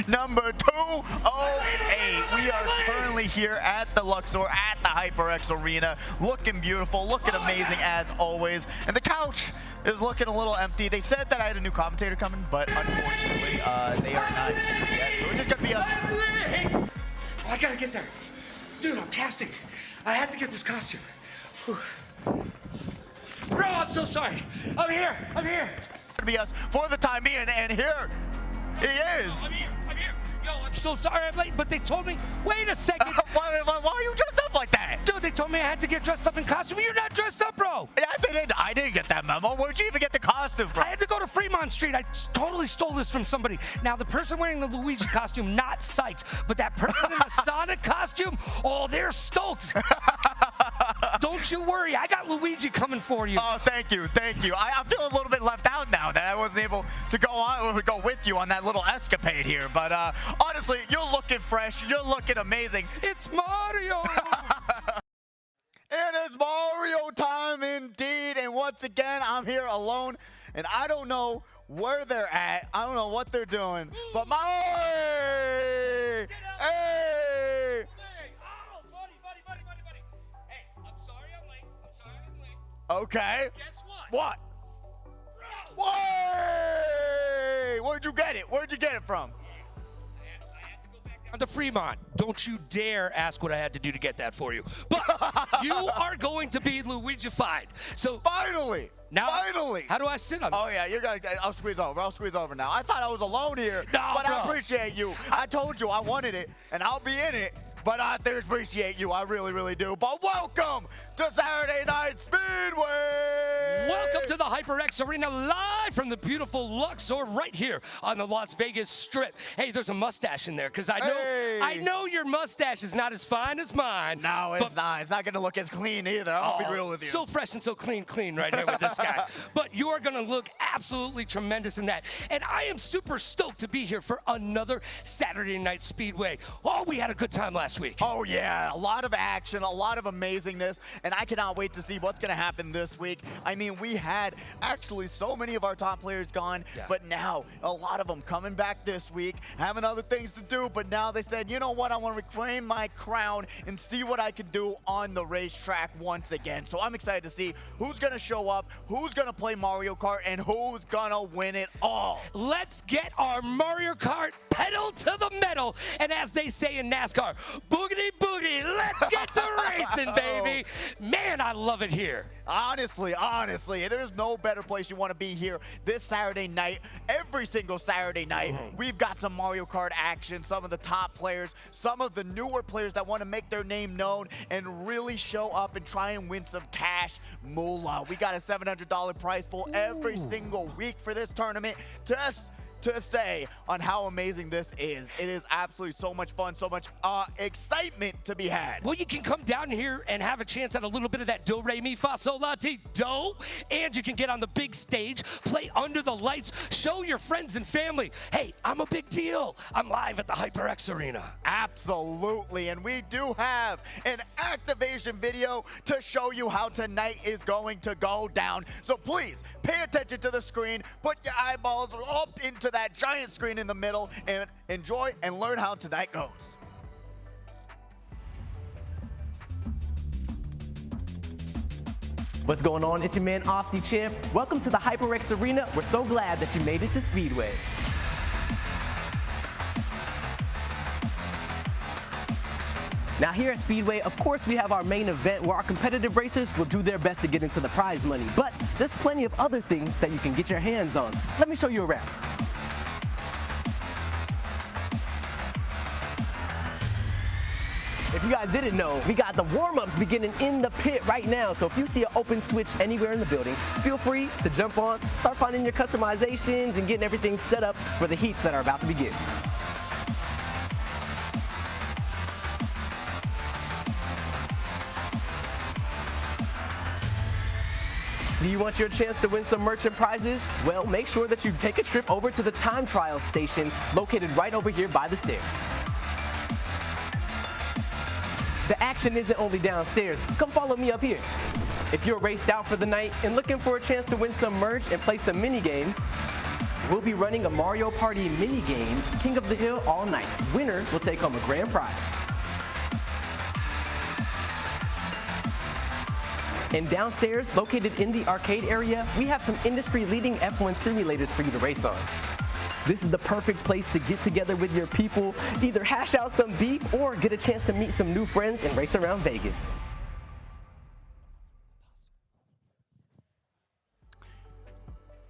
number 208. We are currently here at the Luxor, at the HyperX Arena, looking beautiful, looking amazing as always. And the couch is looking a little empty. They said that I had a new commentator coming, but unfortunately, they are not here yet. So it's just gonna be us. Oh, I gotta get there. Dude, I'm casting. I had to get this costume. Whew. Bro, I'm so sorry. I'm here. It's gonna be us for the time being, and here he is. I'm here. Yo, I'm so sorry I'm late, but they told me, wait a second. Why are you dressed up like that? Dude, they told me I had to get dressed up in costume. You're not dressed up, bro. Yeah, I didn't get that memo. Where'd you even get the costume from? I had to go to Fremont Street. I totally stole this from somebody. Now, the person wearing the Luigi costume, not psyched, but that person in the Sonic costume, oh, they're stoked. Don't you worry. I got Luigi coming for you. Oh, thank you. I feel a little bit left out now that I wasn't able to go with you on that little escapade here. But honestly, you're looking fresh. You're looking amazing. It's Mario. It is Mario time indeed. And once again, I'm here alone. And I don't know where they're at. I don't know what they're doing. But hey! Okay. Guess what? What? Bro. Wait! Where'd you get it? Where'd you get it from? I had to go back down to Fremont. Don't you dare ask what I had to do to get that for you. But you are going to be Luigified. So Finally! Now, finally! How do I sit on Oh yeah, you're gonna. I'll squeeze over now. I thought I was alone here, No, but bro. I appreciate you. I told you I wanted it, and I'll be in it. But I appreciate you. I really, really do. But welcome to Saturday Night Speedway! Welcome to the HyperX Arena, live from the beautiful Luxor right here on the Las Vegas Strip. Hey, there's a mustache in there, because I know your mustache is not as fine as mine. No, it's not. It's not going to look as clean either. I'll be real with you. So fresh and so clean right here with this guy. But you are going to look absolutely tremendous in that. And I am super stoked to be here for another Saturday Night Speedway. Oh, we had a good time last week. Oh yeah, a lot of action, a lot of amazingness, and I cannot wait to see what's going to happen this week. I mean, we had actually so many of our top players gone, but now a lot of them coming back this week, having other things to do, but now they said, you know what, I want to reclaim my crown and see what I can do on the racetrack once again. So I'm excited to see who's going to show up, who's going to play Mario Kart, and who's going to win it all. Let's get our Mario Kart pedal to the metal, and as they say in NASCAR, boogity boogie, let's get to racing, baby. Man, I love it here. Honestly, there's no better place you want to be here this Saturday night. Every single Saturday night, we've got some Mario Kart action, some of the top players, some of the newer players that want to make their name known and really show up and try and win some cash moolah. We got a $700 prize pool every single week for this tournament. To say on how amazing this is. It is absolutely so much fun, so much excitement to be had. Well, you can come down here and have a chance at a little bit of that do, re, mi, fa, sol, la, ti, do, and you can get on the big stage, play under the lights, show your friends and family, hey, I'm a big deal. I'm live at the HyperX Arena. Absolutely, and we do have an activation video to show you how tonight is going to go down. So please, pay attention to the screen, put your eyeballs up into that giant screen in the middle, and enjoy and learn how tonight goes. What's going on? It's your man, Austin Champ. Welcome to the HyperX Arena. We're so glad that you made it to Speedway. Now here at Speedway, of course, we have our main event where our competitive racers will do their best to get into the prize money. But there's plenty of other things that you can get your hands on. Let me show you around. If you guys didn't know, we got the warm-ups beginning in the pit right now. So if you see an open switch anywhere in the building, feel free to jump on, start finding your customizations and getting everything set up for the heats that are about to begin. Do you want your chance to win some merch and prizes? Well, make sure that you take a trip over to the time trial station located right over here by the stairs. The action isn't only downstairs. Come follow me up here. If you're raced out for the night and looking for a chance to win some merch and play some mini games, We'll be running a Mario Party mini game, King of the Hill, all night. Winner will take home a grand prize. And downstairs, located in the arcade area, we have some industry-leading F1 simulators for you to race on. This is the perfect place to get together with your people, either hash out some beef or get a chance to meet some new friends and race around Vegas.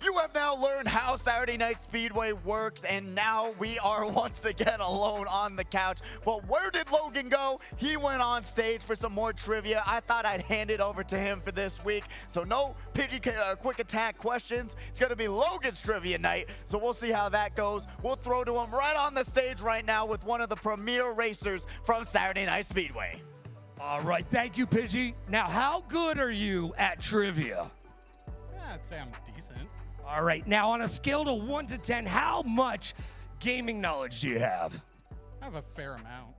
You have now learned how Saturday Night Speedway works, and now we are once again alone on the couch. But where did Logan go? He went on stage for some more trivia. I thought I'd hand it over to him for this week. So no Pidgey quick attack questions. It's going to be Logan's trivia night, so we'll see how that goes. We'll throw to him right on the stage right now with one of the premier racers from Saturday Night Speedway. All right, thank you, Pidgey. Now, how good are you at trivia? I'd say I'm decent. All right, now on a scale to 1 to 10, how much gaming knowledge do you have? I have a fair amount.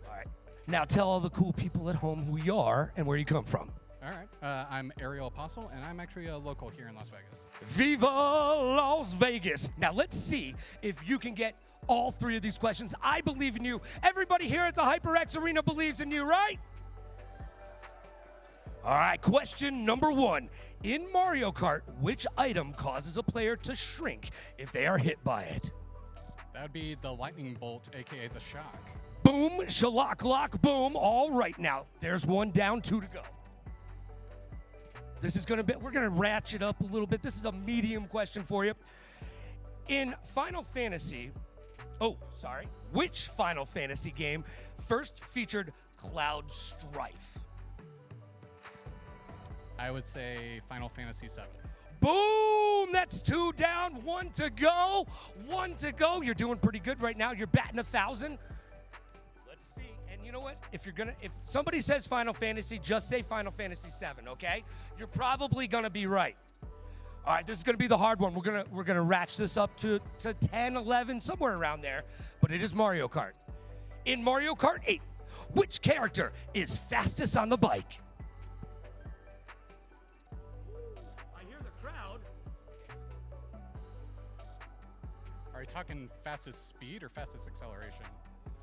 All right, now tell all the cool people at home who you are and where you come from. All right, I'm Ariel Apostle, and I'm actually a local here in Las Vegas. Viva Las Vegas. Now let's see if you can get all 3 of these questions. I believe in you. Everybody here at the HyperX Arena believes in you, right? All right, question number 1. In Mario Kart, which item causes a player to shrink if they are hit by it? That would be the lightning bolt, aka the shock. Boom, shalock, lock, boom. All right, now there's 1 down, 2 to go. This is gonna be, we're gonna ratchet up a little bit. This is a medium question for you. In Final Fantasy, which Final Fantasy game first featured Cloud Strife? I would say Final Fantasy VII. Boom! That's 2 down, 1 to go. 1 to go. You're doing pretty good right now. You're batting 1,000. Let's see. And you know what? If somebody says Final Fantasy, just say Final Fantasy VII, okay? You're probably gonna be right. All right, this is gonna be the hard one. We're gonna ratchet this up to 10, 11, somewhere around there. But it is Mario Kart. In Mario Kart 8, which character is fastest on the bike? Are you talking fastest speed or fastest acceleration?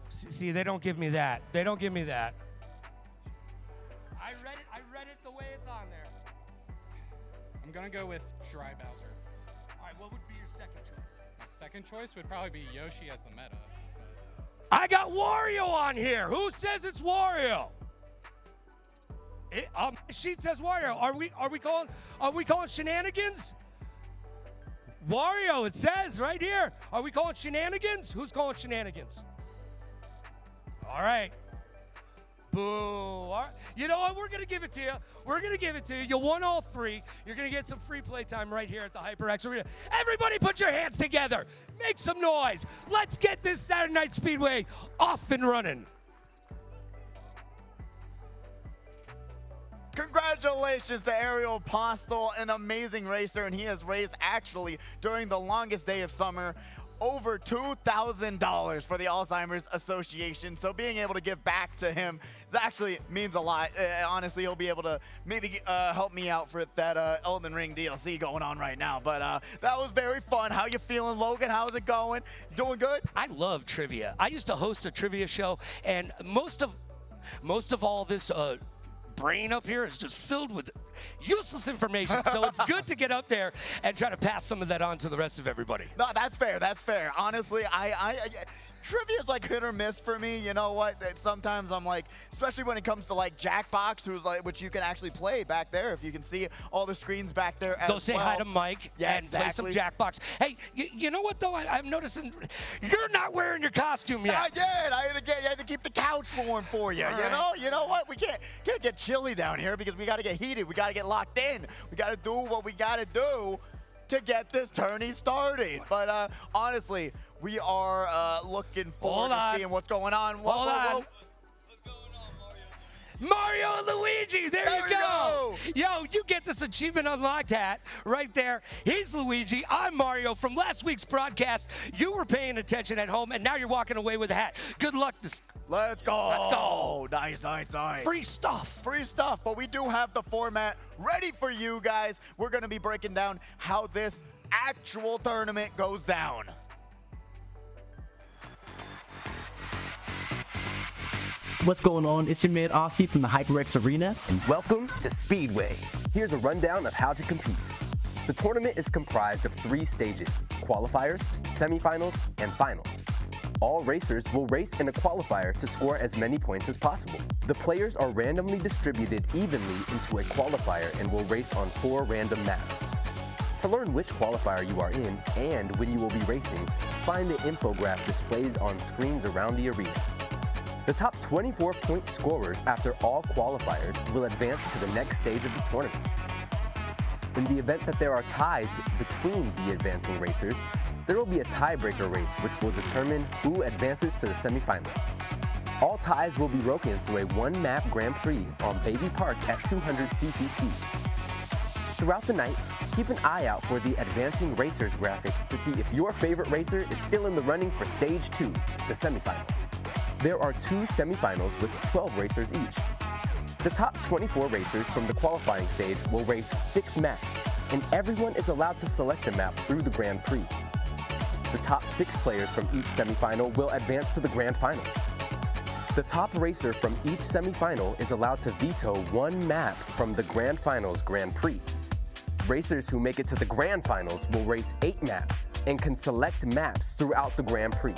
See, they don't give me that. They don't give me that. I read it the way it's on there. I'm gonna go with Dry Bowser. All right, what would be your second choice? My second choice would probably be Yoshi as the meta. I got Wario on here. Who says it's Wario? Sheet says Wario. Are we calling shenanigans? Wario, it says right here. Are we calling shenanigans? Who's calling shenanigans? All right. Boo. All right. You know what? We're going to give it to you. We're going to give it to you. You won all 3. You're going to get some free playtime right here at the HyperX Arena. Everybody put your hands together. Make some noise. Let's get this Saturday Night Speedway off and running. Congratulations to Ariel Apostle, an amazing racer, and he has raised actually during the longest day of summer over $2,000 for the Alzheimer's Association. So being able to give back to him actually means a lot. Honestly, he'll be able to maybe help me out for that Elden Ring DLC going on right now. But that was very fun. How you feeling, Logan? How's it going? Doing good? I love trivia. I used to host a trivia show, and most of all this brain up here is just filled with useless information. So it's good to get up there and try to pass some of that on to the rest of everybody. No, that's fair. That's fair. Honestly, trivia is like hit or miss for me. You know what? Sometimes I'm like, especially when it comes to like Jackbox, which you can actually play back there. If you can see all the screens back there as Go say hi to Mike and play some Jackbox. Hey, you know what though? I'm noticing you're not wearing your costume yet. Not yet. I had to keep the couch warm for you. You know what? We can't get chilly down here because we got to get heated. We got to get locked in. We got to do what we got to do to get this tourney started. But honestly, we are looking forward to seeing what's going on. Hold on. What's going on, Mario and Luigi, there you go. Yo, you get this achievement unlocked hat right there. He's Luigi, I'm Mario. From last week's broadcast, you were paying attention at home, and now you're walking away with a hat. Good luck. Let's go. Let's go. Nice, nice, nice. Free stuff. Free stuff, but we do have the format ready for you guys. We're going to be breaking down how this actual tournament goes down. What's going on? It's your man Aussie from the HyperX Arena. And welcome to Speedway. Here's a rundown of how to compete. The tournament is comprised of 3 stages: qualifiers, semifinals, and finals. All racers will race in a qualifier to score as many points as possible. The players are randomly distributed evenly into a qualifier and will race on 4 random maps. To learn which qualifier you are in and when you will be racing, find the infograph displayed on screens around the arena. The top 24-point scorers after all qualifiers will advance to the next stage of the tournament. In the event that there are ties between the advancing racers, there will be a tiebreaker race which will determine who advances to the semifinals. All ties will be broken through a 1-map Grand Prix on Baby Park at 200cc speed. Throughout the night, keep an eye out for the Advancing Racers graphic to see if your favorite racer is still in the running for Stage 2, the semifinals. There are 2 semifinals with 12 racers each. The top 24 racers from the qualifying stage will race 6 maps, and everyone is allowed to select a map through the Grand Prix. The top 6 players from each semifinal will advance to the Grand Finals. The top racer from each semifinal is allowed to veto 1 map from the Grand Finals Grand Prix. Racers who make it to the Grand Finals will race 8 maps and can select maps throughout the Grand Prix.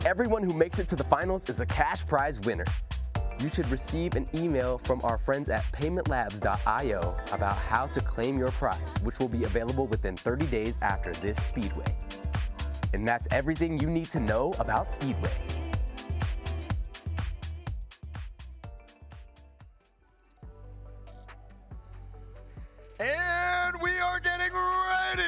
Everyone who makes it to the finals is a cash prize winner. You should receive an email from our friends at paymentlabs.io about how to claim your prize, which will be available within 30 days after this Speedway. And that's everything you need to know about Speedway. And we are getting ready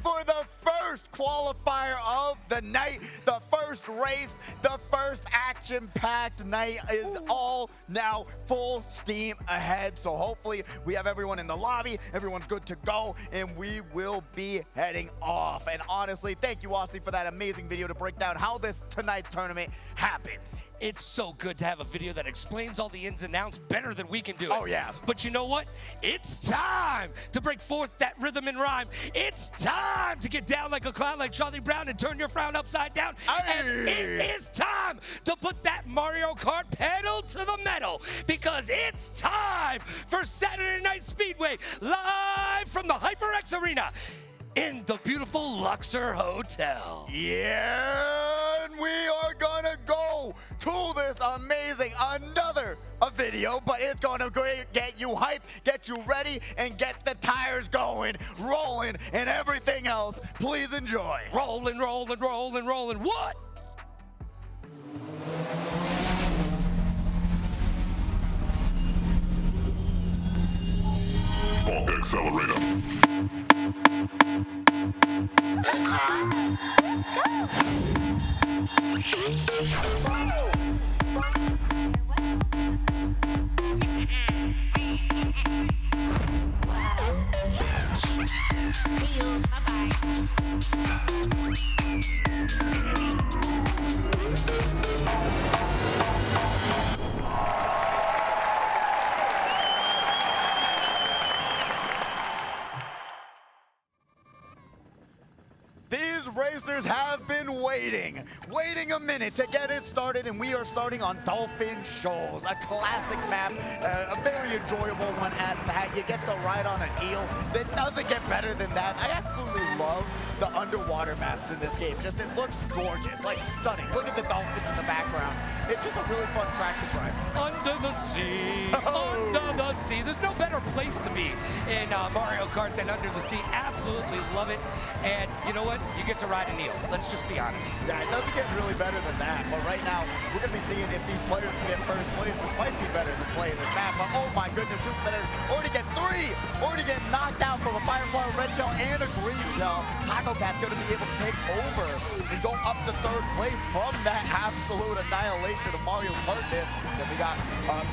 for the first qualifier of the night, the first race, the first action-packed night is all now full steam ahead. So hopefully we have everyone in the lobby, everyone's good to go, and we will be heading off. And honestly, thank you, Austin, for that amazing video to break down how this tonight's tournament happens. It's so good to have a video that explains all the ins and outs better than we can do it. Oh, yeah. But you know what? It's time to break forth that rhythm and rhyme. It's time to get down like a clown like Charlie Brown and turn your frown upside down. Hey. And it is time to put that Mario Kart pedal to the metal, because it's time for Saturday Night Speedway live from the HyperX Arena in the beautiful Luxor Hotel. Yeah, and we are gonna go to this amazing, another video, but it's gonna get you hyped, get you ready, and get the tires going, rolling, and everything else. Please enjoy. Rolling, rolling, rolling, rolling. What? Funk Accelerator. These racers have been waiting a minute to get it started, and we are starting on Dolphin Shoals, a classic map, a very enjoyable one at that. You get to ride on an eel. It doesn't get better than that. I absolutely love the underwater maps in this game. Just, it looks gorgeous, like stunning. Look at the dolphins in the background. It's just a really fun track to drive. Under the sea, under the sea. There's no better place to be in Mario Kart than under the sea. Absolutely love it. And you know what? You get to ride an eel. Let's just be honest. Yeah, it doesn't get really better than that. But right now, we're going to be seeing if these players can get first place, which might be better than playing this map. But oh my goodness, two players already get 3, already get knocked out from a Firefly red shell and a green shell. Taco Cat's going to be able to take over and go up to 3rd place from that absolute annihilation of Mario Kartness. Then we got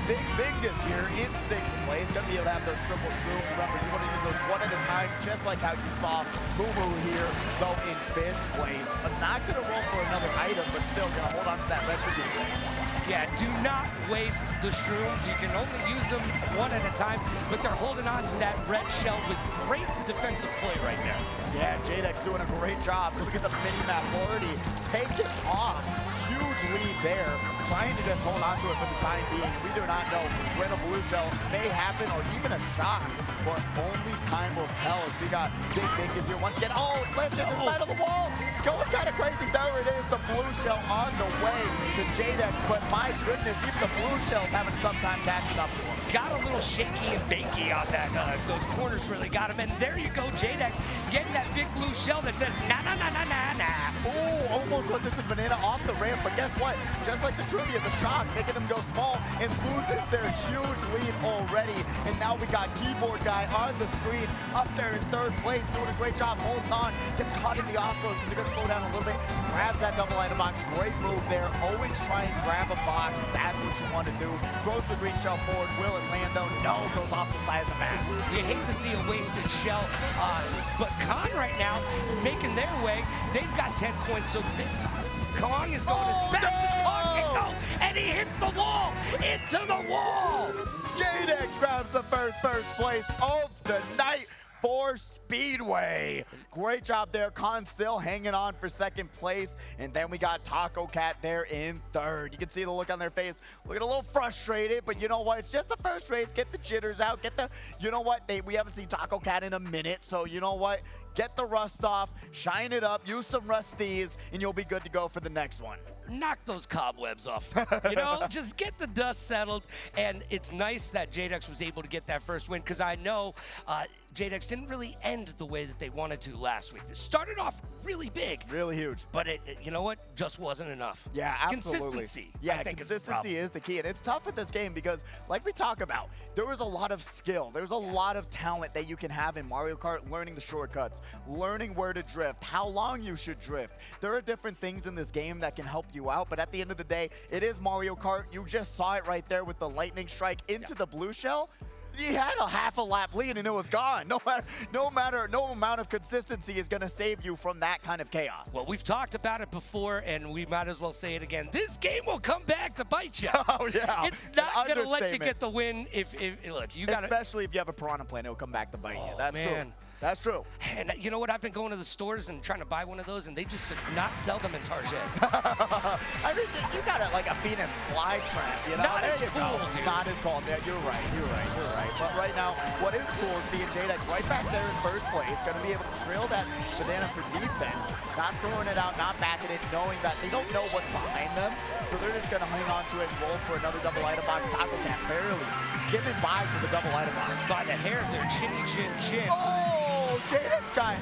Big Bingus here in 6th place. Going to be able to have those triple shrooms. Remember, you want to use those one at a time, just like how you saw Mumu here go in 5th place. I'm not going to roll for another item, but still going to hold on to that red for place. Yeah, do not waste the shrooms. You can only use them one at a time, but they're holding on to that red shell with great defensive play right there. Yeah, Jadex doing a great job. Look at the mini-map already taken off. Huge lead there, trying to just hold on to it for the time being. We do not know when a blue shell may happen or even a shock, but only time will tell as we got Big is here once again. Oh, slammed in the side of the wall. Going kind of crazy. There it is, the blue shell on the way to Jadex, but my goodness, even the blue shell's having some time catching up to him. Got a little shaky and bakey on that. Those corners really got him. And there you go, Jadex getting that big blue shell that says, nah, nah, nah, nah, nah, nah. Ooh, almost runs into Banana off the ramp, but guess what? Just like the trivia, the shock making them go small and loses their huge lead already. And now we got Keyboard Guy on the screen, up there in third place, doing a great job, holds on, gets caught in the off-road, so they're gonna slow down a little bit, grabs that double item box, great move there, always try and grab a box, that's what you want to do. Throws the green shell forward, will it land though? No, goes off the side of the map. You hate to see a wasted shell, but Kong right now making their way. They've got 10 points, so Kong is going as fast as Kong can go, and he hits the wall, into the wall. Jadex grabs the first place of the night for Speedway. Great job there. Khan still hanging on for second place. And then we got Taco Cat there in third. You can see the look on their face. Looking a little frustrated, but you know what? It's just the first race. Get the jitters out. Get the, you know what? We haven't seen Taco Cat in a minute. So you know what? Get the rust off, shine it up, use some rusties, and you'll be good to go for the next one. Knock those cobwebs off. You know, just get the dust settled. And it's nice that Jadex was able to get that first win, because I know Jadex didn't really end the way that they wanted to last week. It started off really big. Really huge. But it you know what? Just wasn't enough. Yeah, absolutely. Consistency. Yeah, consistency is the key. And it's tough with this game because, like we talk about, there was a lot of skill. There's a lot of talent that you can have in Mario Kart, learning the shortcuts, learning where to drift, how long you should drift. There are different things in this game that can help you out, but at the end of the day, it is Mario Kart. You just saw it right there with the lightning strike into the blue shell. He had a half a lap lead and it was gone. No amount of consistency is going to save you from that kind of chaos. Well, we've talked about it before, and we might as well say it again. This game will come back to bite you. Oh yeah, it's not going to let you get the win if look, you got especially if you have a piranha plant, it'll come back to bite you. That's true. That's true. And you know what? I've been going to the stores and trying to buy one of those, and they just did not sell them in Target. I mean, you got it like a Venus flytrap, you know? Not as cool, dude. Not as cool. Yeah, you're right. But right now, what is cool is seeing Jadex right back there in first place, going to be able to trail that banana for defense, not throwing it out, not backing it, knowing that they don't know what's behind them, so they're just going to hang on to it and roll for another double item box. Taco Cat barely skimming by for the double item box. By the hair of their chinny chin chin. Oh, Jadex guy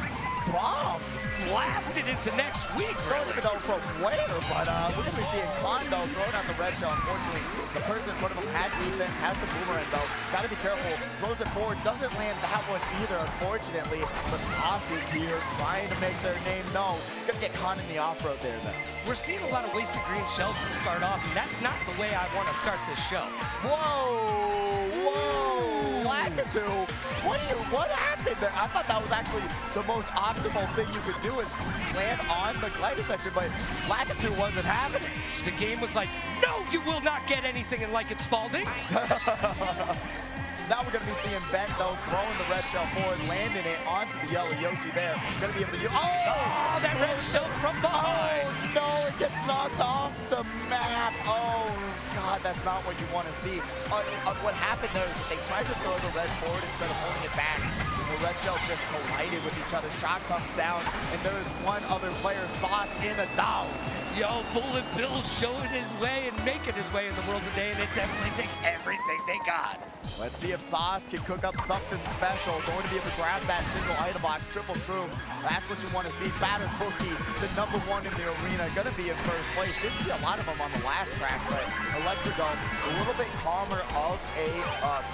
bomb. Blasted into next week. Don't even know from where, but we're going to be seeing Kondo throwing out the red shell. Unfortunately, the person in front of him has defense, has the boomerang though. Got to be careful. Throws it forward. Doesn't land that one either, unfortunately. But Sauce is here trying to make their name known. Going to get caught in the off-road there, though. We're seeing a lot of wasted green shells to start off, and that's not the way I want to start this show. Whoa! Lakitu, what happened there? I thought that was actually the most optimal thing you could do is land on the glider section, but Lakitu wasn't having it. The game was like, no, you will not get anything in Like It Spalding. Now we're going to be seeing Ben, though, throwing the red shell forward, landing it onto the yellow Yoshi there. Going to be able to use... Oh, that red shell from behind. Oh, no, it gets knocked off the map. Oh, God, that's not what you want to see. What happened there is they tried to throw the red forward instead of holding it back. The red shell just collided with each other. Shot comes down, and there is one other player, Sauce, in a down. Yo, Bullet Bill showing his way and making his way in the world today, and it definitely takes everything they got. Let's see if Sauce can cook up something special. Going to be able to grab that single item box, triple true. That's what you want to see. Batter Cookie, the #1 in the arena, going to be in first place. Didn't see a lot of them on the last track, but Electrigo, a little bit calmer of a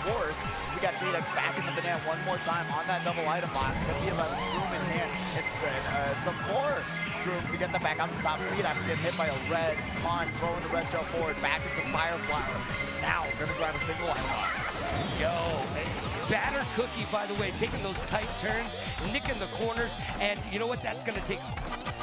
course. We got Jadex back in the banana one more time on that double item box. Going to be about a shroom in hand. And some more shrooms to get them back on the top speed after getting hit by a red. Con throwing the red shell forward, back into Fire Flower. Now we're going to grab a single item box. Yo, Batter Cookie, by the way, taking those tight turns, nicking the corners, and you know what? That's going to take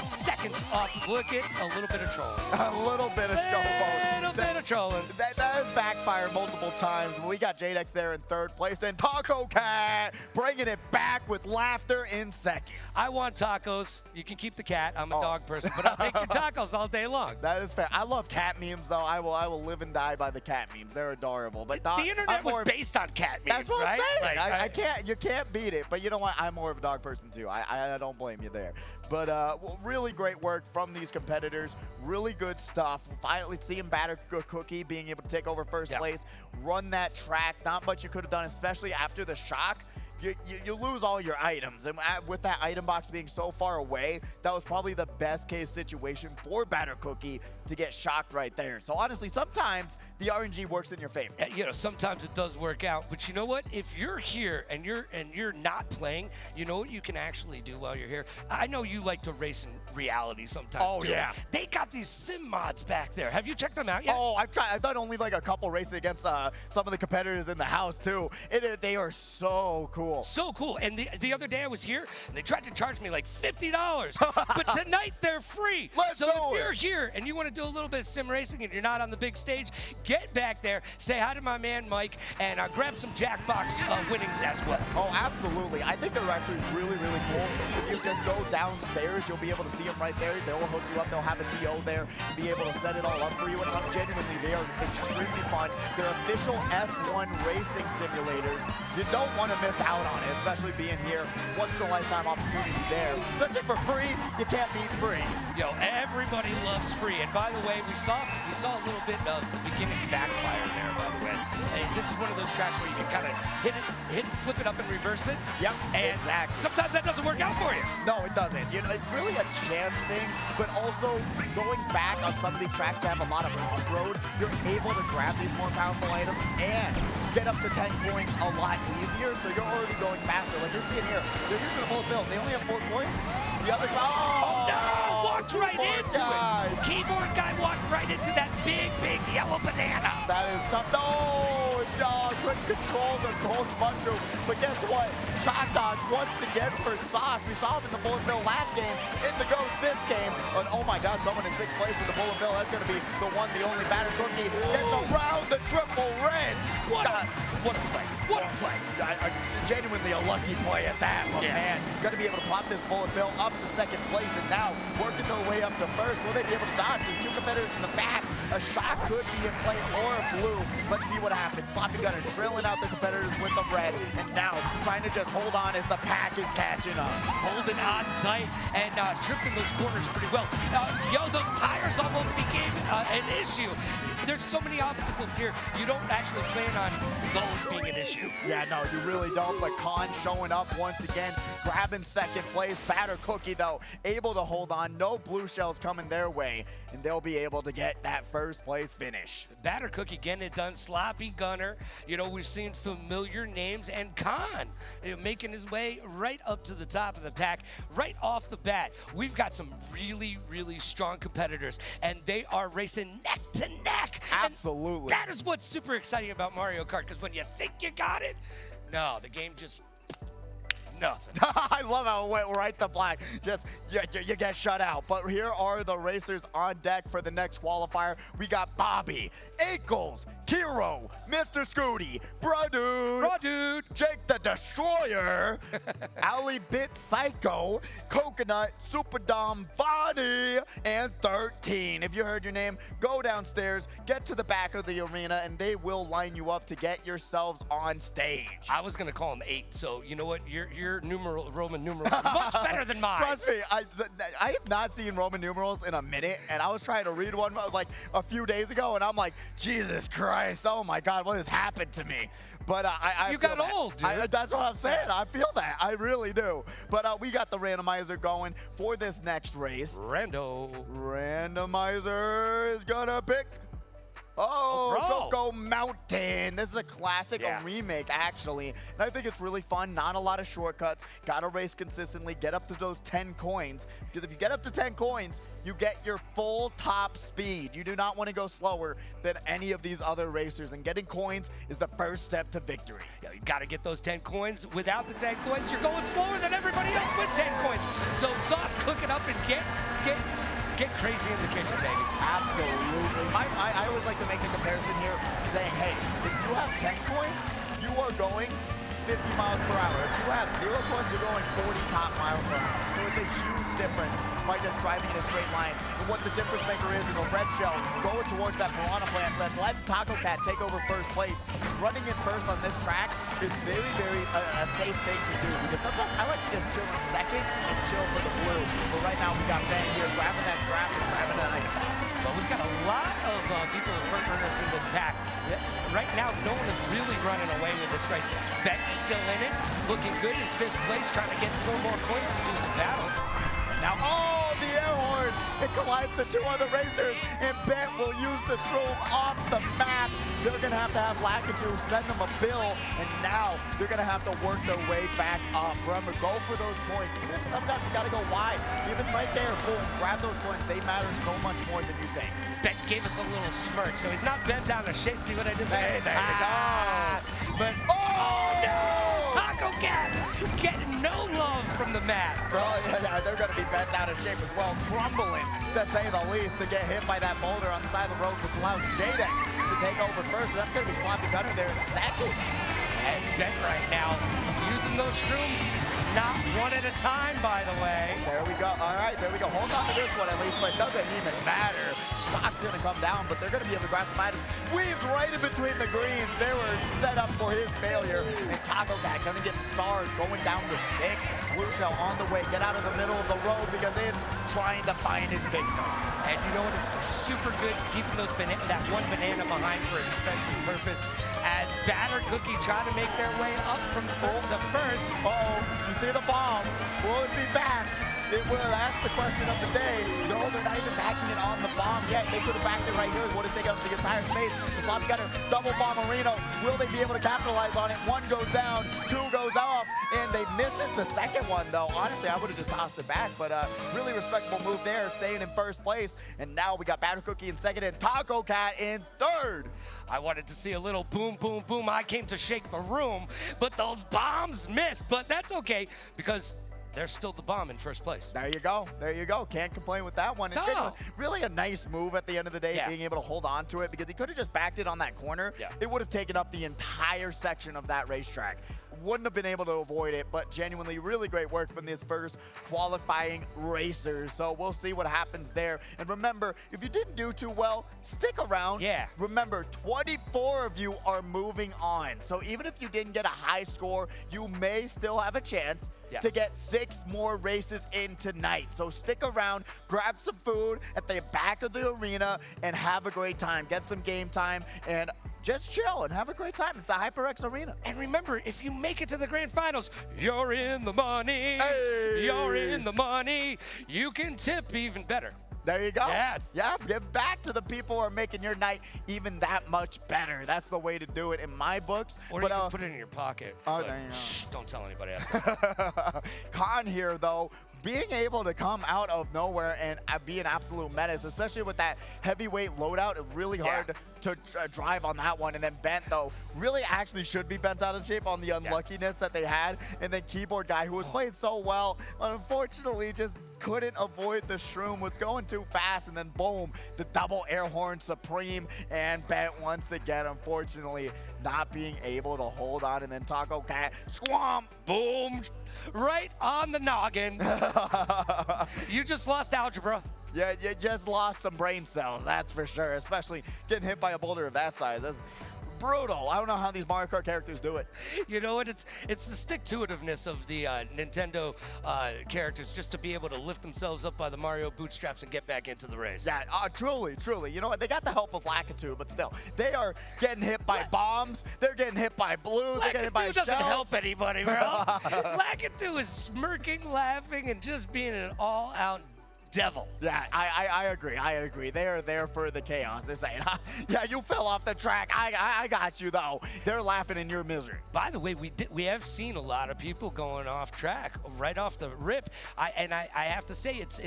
seconds off. Look at a little bit of trolling. A little bit of showboat. A little bit of trolling. That has backfired multiple times. We got Jadex there in third place, and Taco Cat bringing it back with laughter in seconds. I want tacos. You can keep the cat. I'm a dog person, but I'll take your tacos all day long. That is fair. I love cat memes, though. I will live and die by the cat memes. They're adorable. But The internet was based on cat memes, That's what right? I'm saying. Like, I can't. You can't beat it. But you know what? I'm more of a dog person too. I don't blame you there. But really great work from these competitors. Really good stuff. Finally seeing Batter Cookie being able to take over first place, run that track. Not much you could have done, especially after the shock. You lose all your items, and with that item box being so far away, that was probably the best case situation for Batter Cookie to get shocked right there. So honestly, sometimes the RNG works in your favor. You know, sometimes it does work out, but you know what? If you're here and you're not playing, you know what you can actually do while you're here? I know you like to race in reality sometimes. Oh, too. yeah. They got these sim mods back there. Have you checked them out yet? Oh, I've tried. I've done only like a couple races against some of the competitors in the house too. They are so cool. So cool. And the other day I was here, and they tried to charge me like $50. But tonight they're free. Let's so do if it. you're here and you want to do a little bit of sim racing and you're not on the big stage, get back there, say hi to my man Mike, and grab some Jackbox winnings as well. Oh, absolutely. I think they're actually really, really cool. If you just go downstairs, you'll be able to see them right there. They'll hook you up. They'll have a TO there and be able to set it all up for you. And genuinely, they are extremely fun. They're official F1 racing simulators. You don't want to miss out on it, especially being here. Once in a lifetime opportunity there. Especially for free, you can't beat free. Yo, everybody loves free. And by the way, we saw a little bit of the beginning backfire there, by the way. Hey, this is one of those tracks where you can kind of hit it, flip it up and reverse it. Yep, and exactly. sometimes that doesn't work out for you. No, it doesn't. You know, it's really a chance thing, but also going back on some of these tracks that have a lot of off-road, you're able to grab these more powerful items and get up to 10 points a lot easier, so you're already going faster. Like you're seeing here, they're using the full build. They only have 4 points. The other guy, no! Walked right into guy. it. Keyboard guy walked right into that big yellow banana. That is tough. No, couldn't control the gold mushroom. But guess what? Shot dodge once again for Sock. We saw him in the bullet bill last game. In the ghost this game. And oh my God, someone in 6th place in the bullet bill. That's going to be the one, the only Batter Cookie. Gets around the triple red. What a play. What a play. Genuinely a lucky play at that, my man. Going to be able to pop this bullet bill up to 2nd place, and now working their way up to 1st. Will they be able to dodge? There's 2 competitors in the back. A shot could be in play or a blue. Let's see what happens. Sloppy Gunner trailing out the competitors with the red, and now trying to just hold on as the pack is catching up. Holding on tight and drifting those corners pretty well. Yo, those tires almost became an issue. There's so many obstacles here, you don't actually plan on those being an issue. Yeah, no, you really don't, but Khan showing up once again, grabbing 2nd place. Batter Cookie, though, able to hold on. No blue shells coming their way, and they'll be able to get that 1st place finish. Batter Cookie getting it done. Sloppy Gunner, you know, we've seen familiar names, and Khan making his way right up to the top of the pack right off the bat. We've got some really, really strong competitors, and they are racing neck to neck. Absolutely. And that is what's super exciting about Mario Kart, because when you think you got it, no, the game just nothing. I love how it went right to black. Just, you get shut out. But here are the racers on deck for the next qualifier. We got Bobby, Ankles, Kiro, Mr. Scooty, Bruh Jake the Destroyer, Ali Bit Psycho, Coconut, Super Dom, Bonnie, and 13. If you heard your name, go downstairs, get to the back of the arena, and they will line you up to get yourselves on stage. I was gonna call him 8, so you know what? Your Roman numeral much better than mine. Trust me, I have not seen Roman numerals in a minute, and I was trying to read one like a few days ago, and I'm like, Jesus Christ, oh my God, what has happened to me? But I you feel got that. old, dude. That's what I'm saying. I feel that. I really do. But we got the randomizer going for this next race. Randomizer is gonna pick. Oh, Choco Mountain. Octane. This is a classic, a remake, actually. And I think it's really fun. Not a lot of shortcuts. Gotta race consistently. Get up to those 10 coins. Because if you get up to 10 coins, you get your full top speed. You do not want to go slower than any of these other racers. And getting coins is the first step to victory. Yeah, you got to get those 10 coins. Without the 10 coins, you're going slower than everybody else with 10 coins. So Sauce, cook it up and get crazy in the kitchen, baby. Absolutely. I always like to make the comparison here, saying, hey, if you have 10 coins, you are going 50 miles per hour. If you have 0 coins, you're going 40 top miles per hour. So it's a huge difference by just driving in a straight line. And what the difference maker is in a red shell, going towards that Piranha plant, lets Taco Cat take over first place. Running in first on this track is very, very a safe thing to do, because sometimes I like to just chill in second and chill for the blue. But right now we got Ben here grabbing that draft and grabbing that ice box. But we've got a lot of people in front runners in this pack. Right now, no one is really running away with this race. Ben's still in it, looking good in 5th place, trying to get 4 more coins to do some battle. Now, the air horn! It collides the 2 other racers, and Bent will use the shroom off the map. They're gonna have Lakitu send them a bill, and now they're gonna have to work their way back up. Remember, go for those points. Even sometimes you gotta go wide. Even right there, boom, grab those points. They matter so much more than you think. Bent gave us a little smirk, so he's not bent down to shape. See what I did there? Hey, there you go. But, oh no! Taco Cat getting no love from the mat. Oh, yeah, they're going to be bent out of shape as well, crumbling, to say the least, to get hit by that boulder on the side of the road, which allows Jadex to take over first. That's going to be Sloppy Gunner there in second. And Bent right now using those shrooms, not one at a time, by the way. There we go. All right, there we go. Hold on to this one at least, but it doesn't even matter. Shot's going to come down, but they're going to be able to grab some items. Weaved right in between the greens. They were set up for his failure. And Taco Cat going to get stars going down to 6th. Blue Shell on the way. Get out of the middle of the road because it's trying to find its victim. And you know what? Super good keeping those that one banana behind for a defensive purpose. As Batter Cookie try to make their way up from 3rd to 1st. Uh-oh, you see the bomb. Will it be back? It will. That's the question of the day. No, they're not even backing it on the bomb yet. They could have backed it right here. Would have taken up the entire space. The Sloppy Gunner double bomb Marino. Will they be able to capitalize on it? 1 goes down, 2 goes off, and they misses the second one, though. Honestly, I would have just tossed it back, but really respectable move there, staying in first place. And now we got Batter Cookie in second and Taco Cat in 3rd. I wanted to see a little boom, boom, boom. I came to shake the room, but those bombs missed. But that's okay, because there's still the bomb in first place. There you go. There you go. Can't complain with that one. No. Really a nice move at the end of the day, being able to hold on to it, because he could have just backed it on that corner. It would have taken up the entire section of that racetrack. Wouldn't have been able to avoid it, but genuinely really great work from these first qualifying racers. So we'll see what happens there. And remember, if you didn't do too well, stick around. Remember, 24 of you are moving on. So even if you didn't get a high score, you may still have a chance to get 6 more races in tonight. So stick around, grab some food at the back of the arena, and have a great time. Get some game time, and just chill and have a great time. It's the HyperX Arena. And remember, if you make it to the grand finals, you're in the money. Hey. You're in the money. You can tip even better. There you go. Yeah, give back to the people who are making your night even that much better. That's the way to do it in my books. Or you can put it in your pocket. Oh, there you go. Shh, don't tell anybody else. Khan here, though, being able to come out of nowhere and be an absolute menace, especially with that heavyweight loadout, it's really hard to drive on that one. And then Bent, though, really actually should be bent out of shape on the unluckiness that they had. And then Keyboard Guy, who was playing so well, unfortunately just couldn't avoid the shroom, was going too fast, and then boom, the double air horn supreme, and Bent once again, unfortunately, not being able to hold on, and then Taco Cat, squamp! Boom! Right on the noggin. You just lost algebra. Yeah, you just lost some brain cells, that's for sure, especially getting hit by a boulder of that size. That's brutal. I don't know how these Mario Kart characters do it. You know what? It's the stick-to-itiveness of the Nintendo characters, just to be able to lift themselves up by the Mario bootstraps and get back into the race. Yeah, truly, truly. You know what? They got the help of Lakitu, but still, they are getting hit by bombs. They're getting hit by blues. They're getting hit by doesn't shells. help anybody, bro. Lakitu is smirking, laughing, and just being an all-out devil. Yeah, I agree. I agree. They are there for the chaos. They're saying, yeah, you fell off the track. I got you, though. They're laughing in your misery. By the way, we have seen a lot of people going off track right off the rip. I have to say, it's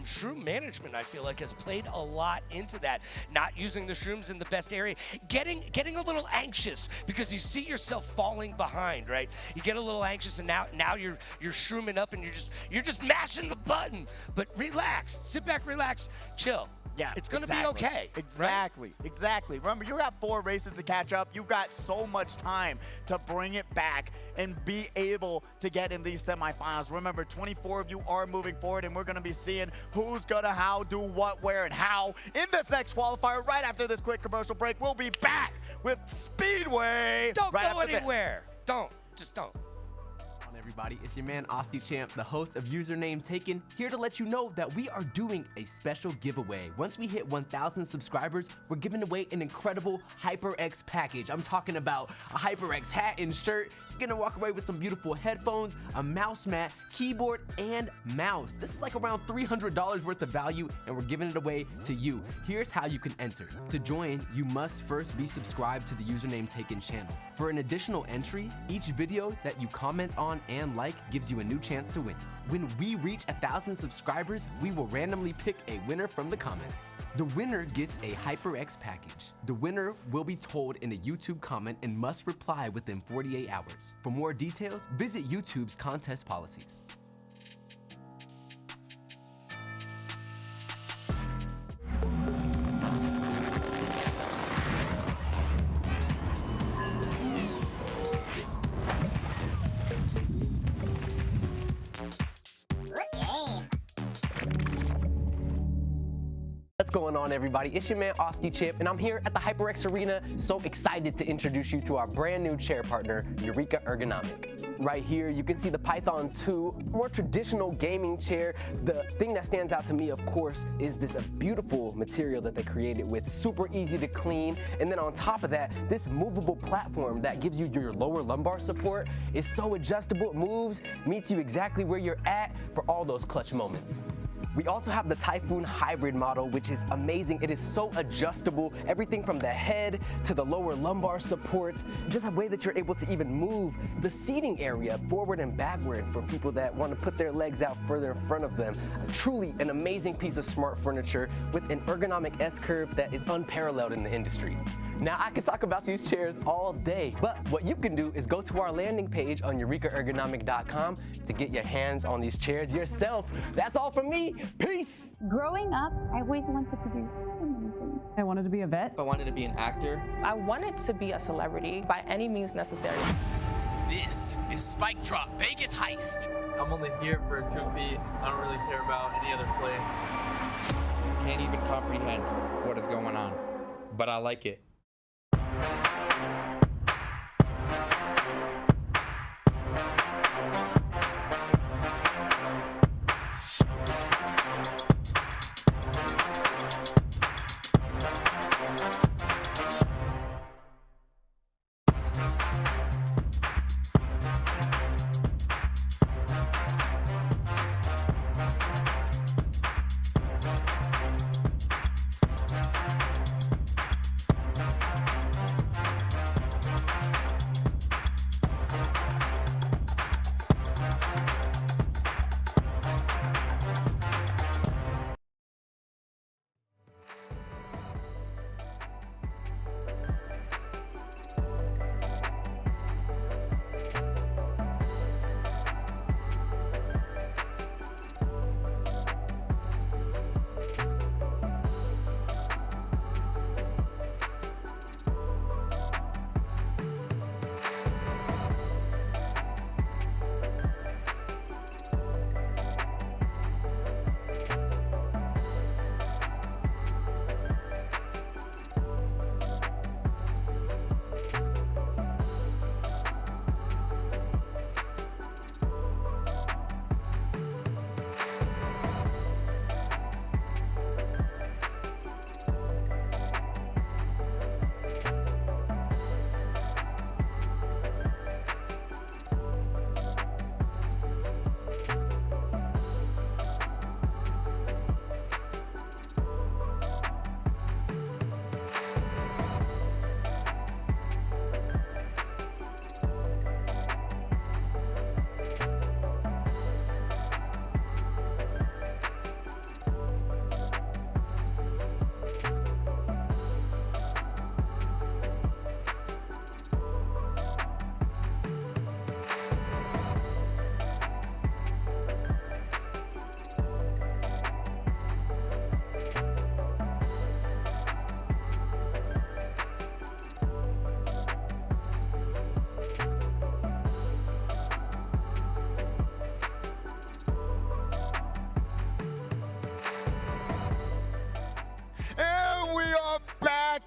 shroom management, I feel like, has played a lot into that. Not using the shrooms in the best area. Getting a little anxious because you see yourself falling behind, right? You get a little anxious, and now you're shrooming up, and you're just mashing the button. But relax, sit back, relax, chill. Yeah, it's gonna exactly. be okay. Exactly, right? exactly. Remember, you got 4 races to catch up. You've got so much time to bring it back and be able to get in these semifinals. Remember, 24 of you are moving forward, and we're gonna be seeing who's gonna how, do what, where, and how in this next qualifier. Right after this quick commercial break, we'll be back with Speedway. Don't right go anywhere. Just don't. Everybody, it's your man Osti Champ, the host of Username Taken, here to let you know that we are doing a special giveaway. Once we hit 1,000 subscribers, we're giving away an incredible HyperX package. I'm talking about a HyperX hat and shirt. You're gonna walk away with some beautiful headphones, a mouse mat, keyboard, and mouse. This is like around $300 worth of value, and we're giving it away to you. Here's how you can enter. To join, you must first be subscribed to the Username Taken channel. For an additional entry, each video that you comment on and like gives you a new chance to win. When we reach 1,000 subscribers, we will randomly pick a winner from the comments. The winner gets a HyperX package. The winner will be told in a YouTube comment and must reply within 48 hours. For more details, visit YouTube's contest policies. What's going on, everybody? It's your man Osti Champ, and I'm here at the HyperX Arena, so excited to introduce you to our brand new chair partner, Eureka Ergonomic. Right here, you can see the Python 2, more traditional gaming chair. The thing that stands out to me, of course, is this beautiful material that they created with, super easy to clean. And then on top of that, this movable platform that gives you your lower lumbar support is so adjustable. It moves, meets you exactly where you're at for all those clutch moments. We also have the Typhoon Hybrid model, which is amazing. It is so adjustable, everything from the head to the lower lumbar supports, just a way that you're able to even move the seating area forward and backward for people that want to put their legs out further in front of them. Truly an amazing piece of smart furniture with an ergonomic S-curve that is unparalleled in the industry. Now, I could talk about these chairs all day, but what you can do is go to our landing page on eurekaergonomic.com to get your hands on these chairs yourself. That's all from me. Peace. Growing up, I always wanted to do so many things. I wanted to be a vet. I wanted to be an actor. I wanted to be a celebrity by any means necessary. This is Spike Drop Vegas Heist. I'm only here for a 2P. I don't really care about any other place. Can't even comprehend what is going on, but I like it.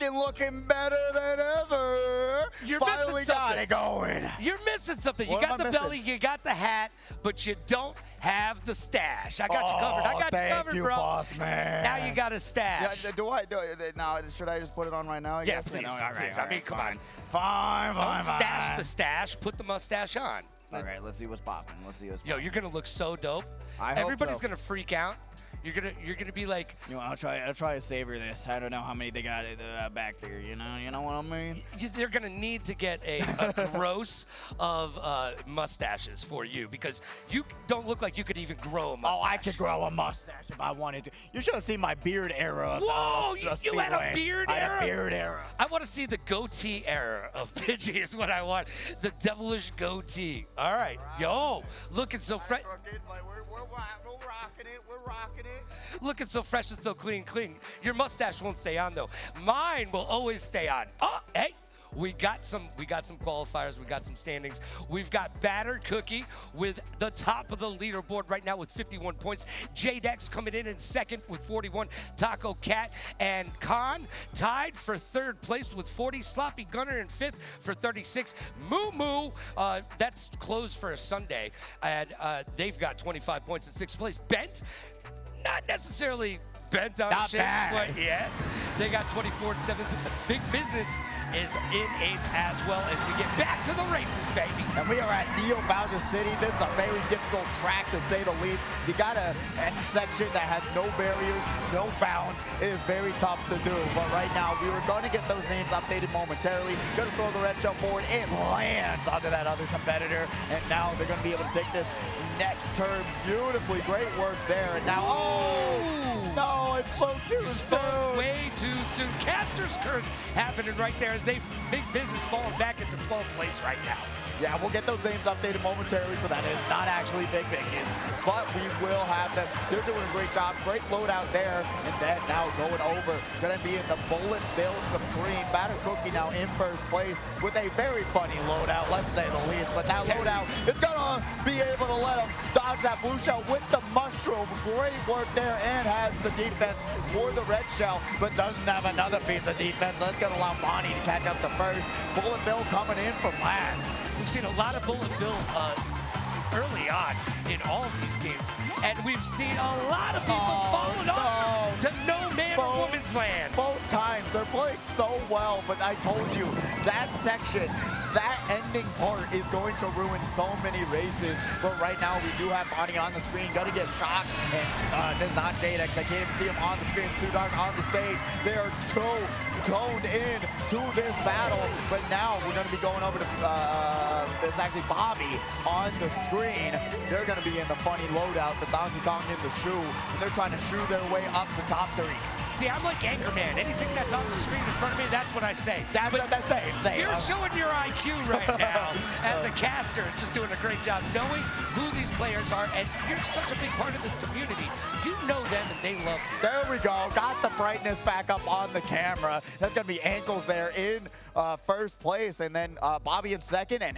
been looking better than ever. You're Finally missing got something. it going. You're missing something. What You am got I the missing? belly, you got the hat, but you don't have the stash. I got you covered. I got you thank covered, you, bro. boss man. Now you got a stash. Yeah, do it now? Should I just put it on right now? I Yeah, guess? please. No, all right, Please. all I mean, right, come fine. on. Fine, Don't fine, stash fine. the stash. Put the mustache on. All right, let's see what's popping. Let's see what's Yo, popping. you're gonna look so dope. I hope Everybody's so. gonna freak out. You're gonna be like, You know, I'll try to savor this. I don't know how many they got back there. You know what I mean? they're gonna need to get a gross of mustaches for you because you don't look like you could even grow a mustache. Oh, I could grow a mustache if I wanted to. You should have seen my beard era. Of, Whoa, of you had a Speedway. beard I had era? a beard era. I want to see the goatee era of Pidgey is what I want. The devilish goatee. All right. Yo, looking so fresh. We're rocking it. Looking so fresh and so clean. Your mustache won't stay on though. Mine will always stay on. Oh, hey. We got some qualifiers. We got some standings. We've got Battered Cookie with the top of the leaderboard right now with 51 points. J-Dex coming in second with 41. Taco Cat and Khan tied for third place with 40. Sloppy Gunner in fifth for 36. Moo Moo, that's closed for a Sunday, and they've got 25 points in sixth place. Bent, not necessarily bent out of shape quite yet. They got 24 and 7th. Big Business is in 8th as well as we get back to the races, baby. And we are at Neo Bowser City. This is a very difficult track to say the least. You got a end section that has no barriers, no bounds. It is very tough to do. But right now, we were going to get those names updated momentarily. Going to throw the red shell forward. It lands onto that other competitor. And now they're going to be able to take this next turn beautifully. Great work there. And now, no, it spoke too soon. Way too soon. Caster's curse happening right there as they Big Business falling back into 12th place right now. Yeah, we'll get those names updated momentarily, so that is not actually Big Biggest, but we will have them. They're doing a great job. Great loadout there, and then now going over. Going to be in the Bullet Bill Supreme. Batter Cookie now in first place with a very funny loadout, let's say the least. But that loadout is going to be able to let him dodge that blue shell with the mushroom. Great work there, and has the defense for the red shell, but doesn't have another piece of defense. That's going to allow Bonnie to catch up to first. Bullet Bill coming in from last. We've seen a lot of Bullet Bill early on in all of these games, and we've seen a lot of people falling off to no man or woman's land. Both times, they're playing so well, but I told you, that section, that ending part is going to ruin so many races. But right now, we do have Bonnie on the screen, gonna get shot, and this is not J-Dex. I can't even see him on the screen, it's too dark on the stage. They are so toned in to this battle, but now we're gonna be going over to there's actually Bobby on the screen. They're going to be in the funny loadout, the Donkey Kong in the shoe, and they're trying to shoo their way up to top 3. See, I'm like Anchorman. Anything that's on the screen in front of me, that's what I say. That's same. You're showing your IQ right now as a caster, just doing a great job knowing who these players are, and you're such a big part of this community. You know them and they love you. There we go. Got the brightness back up on the camera. That's going to be Ankles there in first place, and then Bobby in second, and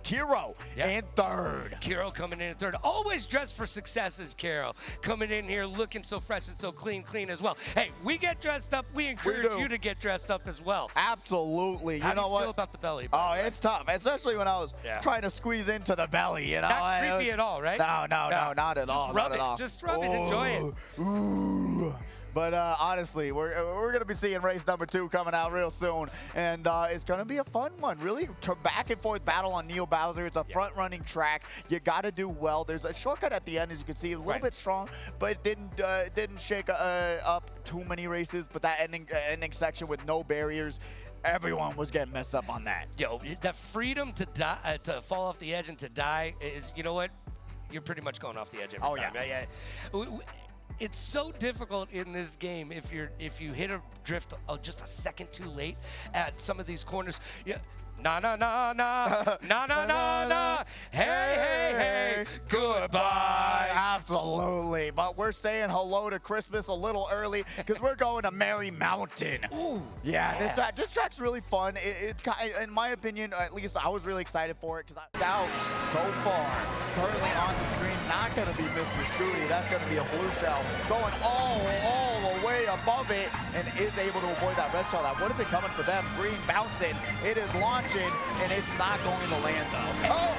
Kiro in third. Kiro coming in third. Always dressed for success is Kiro. Coming in here looking so fresh and so clean as well. Hey, we get dressed up. We encourage you to get dressed up as well. Absolutely. How you know do you what? feel about the belly? Oh, it's tough, especially when I was trying to squeeze into the belly, you know? Not creepy at all, right? No, not at all. Just rub it. Just rub it. Enjoy it. Ooh. But honestly, we're going to be seeing race number 2 coming out real soon. And it's going to be a fun one. Really back and forth battle on Neo Bowser. It's a front-running track. You got to do well. There's a shortcut at the end, as you can see. A little bit strong, but it didn't shake up too many races. But that ending section with no barriers, everyone was getting messed up on that. Yo, the freedom to die, to fall off the edge and to die is, you know what? You're pretty much going off the edge every time. Yeah. It's so difficult in this game if you hit a drift just a second too late at some of these corners. Yeah. Na na na na na na na na. Hey hey hey. Goodbye. Absolutely, but we're saying hello to Christmas a little early because we're going to Merry Mountain. Ooh, yeah. This track's really fun. It's kind of, in my opinion, at least I was really excited for it because it's out so far. Currently on the screen, not going to be Mr. Scooty. That's going to be a blue shell going all the way above it and is able to avoid that red shell. That would have been coming for them. Green bouncing. It is launching, and it's not going to land, though. Oh!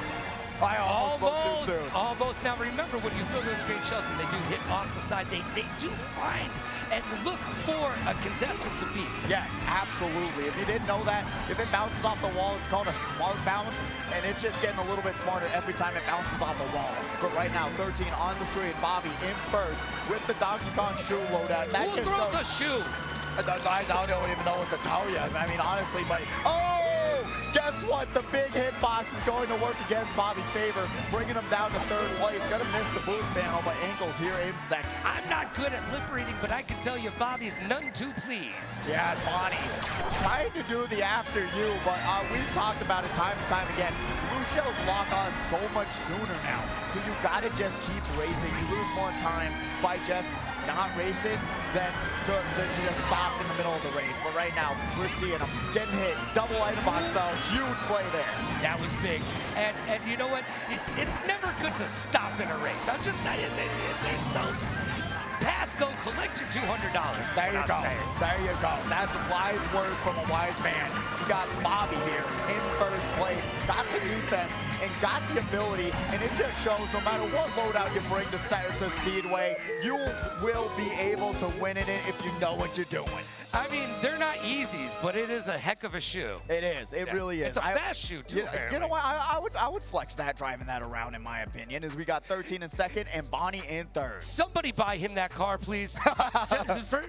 I almost. Now remember, when you throw those green shells and they do hit off the side, they do find and look for a contestant to beat. Yes, absolutely. If you didn't know that, if it bounces off the wall, it's called a smart bounce, and it's just getting a little bit smarter every time it bounces off the wall. But right now, 13 on the street, Bobby in first with the Donkey Kong shoe loadout. That Who throws a shoe? I don't even know what to tell you. I mean, honestly, but guess what? The big hitbox is going to work against Bobby's favor, bringing him down to third place. Gonna miss the boost panel, but Ankles here in second. I'm not good at lip reading, but I can tell you Bobby's none too pleased. Yeah, Bonnie trying to do the after you, but we've talked about it time and time again. Blue shells lock on so much sooner now, so you gotta just keep racing. You lose more time by just not racing than to just stop in the middle of the race. But right now, we're seeing him getting hit. Double item box though, huge play there. That was big. And you know what? It's never good to stop in a race. I'm just telling you, pass, go, collect your $200. There you go. There you go. That's wise words from a wise man. You got Bobby here in first place, got the defense, and got the ability, and it just shows no matter what loadout you bring to Speedway, you will be able to win in it if you know what you're doing. I mean, they're not easies, but it is a heck of a shoe. It is. It really is. It's a fast shoe, too, you know what? I would flex that, driving that around, in my opinion, as we got 13 in second and Bonnie in third. Somebody buy him that car, please.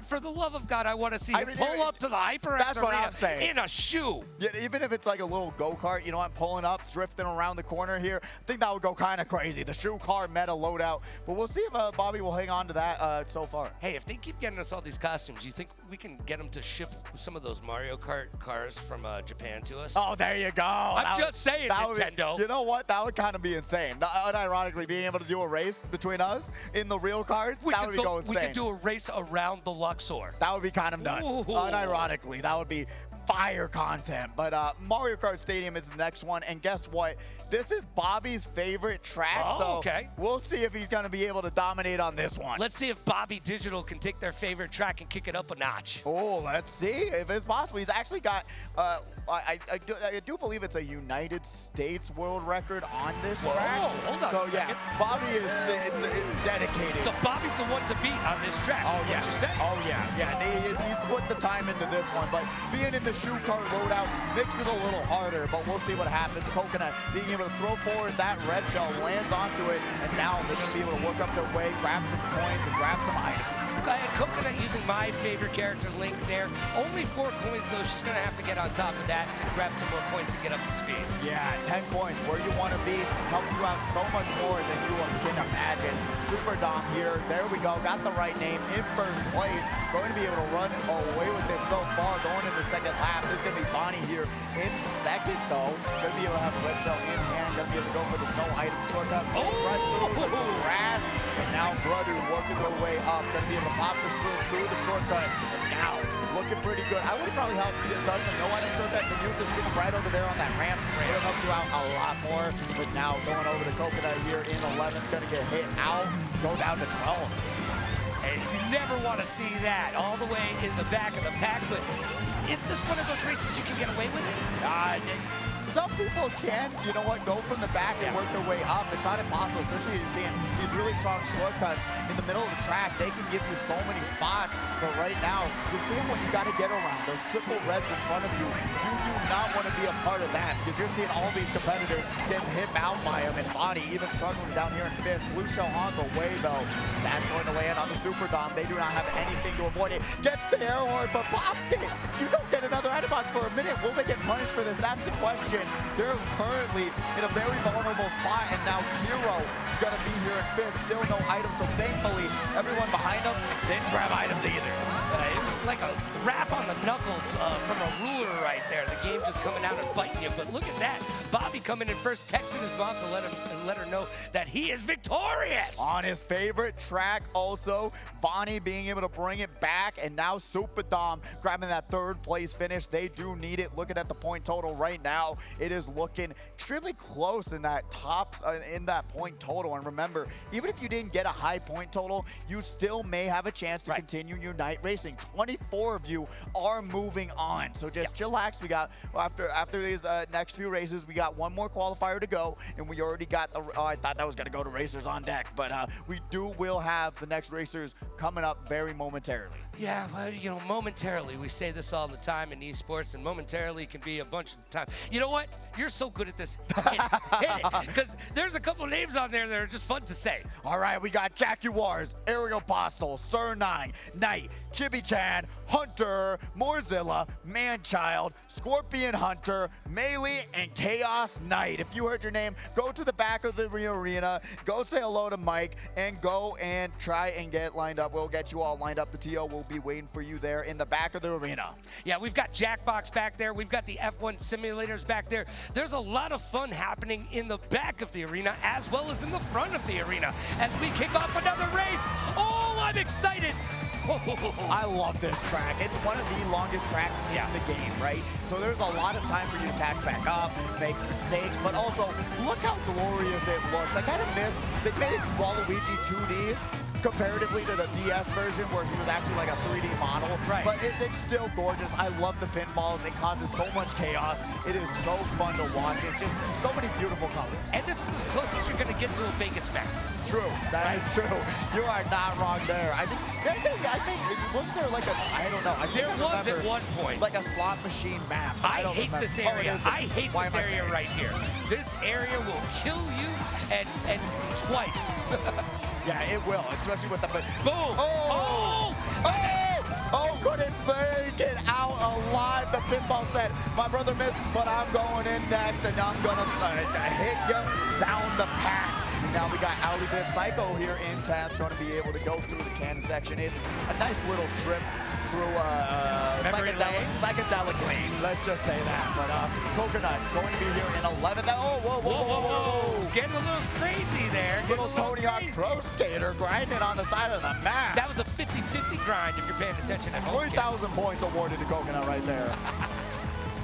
For the love of God, I want to see him pull up to the HyperX arena in a shoe. Yeah, even if it's like a little go-kart, you know, I'm pulling up, drifting around the corner here. I think that would go kind of crazy. The shoe car meta loadout. But we'll see if Bobby will hang on to that so far. Hey, if they keep getting us all these costumes, you think we can get them to ship some of those Mario Kart cars from Japan to us? Oh, there you go. I'm just saying, Nintendo. You know what? That would kind of be insane. Unironically, being able to do a race between us in the real carts, that would go insane. We could do a race around the Luxor. That would be kind of nuts. Ooh. Unironically, that would be fire content. But Mario Kart Stadium is the next one, and guess what? This is Bobby's favorite track, so we'll see if he's going to be able to dominate on this one. Let's see if Bobby Digital can take their favorite track and kick it up a notch. Oh, let's see if it's possible. He's actually got, I do believe it's a United States world record on this track. Hold on so a second. Bobby is dedicated. So Bobby's the one to beat on this track. Oh, yeah. What you say? Oh, yeah. He's put the time into this one, but being in the shoe cart loadout makes it a little harder, but we'll see what happens. Coconut being able to throw forward that red shell, lands onto it, and now they're going to be able to work up their way, grab some coins, and grab some items. Coconut using my favorite character, Link, there. Only 4 coins, though. She's going to have to get on top of that to grab some more coins to get up to speed. Yeah, 10 coins, where you want to be, helps you out so much more than you can imagine. Super Dom here, there we go, got the right name in first place. Going to be able to run away with it so far, going in the second lap. There's going to be Bonnie here in second, though. Going to be able to have a red shell in hand, going to be able to go for the no item shortcut. Right through the grass, and now Brother working their way up. Going to be able to pop the shroom through the shortcut, and now looking pretty good. I would have probably helped you done the no item shortcut, then use the shroom right over there on that ramp. It would have helped you out a lot more, but now going over to Coconut here in 11th, going to get hit out, go down to 12. And you never want to see that all the way in the back of the pack, but is this one of those races you can get away with it? Some people can, you know what, go from the back and work their way up. It's not impossible, especially you're seeing these really strong shortcuts in the middle of the track. They can give you so many spots, but right now, you're seeing what you got to get around. Those triple reds in front of you, you do not want to be a part of that because you're seeing all these competitors getting hit out by him, and Bonnie even struggling down here in 5th. Blue shell on the way, though. That's going to land on the Super Dom. They do not have anything to avoid it. Gets the air horn, but pops it. You don't get another item box for a minute. Will they get punished for this? That's the question. collision. They're currently in a very vulnerable spot, and now Hero is going to be here in 5th. Still no items, so thankfully everyone behind him didn't grab items either. It was like a rap on the knuckles from a ruler right there. The game just coming out and biting you. But look at that. Bobby coming in first, texting his mom to let her know that he is victorious. On his favorite track also, Vonnie being able to bring it back, and now Super Dom grabbing that 3rd place finish. They do need it. Looking at the point total right now, it is looking extremely close in that top, in that point total. And remember, even if you didn't get a high point total, you still may have a chance to continue your night racing. 24 of you are moving on, so just chillax. We got after these next few races, we got one more qualifier to go, and we already got the. Oh, I thought that was gonna go to Racers on Deck, but we will have the next racers coming up very momentarily. Yeah, well, you know, momentarily, we say this all the time in esports, and momentarily can be a bunch of time. You know what? You're so good at this. Hit it. Because there's a couple names on there that are just fun to say. All right, we got Jaguars, Aerial Postal, Sir9, Knight, Chibi-chan, Hunter, Morzilla, Manchild, Scorpion Hunter, Melee, and Chaos Knight. If you heard your name, go to the back of the arena, go say hello to Mike, and go and try and get lined up. We'll get you all lined up. The TO will be waiting for you there in the back of the arena. Yeah, we've got Jackbox back there. We've got the F1 simulators back there. There's a lot of fun happening in the back of the arena as well as in the front of the arena as we kick off another race. Oh, I'm excited. I love this track. It's one of the longest tracks in the game, right? So there's a lot of time for you to catch back up, make mistakes, but also look how glorious it looks. I kind of miss, they made Waluigi 2D comparatively to the DS version where he was actually like a 3D model. Right. But it's still gorgeous. I love the pinballs. It causes so much chaos. It is so fun to watch. It's just so many beautiful colors. And this is as close as you're going to get to a Vegas map. True. That is true. You are not wrong there. I think was there like a, I don't know. There was at one point. Like a slot machine map. I hate this area. I hate this area right here. This area will kill you and twice. Yeah, it will, especially with the boom. Oh! Couldn't make it out alive. The pinball said, my brother missed, but I'm going in next, and I'm gonna hit you down the path. Now we got Alibit Psycho here in 10th, going to be able to go through the can section. It's a nice little trip through psychedelic lane. Let's just say that. But Coconut going to be here in 11th. Whoa. Getting a little crazy there. Little Tony Hawk Pro Skater grinding on the side of the map. That was a 50-50 grind if you're paying attention at home. 3,000 points awarded to Coconut right there.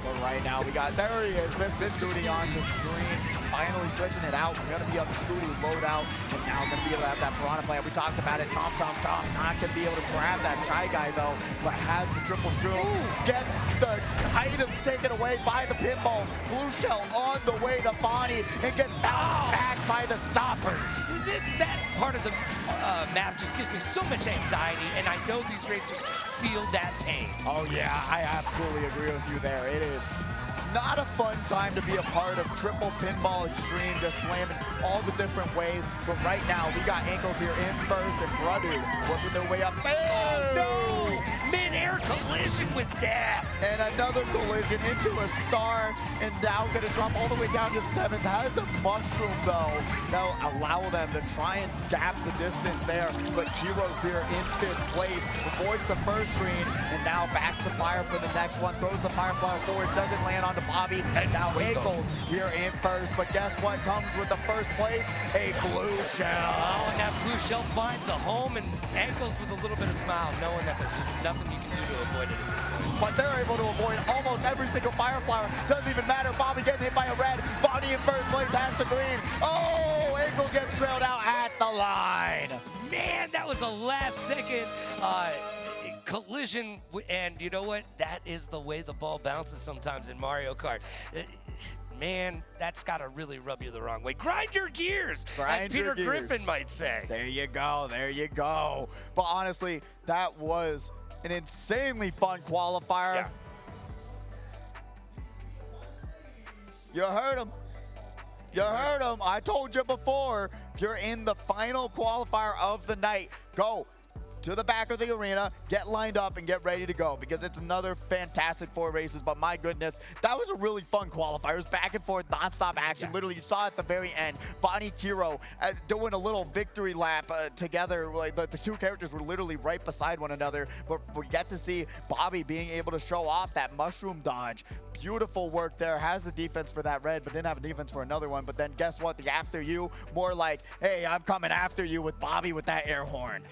But right now we got, there he is, Mr. Scooty on the screen. Finally switching it out. We're going to be on the Scooty loadout. And now we're going to be able to have that Piranha Plant. We talked about it. Chomp. Not going to be able to grab that Shy Guy, though. But has the triple shield. Gets the items taken away by the pinball. Blue Shell on the way to Bonnie. And gets bounced back by the stoppers. That part of the map just gives me so much anxiety. And I know these racers feel that pain. Oh, yeah. I absolutely agree with you there. It is not a fun time to be a part of Triple Pinball Extreme, just slamming all the different ways. But right now, we got Ankles here in first, and Brother working their way up. Oh, no! Mid-air collision with Death. And another collision into a star, and now going to drop all the way down to 7th. Has a mushroom, though. That'll allow them to try and gap the distance there. But Kiro's here in 5th place, avoids the first green, and now back to fire for the next one. Throws the fire flower forward, doesn't land on Bobby, and now Ankles here in first. But guess what comes with the first place? A blue shell. Oh, and that blue shell finds a home, and Ankles with a little bit of smile, knowing that there's just nothing you can do to avoid it. But they're able to avoid almost every single fire flower. Doesn't even matter. Bobby getting hit by a red. Bonnie in first place has the green. Oh, Ankles gets trailed out at the line. Man, that was a last-second collision, and you know what? That is the way the ball bounces sometimes in Mario Kart. Man, that's got to really rub you the wrong way. Grind your gears, as Peter Griffin might say. There you go. But honestly, that was an insanely fun qualifier. Yeah. You heard him. I told you before, if you're in the final qualifier of the night, go to the back of the arena, get lined up, and get ready to go, because it's another fantastic 4 races. But my goodness, that was a really fun qualifier. It was back and forth, non-stop action. Literally, you saw at the very end, Bonnie Kiro doing a little victory lap together. Like the two characters were literally right beside one another, but we get to see Bobby being able to show off that mushroom dodge. Beautiful work there. Has the defense for that red, but didn't have a defense for another one. But then guess what? The after you, more like, hey, I'm coming after you with Bobby with that air horn.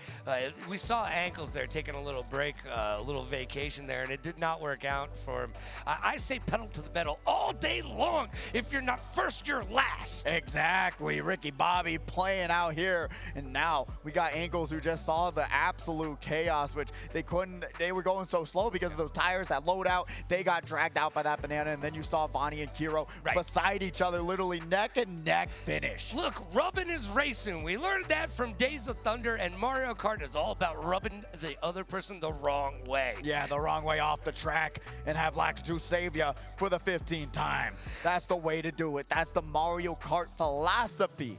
We saw Ankles there taking a little break, a little vacation there, and it did not work out for him. I say pedal to the metal all day long. If you're not first, you're last. Exactly. Ricky Bobby playing out here. And now we got Ankles, who just saw the absolute chaos, which they were going so slow because of those tires, that loadout. They got dragged out by that banana, and then you saw Bonnie and Kiro beside each other, literally neck and neck finish. Look, rubbing is racing. We learned that from Days of Thunder, and Mario Kart is all about rubbing the other person the wrong way. Yeah, the wrong way off the track, and have Lakitu save you for the 15th time. That's the way to do it. That's the Mario Kart philosophy.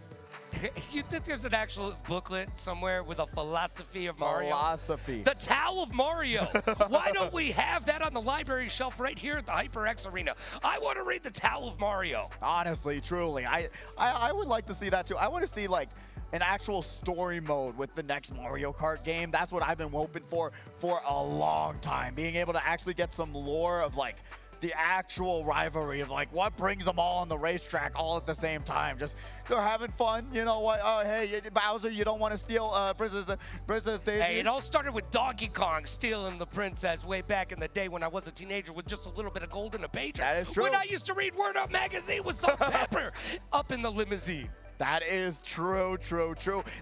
You think there's an actual booklet somewhere with a philosophy of Mario? Philosophy. The Tao of Mario. Why don't we have that on the library shelf right here at the HyperX Arena? I want to read the Tao of Mario. Honestly, truly. I would like to see that too. I want to see like an actual story mode with the next Mario Kart game. That's what I've been hoping for a long time. Being able to actually get some lore of like the actual rivalry of like what brings them all on the racetrack all at the same time. Just they're having fun. You know what? Oh, hey, Bowser, you don't want to steal Princess Daisy? Hey, it all started with Donkey Kong stealing the princess way back in the day when I was a teenager with just a little bit of gold in a pager. That is true. When I used to read Word Up magazine with some pepper up in the limousine. That is true.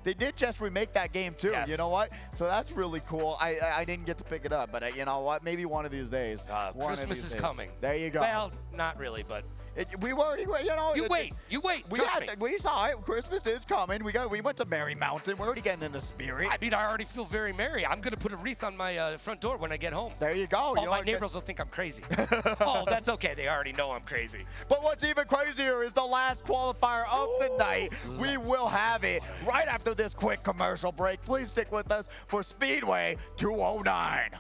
They did just remake that game too. Yes. You know what? So that's really cool. I didn't get to pick it up, but you know what? Maybe one of these days. Christmas is coming. There you go. Well, not really, but we already, you know. You wait. We saw it. Christmas is coming. We went to Merry Mountain. We're already getting in the spirit. I mean, I already feel very merry. I'm gonna put a wreath on my front door when I get home. There you go. All my neighbors will think I'm crazy. Oh, that's okay. They already know I'm crazy. But what's even crazier is the last qualifier of the night. We will have it right after this quick commercial break. Please stick with us for Speedway 209.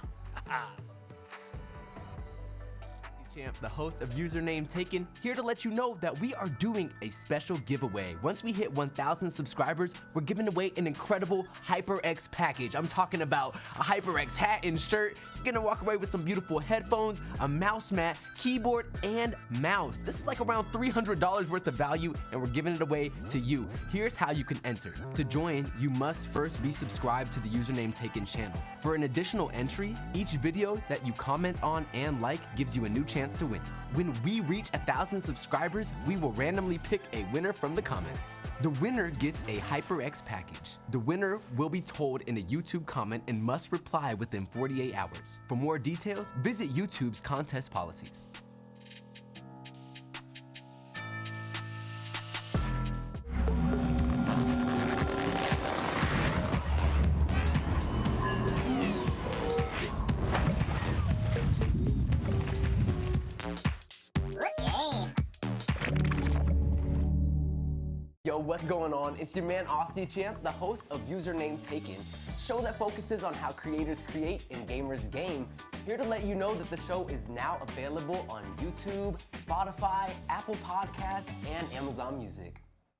Champ, the host of Username Taken, here to let you know that we are doing a special giveaway. Once we hit 1,000 subscribers, we're giving away an incredible HyperX package. I'm talking about a HyperX hat and shirt. You're gonna walk away with some beautiful headphones, a mouse mat, keyboard, and mouse. This is like around $300 worth of value, and we're giving it away to you. Here's how you can enter. To join, you must first be subscribed to the Username Taken channel. For an additional entry, each video that you comment on and like gives you a new chance to win. When we reach 1,000 subscribers, we will randomly pick a winner from the comments. The winner gets a HyperX package. The winner will be told in a YouTube comment and must reply within 48 hours. For more details, visit YouTube's contest policies. Yo, what's going on? It's your man Austin Champ, the host of Username Taken, show that focuses on how creators create and gamers game. Here to let you know that the show is now available on YouTube, Spotify, Apple Podcasts, and Amazon Music.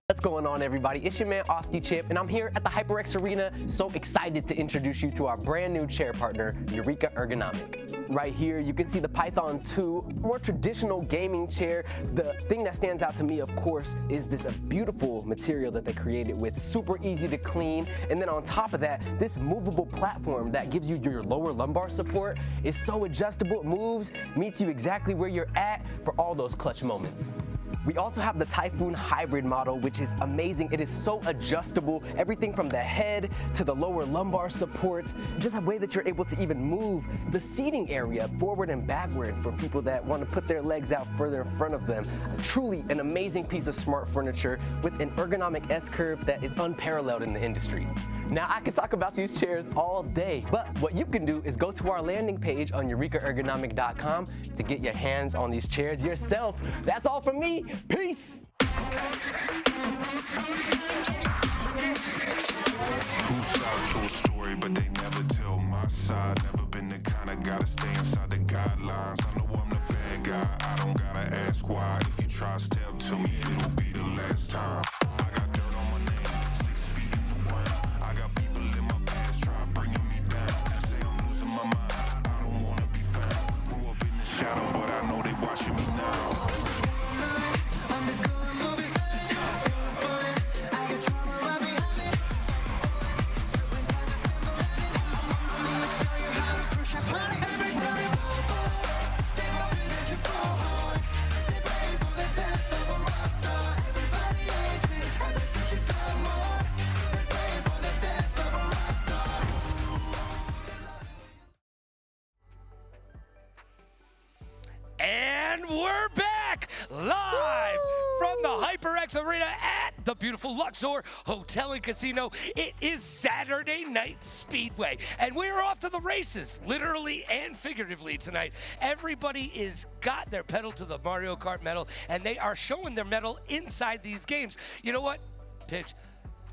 What's going on, everybody? It's your man Austin Champ, and I'm here at the HyperX Arena, so excited to introduce you to our brand new chair partner, Eureka Ergonomic. Right here, you can see the Python 2, more traditional gaming chair. The thing that stands out to me, of course, is this beautiful material that they created with, super easy to clean. And then on top of that, this movable platform that gives you your lower lumbar support is so adjustable, it moves, meets you exactly where you're at for all those clutch moments. We also have the Typhoon Hybrid model, which is amazing. It is so adjustable, everything from the head to the lower lumbar supports, just a way that you're able to even move the seating area forward and backward for people that want to put their legs out further in front of them. Truly an amazing piece of smart furniture with an ergonomic S-curve that is unparalleled in the industry. Now, I could talk about these chairs all day, but what you can do is go to our landing page on eurekaergonomic.com to get your hands on these chairs yourself. That's all from me. Peace. Two sides to a story, but they never side. Never been the kind of guy to stay inside the guidelines. I know I'm the bad guy, I don't gotta ask why. If you try step to me, it'll be the last time. I got dirt on my name, 6 feet in the ground. I got people in my past try bringing me down. Say I'm losing my mind, I don't wanna be found. Grew up in the shadow, but I know they watching me now. And we're back live from the HyperX Arena at the beautiful Luxor Hotel and Casino. It is Saturday Night Speedway, and we're off to the races, literally and figuratively tonight. Everybody is got their pedal to the Mario Kart metal, and they are showing their metal inside these games. You know what, Pitch?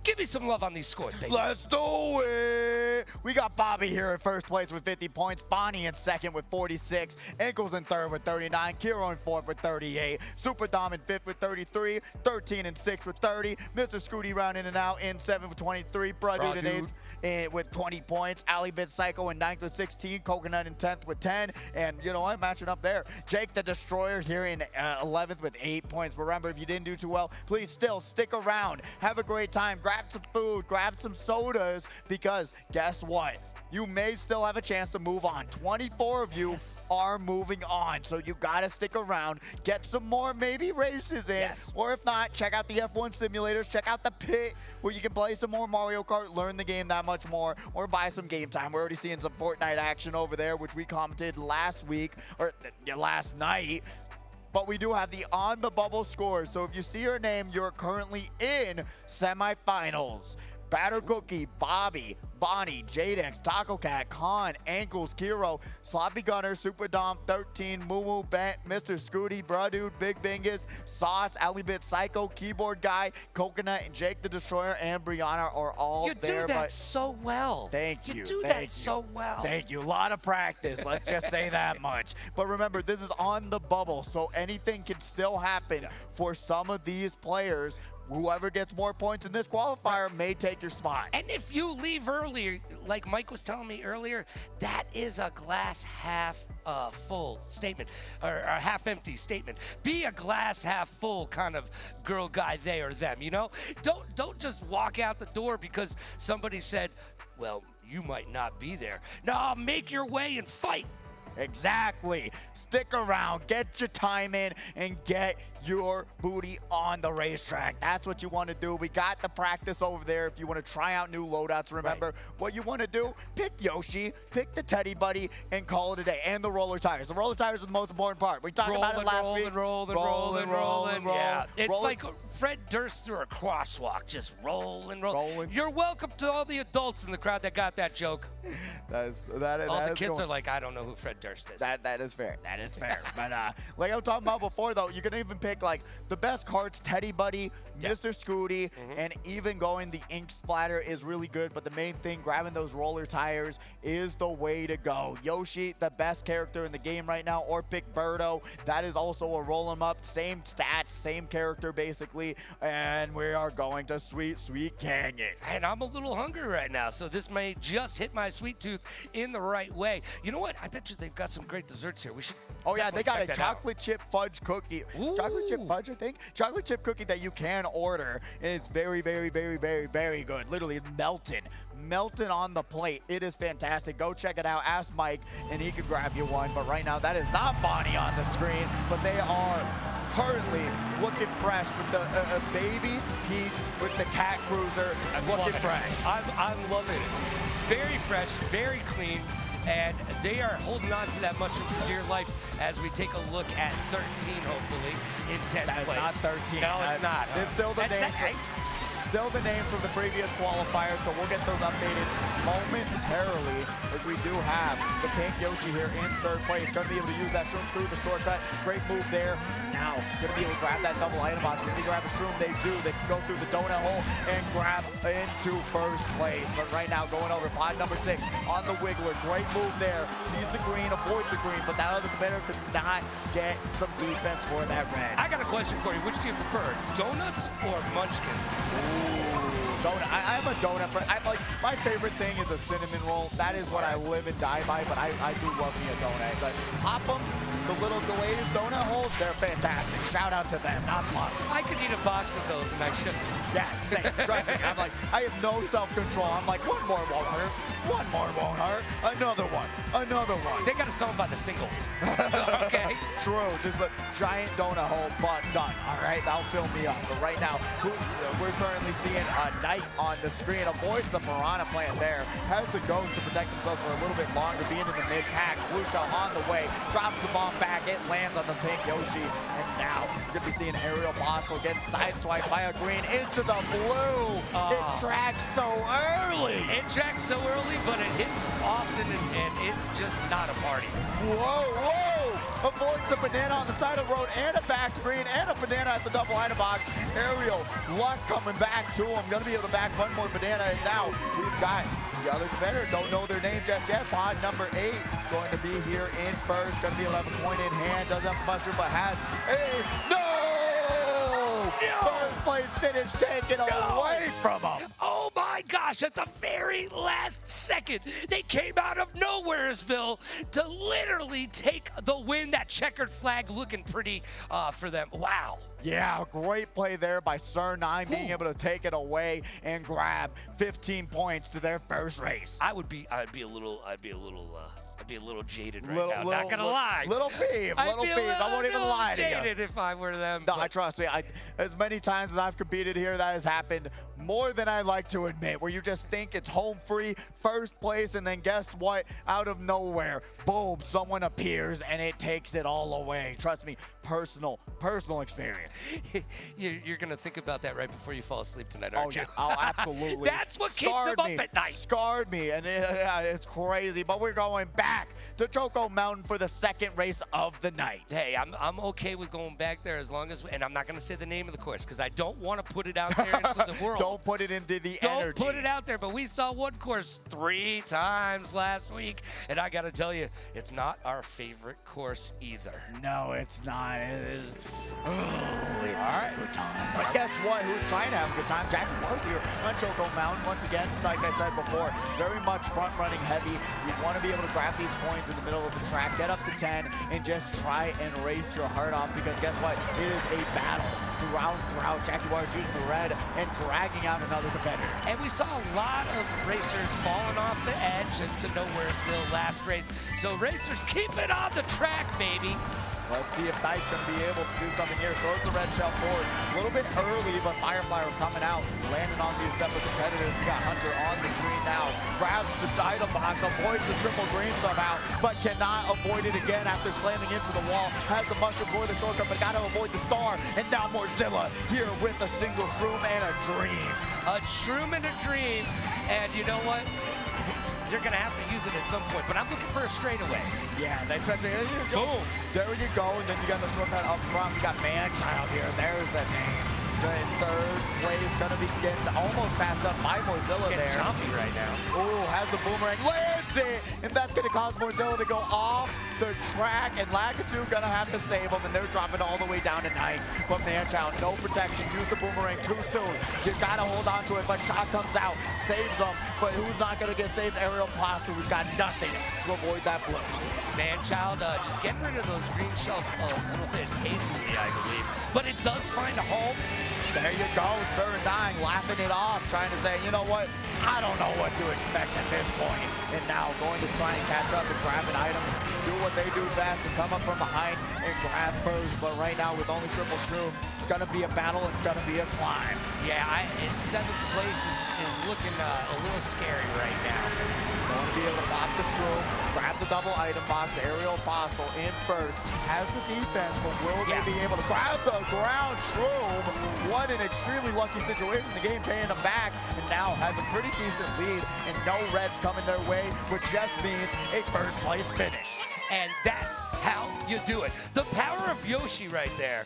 Give me some love on these scores, baby. Let's do it. We got Bobby here in first place with 50 points. Bonnie in second with 46. Ankles in third with 39. Kiro in fourth with 38. Super Dom in fifth with 33. 13 and 6 with 30. Mr. Scooty rounding it out in seventh with 23. Bruddude in eighth with 20 points. Ali Bit Psycho in ninth with 16. Coconut in 10th with 10. And you know what? Matching up there. Jake the Destroyer here in 11th with 8 points. Remember, if you didn't do too well, please still stick around. Have a great time. Grab some food, grab some sodas, because guess what? You may still have a chance to move on. 24 of you are moving on, so you gotta stick around, get some more maybe races in, or if not, check out the F1 simulators, check out the pit where you can play some more Mario Kart, learn the game that much more, or buy some game time. We're already seeing some Fortnite action over there, which we commented last week, or last night. But we do have the on the bubble scores. So if you see your name, you're currently in semifinals. Batter Cookie, Bobby, Bonnie, Jadex, Taco Cat, Khan, Ankles, Kiro, Sloppy Gunner, Super Dom, 13, Moo Bent, Mr. Scooty, Bruddude, Big Bingus, Sauce, Alibit Psycho, Keyboard Guy, Coconut, and Jake the Destroyer, and Brianna are all there. You do that so well. Thank you. You do that so well. Thank you. A lot of practice. Let's just say that much. But remember, this is on the bubble, so anything can still happen for some of these players. Whoever gets more points in this qualifier may take your spot. And if you leave earlier, like Mike was telling me earlier, that is a glass half full statement, or a half empty statement. Be a glass half full kind of girl, guy, they or them, you know? Don't just walk out the door because somebody said, well, you might not be there. No, make your way and fight. Exactly. Stick around, get your time in, and get your booty on the racetrack. That's what you want to do. We got the practice over there if you want to try out new loadouts. Remember, what you want to do, pick Yoshi, pick the Teddy Buddy, and call it a day. And the roller tires. The roller tires are the most important part. We talked about it last week. Rolling. Yeah, it's like Fred Durst through a crosswalk, just rolling. You're welcome to all the adults in the crowd that got that joke. All the kids are like, I don't know who Fred Durst is. That is fair. That is fair. But like I was talking about before, though, you can even pick like the best carts, Teddy Buddy, Mr. Scooty, and even going the ink splatter is really good. But the main thing, grabbing those roller tires is the way to go. Yoshi, the best character in the game right now, or pick Birdo. That is also a roll 'em up. Same stats, same character basically. And we are going to Sweet Canyon. And I'm a little hungry right now, so this may just hit my sweet tooth in the right way. You know what? I bet you they've got some great desserts here. We should. Oh yeah, they got a chocolate chip fudge cookie. Ooh. Chocolate chip fudge, I think. Chocolate chip cookie that you can order, and it's very, very, very, very, very good. Literally melting on the plate. It is fantastic. Go check it out. Ask Mike, and he can grab you one. But right now, that is not Bonnie on the screen, but they are currently looking fresh with the baby Peach with the cat cruiser and looking fresh. I'm loving it. It's very fresh, very clean, and they are holding on to that much of dear life as we take a look at 13, hopefully, in 10th That is place. not 13. No, it's not. It's still the names. Still the names from the previous qualifiers, so we'll get those updated momentarily, as we do have the Pink Yoshi here in third place. Gonna be able to use that shroom through the shortcut. Great move there. Now, gonna be able to grab that double item box. When they grab a shroom, they do. They can go through the donut hole and grab into first place. But right now, going over pod number 6 on the Wiggler. Great move there. Sees the green, avoids the green, but that other competitor could not get some defense for that red. I got a question for you. Which do you prefer, donuts or munchkins? Ooh, donut. I'm a donut. My favorite thing is a cinnamon roll. That is what I live and die by, but I do love me a donut. But pop them, the little glazed donut holes, they're fantastic. Shout out to them, not mine. I could eat a box of those and I shouldn't. Yeah, same. Trust me. I'm like, I have no self-control. I'm like, one more won't hurt. One more won't hurt. Another one. Another one. They got to sell them by the singles. Okay. True. Just a giant donut hole, but done. All right, that'll fill me up. But right now, we're currently seeing a Knight on the screen. Avoids the Piranha plant there. Has the Ghost to protect themselves for a little bit longer, being in the mid-pack. Blue Shell on the way. Drops the bomb back. It lands on the Pink Yoshi. And now, you're going to be seeing Aerial Possible getting sideswiped by a green into the blue. It tracks so early. It tracks so early, but it hits often, and it's just not a party. Whoa, whoa! Avoids the banana on the side of the road and a back green and a banana at the double item box. Aerial, luck coming back to him. Gonna be able to back one more banana, and now we've got the other competitor. Don't know their name just yet. Pod number 8 going to be here in first. Gonna be able to have a point in hand. Doesn't have a mushroom, but has a no! First place finish taken away from him. Oh my gosh, at the very last second, they came out of Nowheresville to literally take the win. That checkered flag looking pretty for them. Wow. Yeah, great play there by Sir9 being able to take it away and grab 15 points to their first race. I'd be a little jaded right now. Not gonna lie. Little peeve. I won't even lie to you. Jaded if I were them. No, I trust me. As many times as I've competed here, that has happened more than I like to admit, where you just think it's home free, first place, and then guess what? Out of nowhere, boom, someone appears and it takes it all away. Trust me, personal experience. You're gonna think about that right before you fall asleep tonight, aren't you? Oh, absolutely. That's what keeps them up at night. Scarred me, and it's crazy. But we're going back to Choco Mountain for the second race of the night. Hey, I'm okay with going back there as long as, and I'm not gonna say the name of the course because I don't want to put it out there into the world. Don't put it into the energy. Don't put it out there, but we saw one course 3 times last week, and I gotta tell you, it's not our favorite course either. No, it's not. It is. All right. Good time. But guess what? Who's trying to have a good time? Jackie Wars here on Choco Mountain. Once again, like I said before, very much front-running heavy. You want to be able to grab these coins in the middle of the track, get up to 10, and just try and race your heart off, because guess what? It is a battle throughout. Jackie Wars using the red and dragging out another competitor. And we saw a lot of racers falling off the edge into Nowheresville last race. So racers, keep it on the track, baby. Let's see if Knight's going to be able to do something here. Throws the red shell forward. A little bit early, but Firefly coming out, landing on these separate competitors. We got Hunter on the screen now. Grabs the item box, avoids the triple green somehow, but cannot avoid it again after slamming into the wall. Has the mushroom for the shortcut, but got to avoid the star. And now Morzilla here with a single shroom and a dream. A shroom and a dream. And you know what? You're going to have to use it at some point, but I'm looking for a straightaway. Yeah, that's there you go. Boom. There you go, and then you got the shortcut up front. You got Man-Child here. There's the name. In third place, gonna be getting almost passed up by Morzilla there. Chompy right now. Oh, has the boomerang, lands it, and that's gonna cause Morzilla to go off the track, and Lakitu gonna have to save him, and they're dropping all the way down to 9. But Man-Child, no protection, use the boomerang too soon. You gotta hold on to it, but shot comes out, saves them, but who's not gonna get saved? Aerial Pasta, who's got nothing to avoid that blue. Man-Child just getting rid of those green shells a little bit hastily, I believe. But it does find a home. There you go, Sir9 laughing it off, trying to say, you know what, I don't know what to expect at this point. And now going to try and catch up and grab an item, do what they do best, and come up from behind and grab first. But right now, with only triple shrooms, it's going to be a battle, it's going to be a climb. Yeah, in 7th place is looking a little scary right now. Going to to be able to pop the shroom, grab the double item box. Aerial Apostle in first, has the defense, but will they be able to grab the ground shroom? What an extremely lucky situation. The game paying them back, and now has a pretty decent lead, and no reds coming their way, which just means a first place finish. And that's how you do it. The power of Yoshi right there.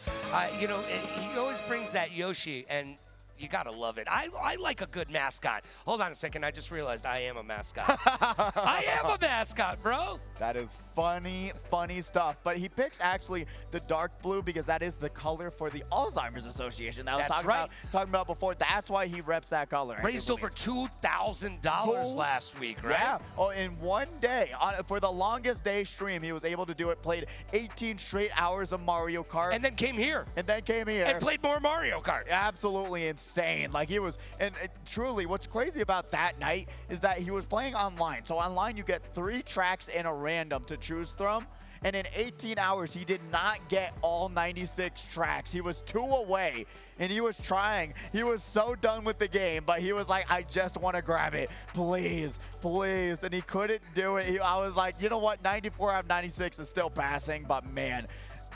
You know, he always brings that Yoshi, and you gotta love it. I like a good mascot. Hold on a second, I just realized I am a mascot. I am a mascot, bro. That is funny, funny stuff. But he picks actually the dark blue because that is the color for the Alzheimer's Association that I was talking about before. That's why he reps that color. Raised over $2,000 last week, right? Yeah. Oh, in one day, for the longest day stream, he was able to do it. Played 18 straight hours of Mario Kart. And then came here. And played more Mario Kart. Absolutely insane. Like he was, and truly, what's crazy about that night is that he was playing online. So online, you get 3 tracks in a random to choose from. And in 18 hours, he did not get all 96 tracks. He was 2 away, and he was trying. He was so done with the game, but he was like, I just want to grab it. Please, please. And he couldn't do it. I was like, you know what? 94 out of 96 is still passing, but man,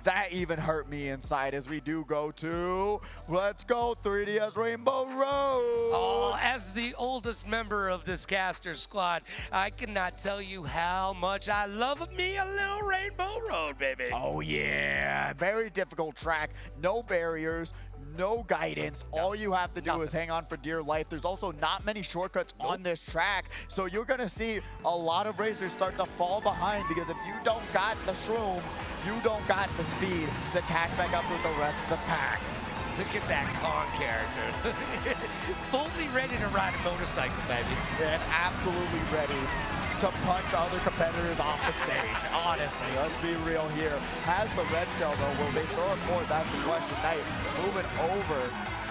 that even hurt me inside as we do go to, let's go, 3DS Rainbow Road. Oh, as the oldest member of this caster squad, I cannot tell you how much I love me a little Rainbow Road, baby. Oh yeah, very difficult track, no barriers, no guidance. All you have to do is hang on for dear life. There's also not many shortcuts on this track, so you're gonna see a lot of racers start to fall behind because if you don't got the shrooms, you don't got the speed to catch back up with the rest of the pack. Look at that Kong character. Fully ready to ride a motorcycle, baby. And absolutely ready to punch other competitors off the stage. Honestly, let's be real here. Has the red shell though, will they throw it forward? That's the question. Knight moving over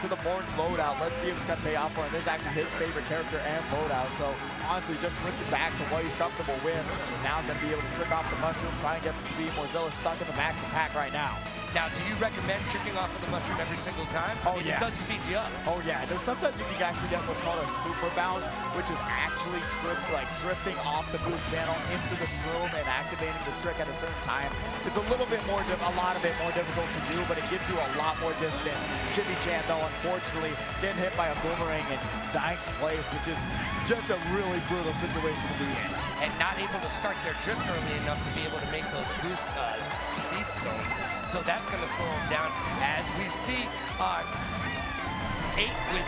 to the Morton loadout. Let's see if it's gonna pay off for him. This is actually his favorite character and loadout. So honestly, just switching back to what he's comfortable with. Now gonna be able to trick off the mushroom, try and get some speed. Morzilla's stuck in the back of the pack right now. Now, do you recommend tricking off of the mushroom every single time? Oh, It does speed you up. Oh, yeah. There's sometimes you can actually get what's called a super bounce, which is actually drifting off the boost panel into the shroom and activating the trick at a certain time. It's a little bit more, a lot of it more difficult to do, but it gives you a lot more distance. Jimmy Chan, though, unfortunately, getting hit by a boomerang in 9th place, which is just a really brutal situation to be in. And not able to start their drift early enough to be able to make those boost speed zones. So that's going to slow him down as we see 8 with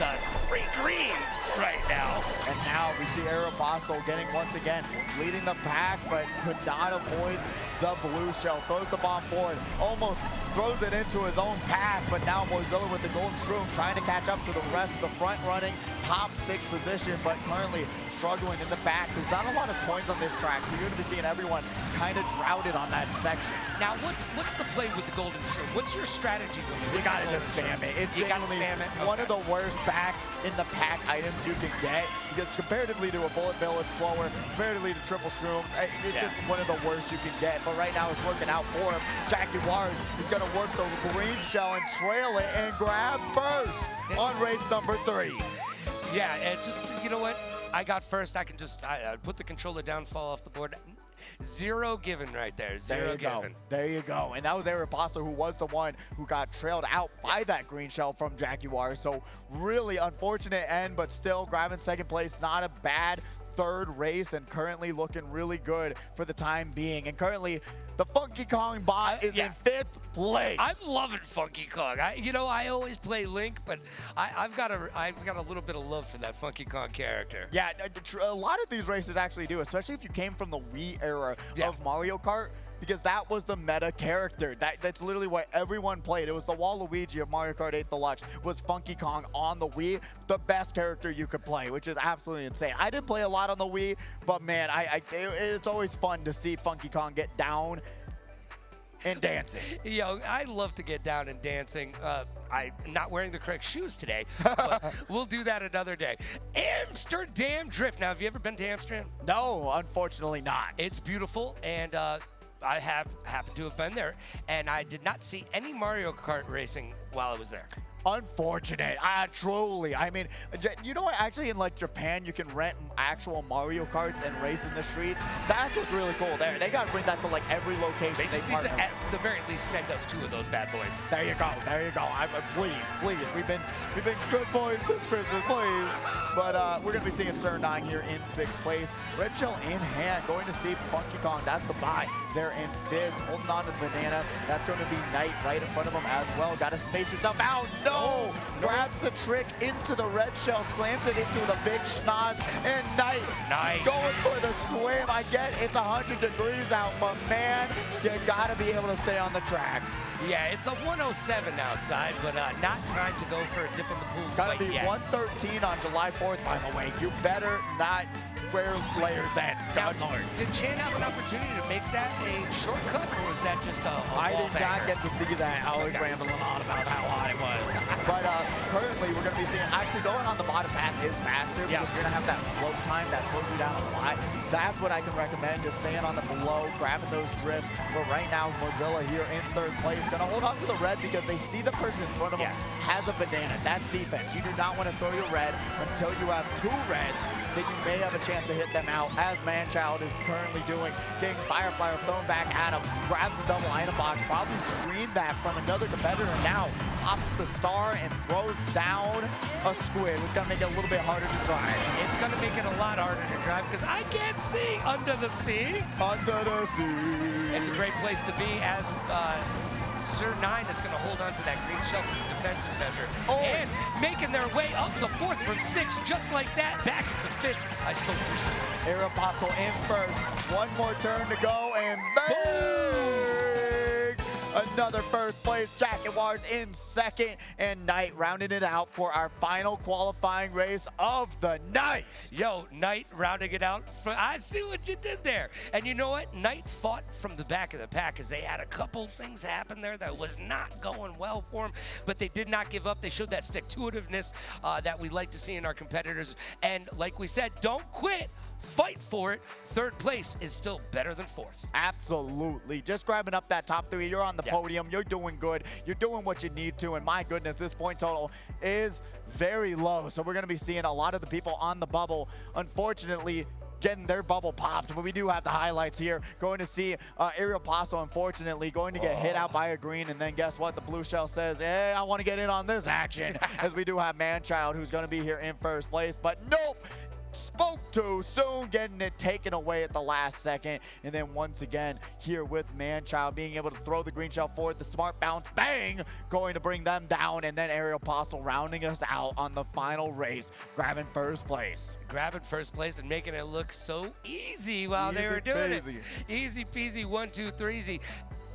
3 greens right now. And now we see Aeropostale getting once again leading the pack, but could not avoid the blue shell. Throws the bomb forward, almost throws it into his own path, but now Mozilla with the golden shroom trying to catch up to the rest of the front running top 6 position, but currently struggling in the back. There's not a lot of coins on this track, so you're going to be seeing everyone kind of droughted on that section. Now, what's the play with the golden shroom? What's your strategy going to be? You got to just spam it. It's genuinely one of the worst back in the pack items you can get, because comparatively to a bullet bill, it's slower. Comparatively to triple shrooms, it's just one of the worst you can get. But right now, it's working out for him. Jackie Wars is going to work the green shell and trail it and grab first on race number 3. Yeah, and just, you know what? I got first. I can just put the controller down, fall off the board. 0 given right there. 0 given. There you go. And that was Aeropostale, who was the one who got trailed out by that green shell from Jaguar. So really unfortunate end, but still grabbing 2nd place. Not a bad 3rd race, and currently looking really good for the time being. And currently, the Funky Kong bot is in 5th place. I'm loving Funky Kong. I always play Link, but I've got a little bit of love for that Funky Kong character. Yeah, a lot of these races actually do, especially if you came from the Wii era of Mario Kart, because that was the meta character. That's literally what everyone played. It was the Waluigi of Mario Kart 8 Deluxe, was Funky Kong on the Wii, the best character you could play, which is absolutely insane. I didn't play a lot on the Wii, but man, it's always fun to see Funky Kong get down and dancing. Yo, I love to get down and dancing. I'm not wearing the correct shoes today, but we'll do that another day. Amsterdam Drift. Now, have you ever been to Amsterdam? No, unfortunately not. It's beautiful, and I happened to have been there, and I did not see any Mario Kart racing while I was there. Unfortunate. Truly. I mean, you know what? Actually, in like Japan, you can rent actual Mario Karts and race in the streets. That's what's really cool there. They got to bring that to like every location. They just need to, at the very least, send us 2 of those bad boys. There you go. There you go. Please. We've been good boys this Christmas, please. But we're gonna be seeing Sir 9 here in 6th place. Red Shell in hand. Going to see Funky Kong. That's the bye. They're in 5th. Holding on to the banana. That's going to be Knight right in front of him as well. Got to space yourself out. No! Grabs the trick into the Red Shell. Slams it into the big schnoz. And Knight going for the swim. I get it's 100 degrees out, but man, you got to be able to stay on the track. Yeah, it's a 107 outside, but not time to go for a dip in the pool. Got to be 113 on July 4th, by the way. You better not wear layers then. God Lord. Did Chan have an opportunity to make that a shortcut, or was that just a I did not get to see that. I was rambling on about how hot it was. But currently, we're going to be seeing, actually going on the bottom path is faster because you're going to have that float time that slows you down a lot. That's what I can recommend, just staying on the below, grabbing those drifts. But right now, Mozilla here in 3rd place, going to hold on to the red because they see the person in front of them has a banana. That's defense. You do not want to throw your red until you have 2 reds. Then you may have a chance to hit them out, as Manchild is currently doing. Getting Fireflyer thrown back at him, grabs the double item box, probably screened that from another competitor. Now pops the star and throws down a squid. It's going to make it a little bit harder to drive. It's going to make it a lot harder to drive because I can't see under the sea. Under the sea. It's a great place to be as Sir 9 is going to hold on to that green shell for the defensive measure. And making their way up to 4th from 6th, just like that, back into 5th. I spoke too soon. Aeropostale in 1st. One more turn to go, and bang! Another 1st place. Jaguars in 2nd, and Knight rounding it out for our final qualifying race of the night. Yo, Knight rounding it out. I see what you did there. And you know what? Knight fought from the back of the pack because they had a couple things happen there that was not going well for them, but they did not give up. They showed that stick-to-itiveness that we like to see in our competitors. And like we said, don't quit. Fight for it. 3rd place is still better than 4th. Absolutely. Just grabbing up that top 3. You're on the podium. You're doing good. You're doing what you need to. And my goodness, this point total is very low. So we're going to be seeing a lot of the people on the bubble, unfortunately, getting their bubble popped. But we do have the highlights here. Going to see Aeropostale, unfortunately, going to get hit out by a green. And then guess what? The blue shell says, hey, I want to get in on this action. As we do have Manchild, who's going to be here in 1st place. But nope. Spoke too soon, getting it taken away at the last second. And then once again, here with Manchild being able to throw the green shell forward, the smart bounce, bang, going to bring them down. And then Aeropostale rounding us out on the final race, grabbing 1st place. Grabbing 1st place and making it look so easy while they were doing it. Easy peasy, 1, 2, 3, easy.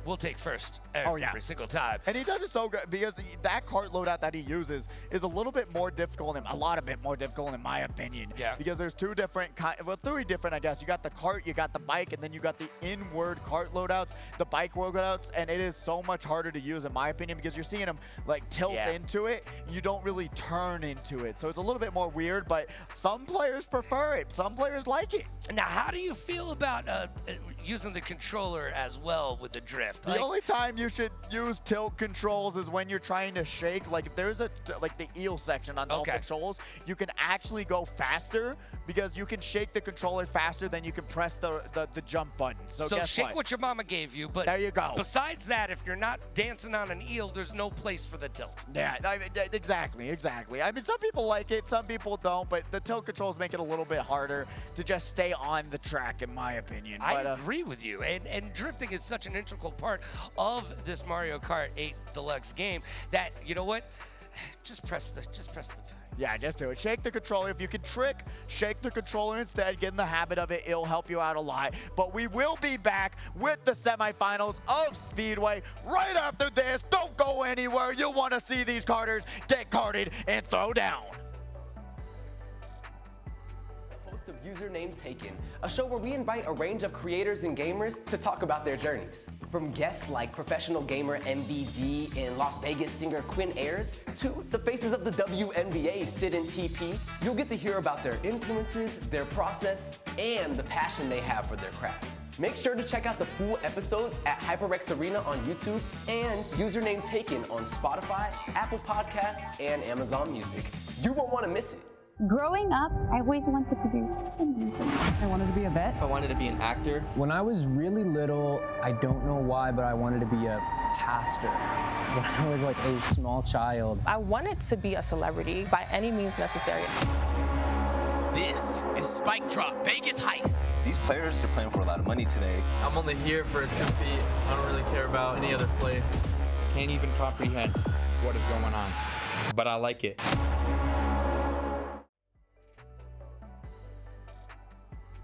We'll take 1st every single time. And he does it so good because that cart loadout that he uses is a little bit more difficult, a lot of bit more difficult in my opinion. Yeah. Because there's 2 different, well, 3 different, I guess. You got the cart, you got the bike, and then you got the inward cart loadouts, the bike loadouts, and it is so much harder to use in my opinion because you're seeing him like tilt into it. You don't really turn into it. So it's a little bit more weird, but some players prefer it. Some players like it. Now, how do you feel about using the controller as well with the drift? The only time you should use tilt controls is when you're trying to shake. Like if there's a like the eel section on the controls, you can actually go faster because you can shake the controller faster than you can press the jump button. So guess shake what your mama gave you, but there you go. Besides that, if you're not dancing on an eel, there's no place for the tilt. Yeah, exactly. I mean, some people like it, some people don't, but the tilt controls make it a little bit harder to just stay on the track, in my opinion. I agree with you, and drifting is such an integral part of this Mario Kart 8 Deluxe game that, you know what, just press the yeah, just do it. Shake the controller. If you can trick, shake the controller instead. Get in the habit of it. It'll help you out a lot. But we will be back with the semifinals of Speedway right after this. Don't go anywhere. You'll want to see these carters get carted and throw down. of Username Taken, a show where we invite a range of creators and gamers to talk about their journeys. From guests like professional gamer MVD and Las Vegas singer Quinn Ayers, to the faces of the WNBA, Sid and TP, you'll get to hear about their influences, their process, and the passion they have for their craft. Make sure to check out the full episodes at HyperX Arena on YouTube and Username Taken on Spotify, Apple Podcasts, and Amazon Music. You won't want to miss it. Growing up, I always wanted to do so many things. I wanted to be a vet. I wanted to be an actor. When I was really little, I don't know why, but I wanted to be a pastor. When I was like a small child. I wanted to be a celebrity by any means necessary. This is Spike Drop Vegas Heist. These players are playing for a lot of money today. I'm only here for 2 feet. I don't really care about any other place. Can't even comprehend what is going on, but I like it.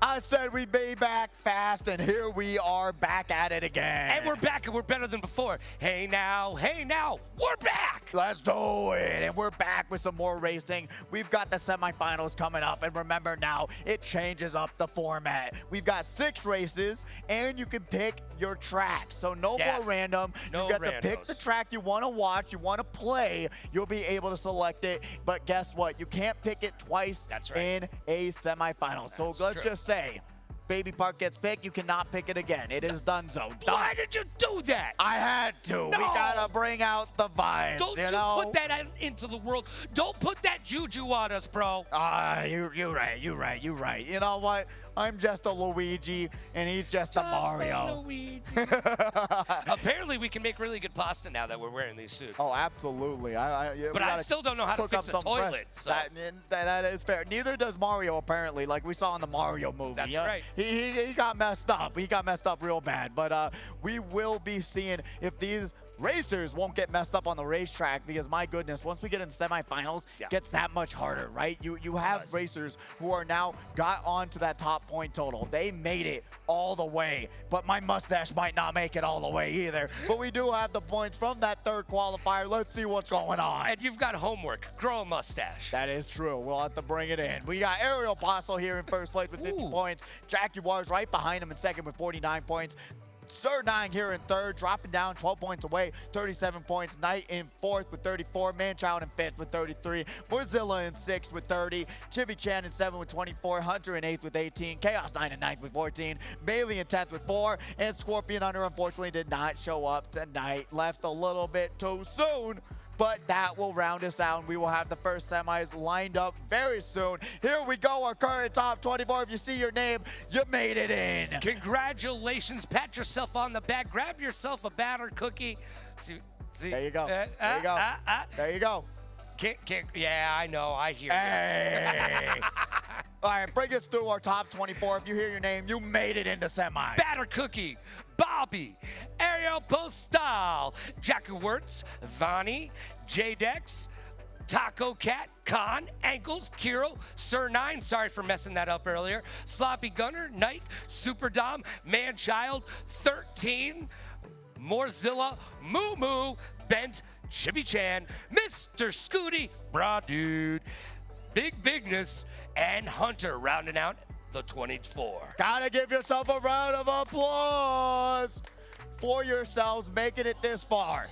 I said we'd be back fast, and here we are back at it again. And we're back, and we're better than before. Hey now, we're back! Let's do it, and we're back with some more racing. We've got the semifinals coming up, and remember now, it changes up the format. We've got 6 races, and you can pick your track. So no more random. No you get randos. to pick the track you want to watch, you want to play. You'll be able to select it, but guess what? You can't pick it twice in a semifinal. So let's just say, Baby Park gets picked, you cannot pick it again. It is donezo. Why did you do that? I had to. No. We gotta bring out the vibes. Don't you put that out into the world. Don't put that juju on us, bro. You're right. You know what? I'm just a Luigi, and he's just a Mario. Luigi. Apparently, we can make really good pasta now that we're wearing these suits. Oh, absolutely. But I still don't know how to fix a toilet. So. That is fair. Neither does Mario, apparently, like we saw in the Mario movie. That's right. He got messed up. He got messed up real bad. But we will be seeing if these racers won't get messed up on the racetrack, because my goodness, once we get in semifinals, it gets that much harder, right? You have racers who are now got onto that top point total. They made it all the way, but my mustache might not make it all the way either. But we do have the points from that 3rd qualifier. Let's see what's going on. And you've got homework. Grow a mustache. That is true. We'll have to bring it in. We got Ariel Postle here in 1st place with 50 points. Jaguars right behind him in 2nd with 49 points. Sir 9 here in 3rd, dropping down 12 points away, 37 points. Knight in 4th with 34, Manchild in 5th with 33, Mozilla in 6th with 30, Chibi Chan in 7th with 24, Hunter in 8th with 18, Chaos 9 in 9th with 14, Bailey in 10th with 4, and Scorpion Hunter unfortunately did not show up tonight. Left a little bit too soon. But that will round us out, and we will have the first semis lined up very soon. Here we go, our current top 24. If you see your name, you made it in. Congratulations. Pat yourself on the back. Grab yourself a batter cookie. See, there you go. There you go. There you go. Yeah, I know. I hear you. All right, bring us through our top 24. If you hear your name, you made it into semis. Batter Cookie, Bobby, Ariel Postal, Jacku Wirtz, Vani, J-Dex, Taco Cat, Khan, Ankles, Kiro, Sir 9, sorry for messing that up earlier, Sloppy Gunner, Knight, Super Dom, Manchild, 13, Morzilla, Moo Moo, Bent, Chibi Chan, Mr. Scooty, Bra Dude, Big Bigness, and Hunter rounding out the 24. Gotta give yourself a round of applause for yourselves making it this far.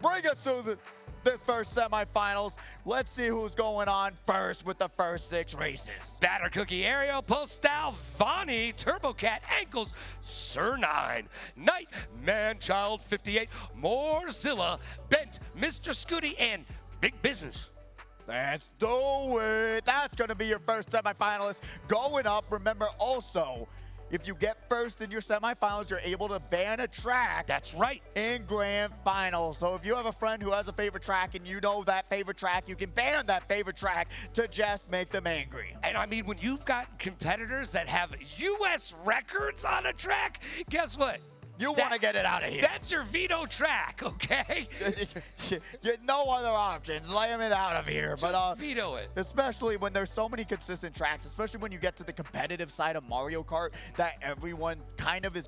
Bring us to this first semifinals. Let's see who's going on first with the first 6 races. Batter Cookie, Ariel, Postal, Vani, Turbo Cat, Ankles, Sir 9, Knight, Manchild 58, Morzilla, Bent, Mr. Scooty, and Big Business. Let's do it. That's going to be your first semifinalist going up. Remember also, if you get first in your semifinals, you're able to ban a track. That's right. In grand finals. So if you have a friend who has a favorite track and you know that favorite track, you can ban that favorite track to just make them angry. And I mean, when you've got competitors that have U.S. records on a track, guess what? You want to get it out of here. That's your veto track, okay? No other options. Lay it out of here. Just veto it. Especially when there's so many consistent tracks, especially when you get to the competitive side of Mario Kart that everyone kind of is,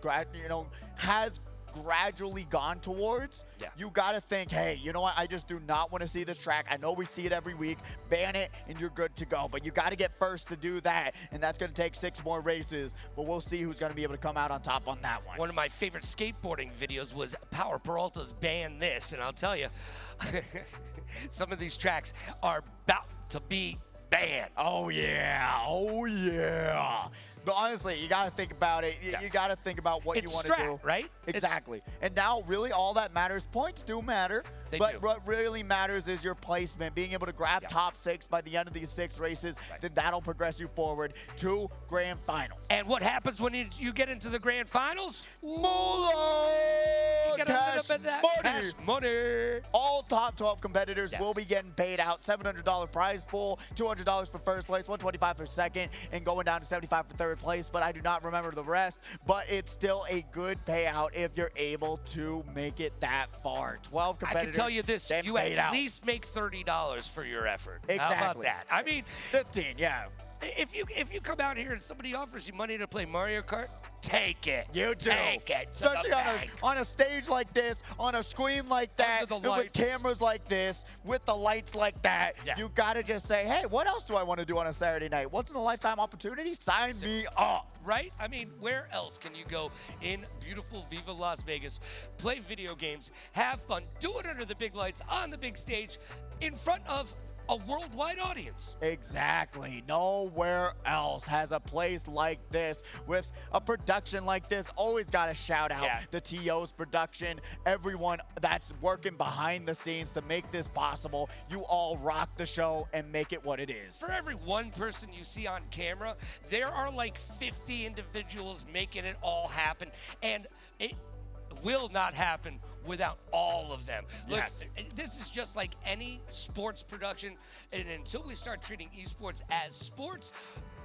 has gradually gone towards, you got to think, hey, you know what? I just do not want to see this track. I know we see it every week. Ban it, and you're good to go. But you got to get first to do that, and that's going to take 6 more races. But we'll see who's going to be able to come out on top on that one. One of my favorite skateboarding videos was Power Peralta's Ban This, and I'll tell you, some of these tracks are about to be banned. Oh, yeah. Oh, yeah. But honestly, you got to think about it. You got to think about what you want to do. Right? Exactly. And now, really, all that matters. Points do matter. But what really matters is your placement. Being able to grab top 6 by the end of these 6 races, then that'll progress you forward to grand finals. And what happens when you get into the grand finals? Moolah! Cash money. All top 12 competitors will be getting paid out. $700 prize pool, $200 for first place, $125 for second, and going down to $75 for third place. But I do not remember the rest. But it's still a good payout if you're able to make it that far. 12 competitors. I can tell you this, you at least make $30 for your effort. Exactly. How about that? I mean, 15, yeah. If you come out here and somebody offers you money to play Mario Kart, take it. You do. Take it. Especially on a stage like this, on a screen like that, with cameras like this, with the lights like that. You got to just say, hey, what else do I want to do on a Saturday night? Once in a lifetime opportunity? Sign me up. Right? I mean, where else can you go in beautiful Viva Las Vegas, play video games, have fun, do it under the big lights, on the big stage, in front of a worldwide audience? Exactly. Nowhere else has a place like this with a production like this. Always got to shout out the TO's production, everyone that's working behind the scenes to make this possible. You all rock the show and make it what it is. For every one person you see on camera, there are like 50 individuals making it all happen, and it will not happen without all of them. Look, this is just like any sports production, and until we start treating esports as sports,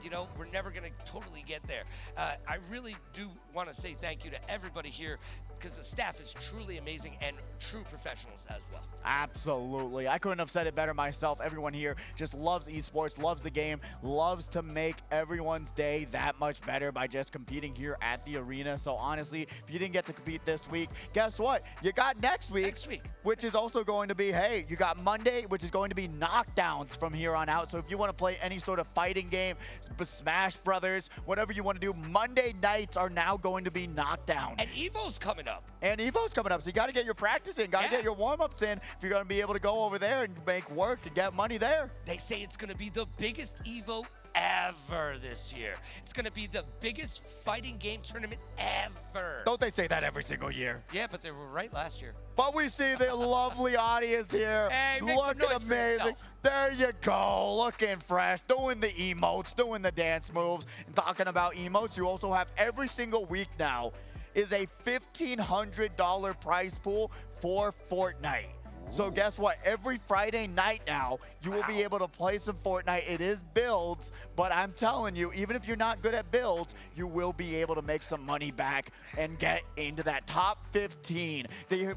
you know, we're never going to totally get there. I really do want to say thank you to everybody here, because the staff is truly amazing and true professionals as well. Absolutely. I couldn't have said it better myself. Everyone here just loves esports, loves the game, loves to make everyone's day that much better by just competing here at the arena. So honestly, if you didn't get to compete this week, guess what? You got next week, which is also going to be, hey, you got Monday, which is going to be knockdowns from here on out. So if you want to play any sort of fighting game, Smash Brothers, whatever you want to do, Monday nights are now going to be knockdown. And Evo's coming up. And Evo's coming up, so you got to get your practice in, got to get your warm-ups in if you're going to be able to go over there and make work and get money there. They say it's going to be the biggest Evo ever this year. It's going to be the biggest fighting game tournament ever. Don't they say that every single year? Yeah, but they were right last year. But we see the lovely audience here, looking amazing. There you go, looking fresh, doing the emotes, doing the dance moves. And talking about emotes, you also have every single week now is a $1,500 prize pool for Fortnite. So guess what? Every Friday night now, you will be able to play some Fortnite. It is builds, but I'm telling you, even if you're not good at builds, you will be able to make some money back and get into that top 15.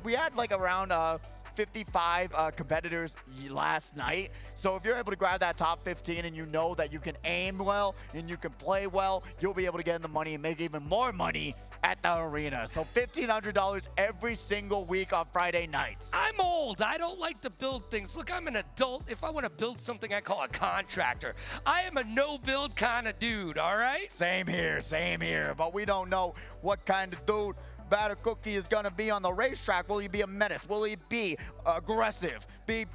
We had like around 55 competitors last night. So if you're able to grab that top 15 and you know that you can aim well and you can play well, you'll be able to get in the money and make even more money at the arena. So $1,500 every single week on Friday nights. I'm old. I don't like to build things. Look, I'm an adult. If I want to build something, I call a contractor. I am a no-build kind of dude, all right? Same here, same here. But we don't know what kind of dude Batter Cookie is gonna be on the racetrack. Will he be a menace? Will he be aggressive? Be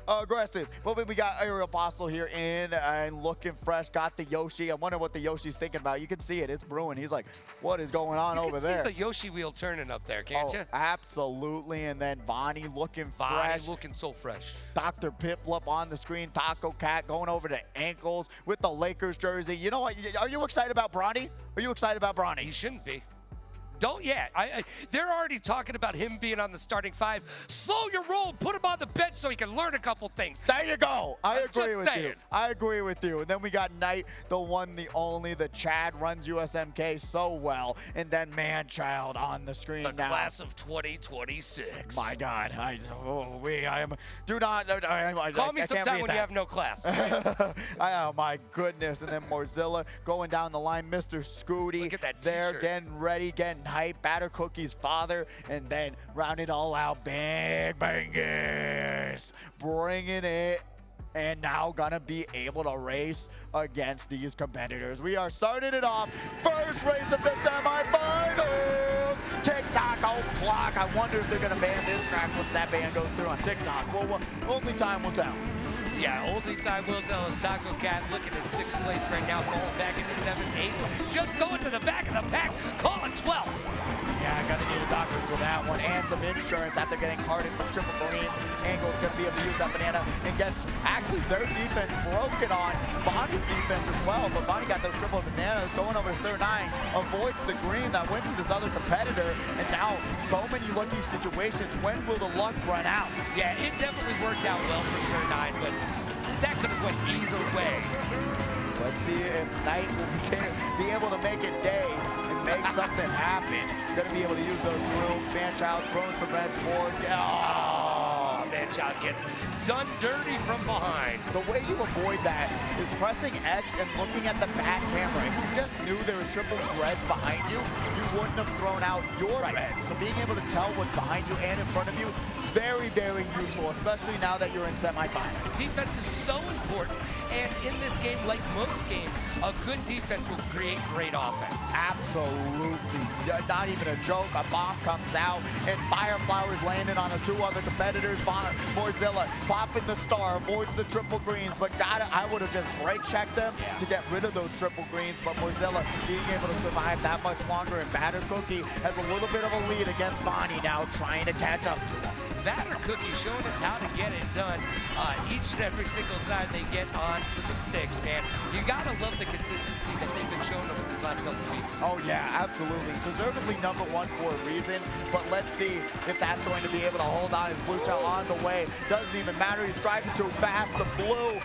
aggressive. But we got Aerial Apostle here in and looking fresh. Got the Yoshi. I wonder what the Yoshi's thinking about. You can see it. It's brewing. He's like, what is going on over there? You can see the Yoshi wheel turning up there, can't you? Absolutely. And then Vonnie looking fresh. Looking so fresh. Dr. Piplup on the screen. Taco Cat going over to ankles with the Lakers jersey. You know what? Are you excited about Bronny? Are you excited about Bronny? He shouldn't be. Don't yet. They're already talking about him being on the starting 5. Slow your roll. Put him on the bench so he can learn a couple things. There you go. I agree with you. I agree with you. And then we got Knight, the one, the only, the Chad runs USMK so well. And then Man-Child on the screen now. The class of 2026. My God. Call me sometime when you have no class. Oh, my goodness. And then Morzilla going down the line. Mr. Scooty. Look at that there, t-shirt. getting ready, getting Hype, Batter Cookie's father, and then round it all out, Big Bangus, bringing it, and now gonna be able to race against these competitors. We are starting it off. First race of the semifinals. TikTok o'clock. I wonder if they're gonna ban this track once that ban goes through on TikTok. Well, only time will tell. Yeah, only time will tell us. Taco Cat looking at 6th place right now, falling back into 7th, 8th. Just going to the back of the pack, call it 12th. Yeah, gonna need a doctor for that one, and some insurance after getting carded from Triple Greens. Angle's gonna be able to use that banana and gets actually their defense broken on Bonnie's defense as well, but Bonnie got those triple bananas going over to Sir 9, avoids the green that went to this other competitor, and now so many lucky situations. When will the luck run out? Yeah, it definitely worked out well for Sir 9, but that could have went either way. Let's see if Knight will be able to make it day and make something happen. Gonna be able to use those shrooms. Manchild throwing some reds forward. Oh, Manchild gets done dirty from behind. The way you avoid that is pressing X and looking at the back camera. If you just knew there was triple reds behind you, you wouldn't have thrown out your reds. So being able to tell what's behind you and in front of you, very, very useful, especially now that you're in semifinals. Defense is so important, and in this game, like most games, a good defense will create great offense. Absolutely. Not even a joke. A bomb comes out, and Fire Flowers landing on the 2 other competitors. Morzilla popping the star, avoids the triple greens, but I would have just break checked them to get rid of those triple greens, but Morzilla being able to survive that much longer, and Batter Cookie has a little bit of a lead against Bonnie now, trying to catch up to him. Batter Cookie showing us how to get it done each and every single time they get onto the sticks, man. You gotta love the consistency that they've been showing over these last couple of weeks. Oh yeah, absolutely. Deservedly #1 for a reason, but let's see if that's going to be able to hold on. His blue shell on the way. Doesn't even matter. He's driving too fast. The blue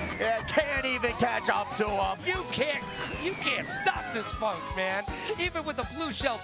can't even catch up to him. You can't stop this funk, man. Even with the blue shell,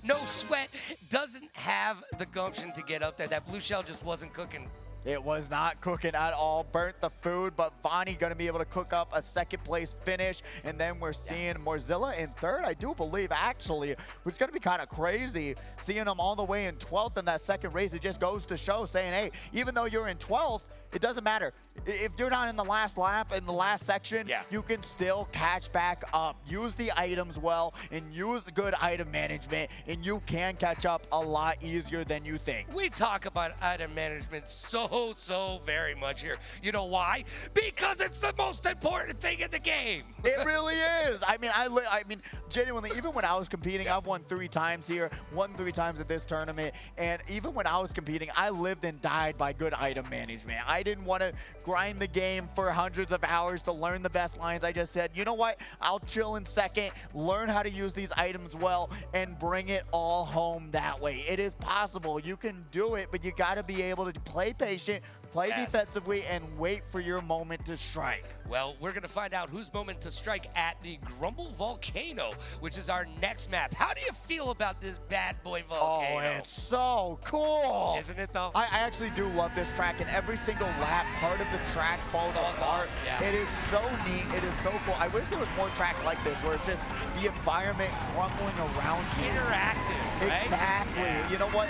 no sweat, doesn't have the gumption to get up there. That blue shell just wasn't cooking. It was not cooking at all. Burnt the food, but Vonnie going to be able to cook up a 2nd place finish. And then we're seeing Morzilla in 3rd, I do believe, actually, which is going to be kind of crazy. Seeing him all the way in 12th in that 2nd race, it just goes to show, saying, hey, even though you're in 12th, it doesn't matter. If you're not in the last lap, in the last section, you can still catch back up. Use the items well and use the good item management, and you can catch up a lot easier than you think. We talk about item management so very much here. You know why? Because it's the most important thing in the game. It really is. I mean, genuinely, even when I was competing, I've won 3 times here, won 3 times at this tournament, and even when I was competing, I lived and died by good item management. I didn't want to grind the game for hundreds of hours to learn the best lines. I just said, you know what? I'll chill in 2nd, learn how to use these items well, and bring it all home that way. It is possible. You can do it, but you got to be able to play patient, play defensively, and wait for your moment to strike. Well, we're going to find out whose moment to strike at the Grumble Volcano, which is our next map. How do you feel about this bad boy volcano? Oh, it's so cool. Isn't it, though? I actually do love this track, and every single lap, part of the track falls apart. Yeah. It is so neat. It is so cool. I wish there was more tracks like this, where it's just the environment crumbling around you. Interactive, right? Exactly. Yeah. You know what?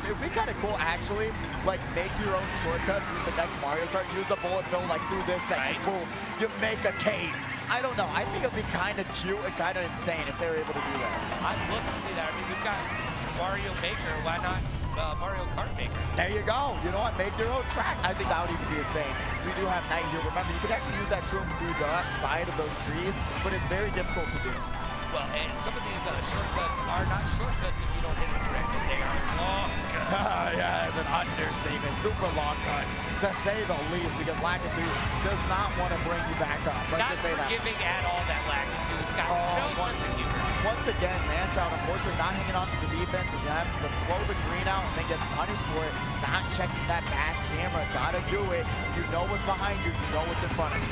It'd be kind of cool, actually, like make your own shortcuts with the next Mario Kart. Use a bullet bill like through this section. Boom. You make a cave. I don't know. I think it'd be kind of cute and kind of insane if they were able to do that. I'd love to see that. I mean, we've got Mario Maker. Why not Mario Kart Maker? There you go. You know what? Make your own track. I think that would even be insane. We do have Knight here. Remember, you can actually use that shroom through the side of those trees, but it's very difficult to do. Well, and some of these shortcuts are not shortcuts if you don't hit it correctly. They are long cuts. Yeah, it's an understatement. Super long cuts, to say the least, because Lakitu does not want to bring you back up. Let's just say that. Not forgiving at all, that Lakitu. It's got no sense of humor. Once again, Manchild unfortunately not hanging on to the defense, and you have to throw the green out and then get punished for it. Not checking that back camera. Gotta do it. You know what's behind you. You know what's in front of you.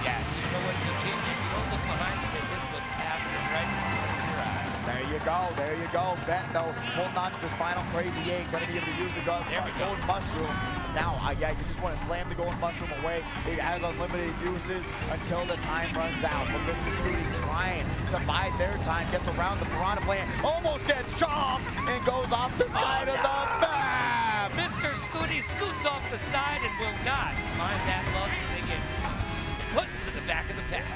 Yeah, you know what? If you don't look behind you, then this what's happening right in front of your eyes. There you go. There you go. Bet, though, holding on to this final crazy 8. Gonna be able to use the golden mushroom. now. Yeah, you just want to slam the golden mushroom away. It has unlimited uses until the time runs out. But Mr. Scooty trying to buy their time, gets around the piranha plant, almost gets chomped, and goes off the side of the map. Mr. Scooty scoots off the side and will not find that love ticket. Put to the back of the pack.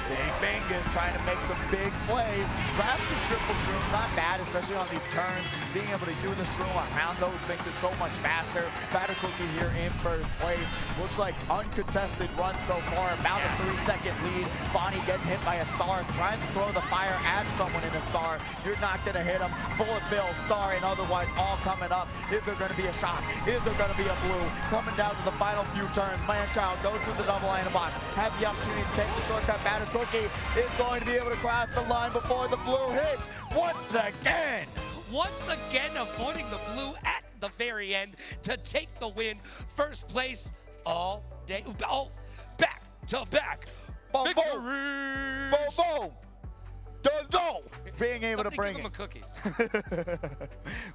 Big Bingus trying to make some big plays. Grab some triple shrooms, not bad, especially on these turns. Being able to use the shroom around those makes it so much faster. Batter Cookie here in first place. Looks like uncontested run so far, about a 3-second lead. Bonnie getting hit by a star, trying to throw the fire at someone in a star. You're not gonna hit him. Bullet bill, star, and otherwise all coming up. Is there gonna be a shot? Is there gonna be a blue? Coming down to the final few turns. Manchild goes through the double line of box. Has the opportunity to take the shortcut. Batter Cookie is going to be able to cross the line before the blue hits once again. Once again, avoiding the blue at the very end to take the win. First place all day. Oh, back to back. Boom, victories. boom, boom, boom. Dozo being able Somebody to bring give him it. a cookie.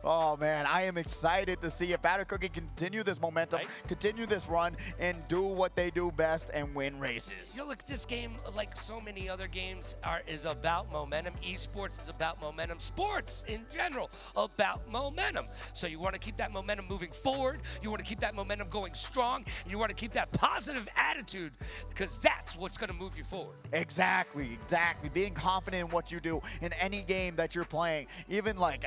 Oh man, I am excited to see if Batter Cookie continue this momentum, continue this run, and do what they do best and win races. You know, look, this game, like so many other games, is about momentum. Esports is about momentum. Sports in general about momentum. So you want to keep that momentum moving forward. You want to keep that momentum going strong. And you want to keep that positive attitude because that's what's going to move you forward. Exactly, exactly. Being confident in what you do in any game that you're playing, even like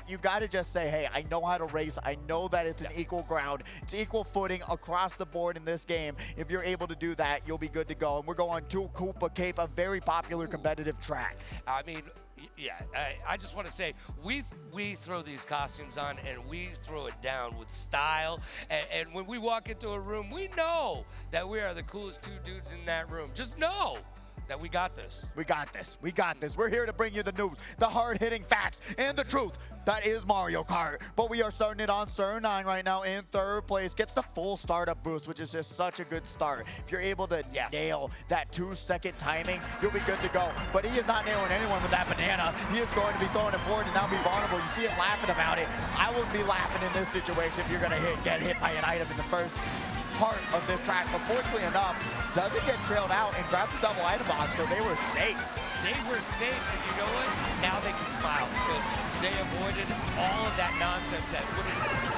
you got to just say, hey, I know how to race. I know that it's an equal ground. It's equal footing across the board in this game. If you're able to do that, you'll be good to go. And we're going to Koopa Cape, a very popular competitive track. I mean, yeah, I just want to say we throw these costumes on and we throw it down with style. And when we walk into a room, we know that we are the coolest two dudes in that room. Just know that we got this. We got this. We got this. We're here to bring you the news, the hard-hitting facts, and the truth. That is Mario Kart. But we are starting it on Sir 9 right now in third place. Gets the full startup boost, which is just such a good start. If you're able to nail that 2-second timing, you'll be good to go. But he is not nailing anyone with that banana. He is going to be throwing it forward and now be vulnerable. You see him laughing about it. I wouldn't be laughing in this situation if you're going to get hit by an item in the first part of this track. But fortunately enough, doesn't get trailed out and grabs the double item box, so they were safe. They were safe, and you know what? Now they can smile because they avoided all of that nonsense that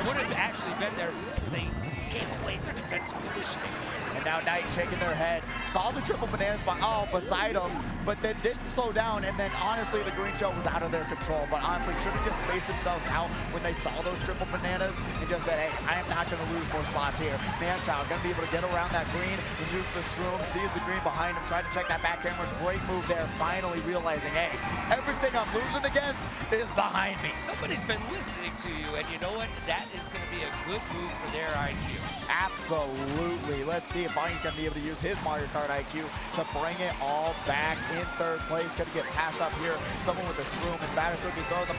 would have actually been there because they gave away their defensive positioning. And now Knight shaking their head. Saw the triple bananas beside him, but then didn't slow down. And then honestly, the green shell was out of their control. But honestly, should have just spaced themselves out when they saw those triple bananas and just said, hey, I am not going to lose more spots here. Manchild going to be able to get around that green and use the shroom. Sees the green behind him, trying to check that back camera. Great move there. Finally realizing, hey, everything I'm losing against is behind me. Somebody's been listening to you, and you know what? That is going to be a good move for their IQ. Absolutely. Let's see if Bonnie's going to be able to use his Mario Kart IQ to bring it all back in third place. Going to get passed up here. Someone with a shroom and Batter Cookie throw the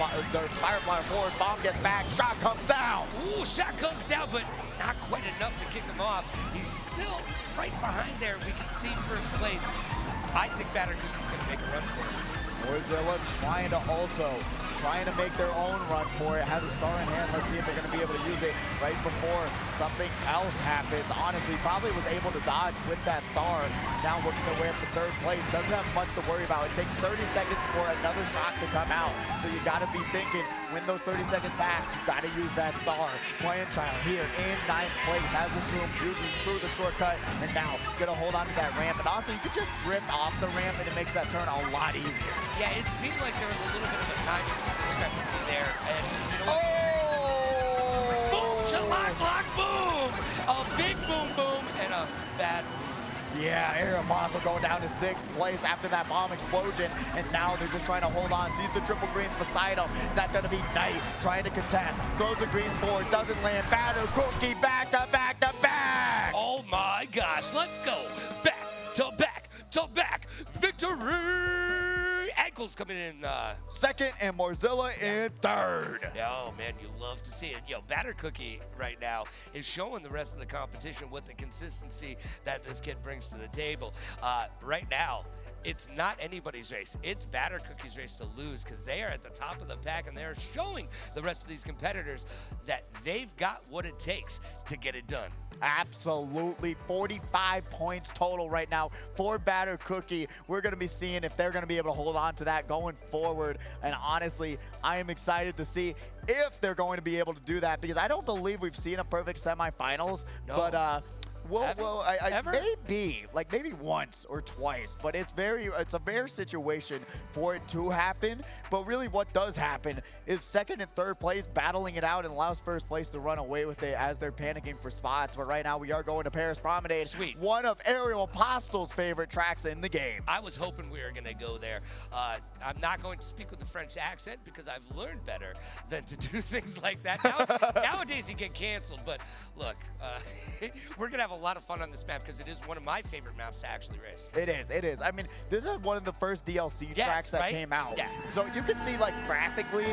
Firefly forward. Bomb gets back. Shot comes down. Ooh, shot comes down, but not quite enough to kick him off. He's still right behind there. We can see first place. I think Batter Cookie's going to make a run for it. Morzilla trying to make their own run for it. Has a star in hand. Let's see if they're going to be able to use it right before something else happens. Honestly, probably was able to dodge with that star. Now working their way up to third place. Doesn't have much to worry about. It takes 30 seconds for another shot to come out. So you got to be thinking when those 30 seconds pass, you got to use that star. Child here in 9th place. Has this room, uses through the shortcut, and now going to hold on to that ramp. And also, you can just drift off the ramp, and it makes that turn a lot easier. Yeah, it seemed like there was a little bit of a timing discrepancy there. And you know what? Boom, shalak, lock, boom! A big boom, boom, and a bad boom. Yeah, Air Apostle going down to 6th place after that bomb explosion. And now they're just trying to hold on. Sees the triple greens beside him. That's going to be Knight trying to contest. Throws the greens forward. Doesn't land. Batter Cookie back to back to back. Oh my gosh. Let's go. Back to back to back. Victory. Ankles coming in 2nd and Morzilla in 3rd. Oh man, you love to see it. Yo, Batter Cookie right now is showing the rest of the competition what the consistency that this kid brings to the table. Right now, it's not anybody's race. It's Batter Cookie's race to lose because they are at the top of the pack and they're showing the rest of these competitors that they've got what it takes to get it done. Absolutely. 45 points total right now for Batter Cookie. We're going to be seeing if they're going to be able to hold on to that going forward. And honestly, I am excited to see if they're going to be able to do that because I don't believe we've seen a perfect semifinals. No. But maybe once or twice, but it's a rare situation for it to happen. But really what does happen is second and third place battling it out and allows first place to run away with it as they're panicking for spots. But right now we are going to Paris Promenade, Sweet. One of Ariel Apostle's favorite tracks in the game. I was hoping we were going to go there. I'm not going to speak with the French accent because I've learned better than to do things like that. Nowadays you get canceled, but look, we're going to have a lot of fun on this map because it is one of my favorite maps to actually race. It is. I mean, this is one of the first DLC tracks that came out. Yeah. So you can see, like, graphically,